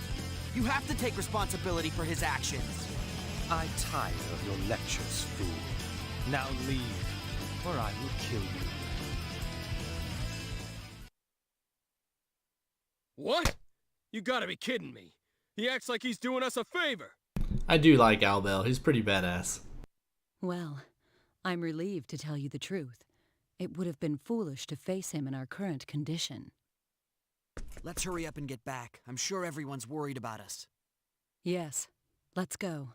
[SPEAKER 6] You have to take responsibility for his actions.
[SPEAKER 11] I tire of your lectures, fool. Now leave, or I will kill you.
[SPEAKER 5] What? You gotta be kidding me. He acts like he's doing us a favor.
[SPEAKER 1] I do like Albel, he's pretty badass.
[SPEAKER 2] Well, I'm relieved to tell you the truth. It would have been foolish to face him in our current condition.
[SPEAKER 6] Let's hurry up and get back. I'm sure everyone's worried about us.
[SPEAKER 2] Yes, let's go.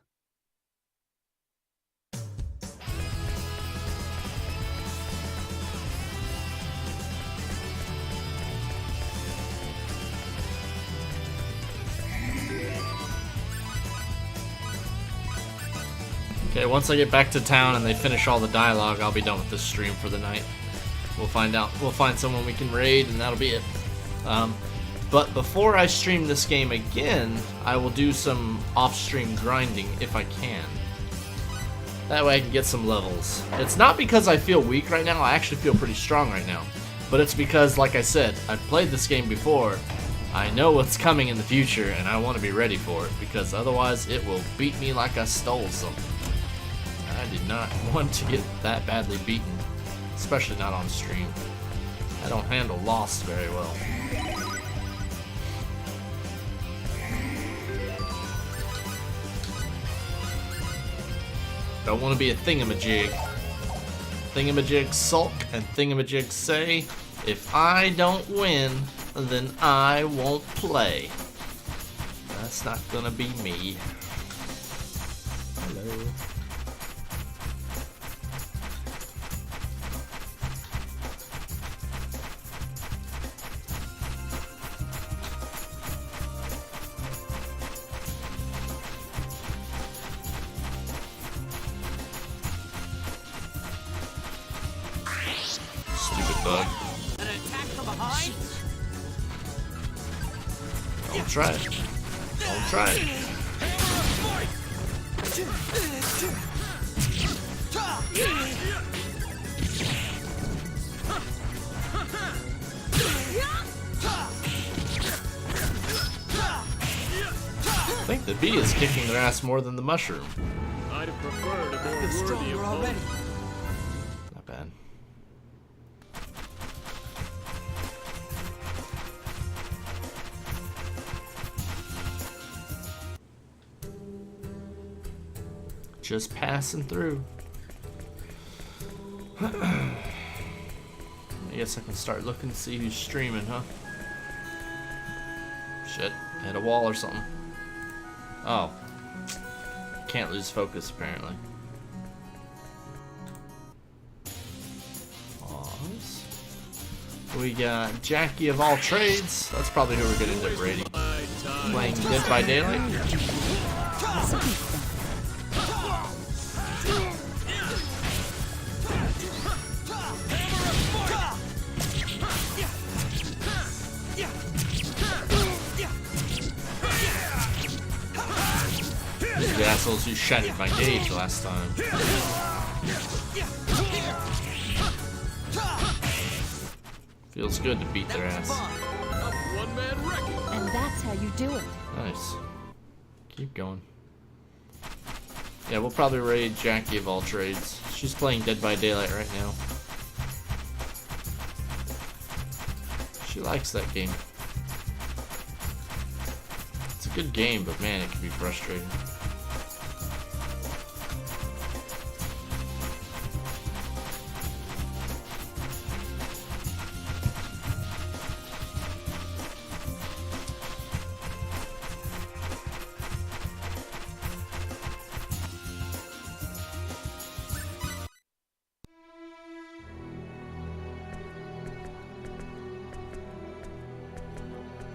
[SPEAKER 1] Okay, once I get back to town and they finish all the dialogue, I'll be done with this stream for the night. We'll find someone we can raid, and that'll be it. But before I stream this game again, I will do some off-stream grinding if I can. That way I can get some levels. It's not because I feel weak right now, I actually feel pretty strong right now. But it's because, like I said, I've played this game before, I know what's coming in the future, and I want to be ready for it, because otherwise it will beat me like I stole something. I did not want to get that badly beaten, especially not on stream. I don't handle loss very well. Don't want to be a thingamajig. Thingamajigs sulk and thingamajigs say, if I don't win, then I won't play. That's not gonna be me. Hello. Stupid bug.
[SPEAKER 6] An attack from behind?
[SPEAKER 1] Don't try it. Don't try it. I think the bee is kicking their ass more than the mushroom.
[SPEAKER 5] I'd have preferred a more worthy opponent.
[SPEAKER 1] Not bad. Just passing through. I guess I can start looking to see who's streaming, huh? Shit, hit a wall or something. Oh. Can't lose focus, apparently. Pause. We got Jackie of all trades. That's probably who we're gonna end up raiding. Playing Dead by Daylight. The assholes who shattered my gauge last time. Feels good to beat their ass.
[SPEAKER 2] And that's how you do it.
[SPEAKER 1] Nice. Keep going. Yeah, we'll probably raid Jackie of all trades. She's playing Dead by Daylight right now. She likes that game. It's a good game, but man, it can be frustrating.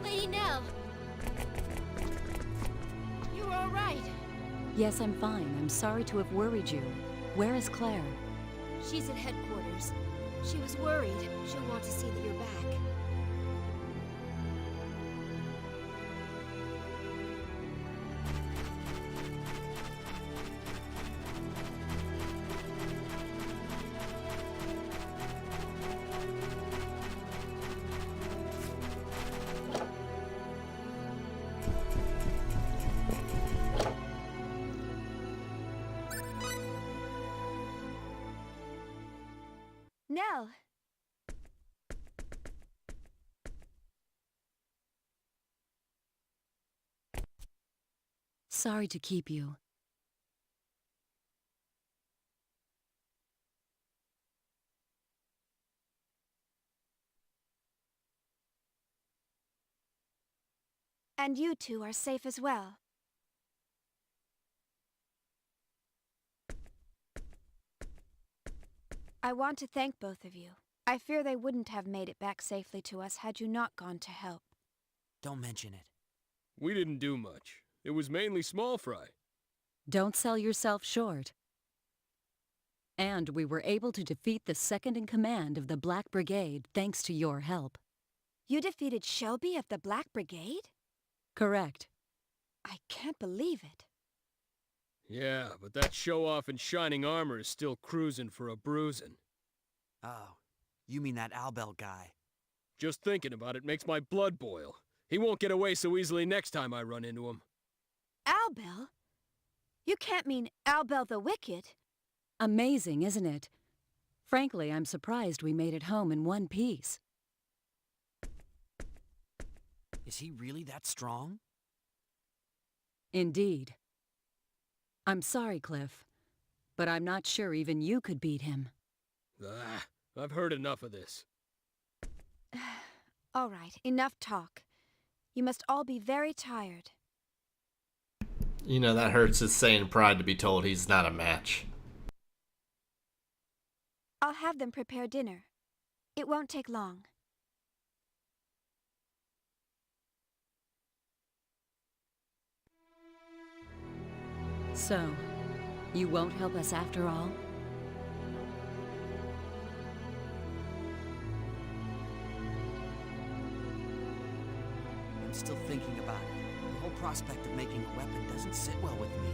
[SPEAKER 3] Lady Nell! You're all right.
[SPEAKER 2] Yes, I'm fine. I'm sorry to have worried you. Where is Claire?
[SPEAKER 3] She's at headquarters. She was worried. She'll want to see that you're back. Nell!
[SPEAKER 2] Sorry to keep you.
[SPEAKER 3] And you two are safe as well. I want to thank both of you. I fear they wouldn't have made it back safely to us had you not gone to help.
[SPEAKER 6] Don't mention it.
[SPEAKER 5] We didn't do much. It was mainly small fry.
[SPEAKER 2] Don't sell yourself short. And we were able to defeat the second-in-command of the Black Brigade thanks to your help.
[SPEAKER 3] You defeated Shelby of the Black Brigade?
[SPEAKER 2] Correct.
[SPEAKER 3] I can't believe it.
[SPEAKER 5] Yeah, but that show-off in shining armor is still cruising for a bruising.
[SPEAKER 6] Oh, you mean that Albel guy.
[SPEAKER 5] Just thinking about it makes my blood boil. He won't get away so easily next time I run into him.
[SPEAKER 3] Albel? You can't mean Albel the Wicked.
[SPEAKER 2] Amazing, isn't it? Frankly, I'm surprised we made it home in one piece.
[SPEAKER 6] Is he really that strong?
[SPEAKER 2] Indeed. I'm sorry, Cliff, but I'm not sure even you could beat him.
[SPEAKER 5] I've heard enough of this.
[SPEAKER 3] All right, enough talk. You must all be very tired.
[SPEAKER 1] You know, that hurts his sane pride to be told he's not a match.
[SPEAKER 3] I'll have them prepare dinner. It won't take long.
[SPEAKER 2] So, you won't help us after all?
[SPEAKER 6] I'm still thinking about it. The whole prospect of making a weapon doesn't sit well with me.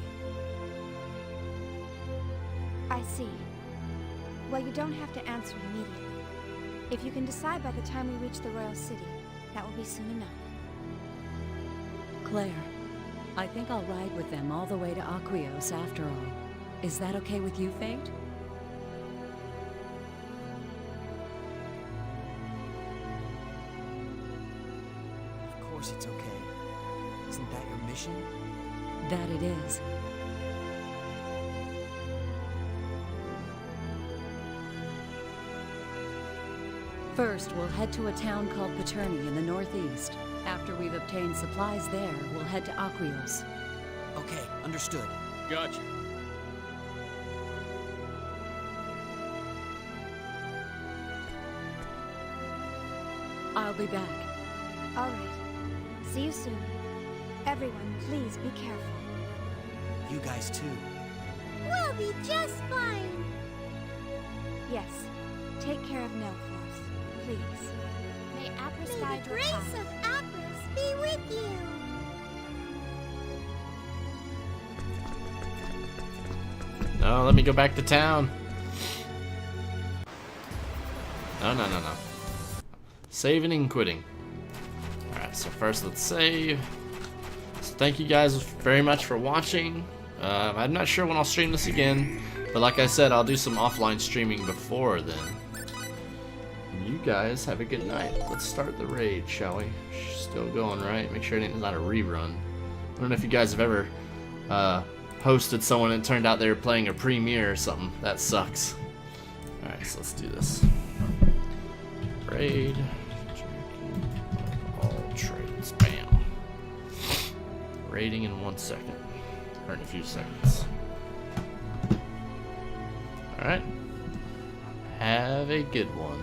[SPEAKER 3] I see. Well, you don't have to answer immediately. If you can decide by the time we reach the Royal City, that will be soon enough.
[SPEAKER 2] Claire, I think I'll ride with them all the way to Aquios after all. Is that okay with you, Fate?
[SPEAKER 6] Of course it's okay. Isn't that your mission?
[SPEAKER 2] That it is. First, we'll head to a town called Paterni in the northeast. After we've obtained supplies there, we'll head to Aquios.
[SPEAKER 6] Okay, understood.
[SPEAKER 5] Gotcha.
[SPEAKER 2] I'll be back.
[SPEAKER 3] All right. See you soon. Everyone, please be careful.
[SPEAKER 6] You guys too.
[SPEAKER 4] We'll be just fine.
[SPEAKER 3] Yes. Take care of Nelforce, please. May Apris
[SPEAKER 4] May
[SPEAKER 3] guide
[SPEAKER 4] the
[SPEAKER 3] your
[SPEAKER 4] grace
[SPEAKER 3] path.
[SPEAKER 4] of Apris be with you.
[SPEAKER 1] No, let me go back to town. No. Saving and quitting. Alright, so first let's save. So thank you guys very much for watching. I'm not sure when I'll stream this again, but like I said, I'll do some offline streaming before then. You guys have a good night. Let's start the raid, shall we? Still going, right? Make sure it's not a rerun. I don't know if you guys have ever hosted someone and it turned out they were playing a premiere or something. That sucks. Alright, so let's do this. Raid. All trades. Bam. Raiding in 1 second. Or in a few seconds. Alright. Have a good one.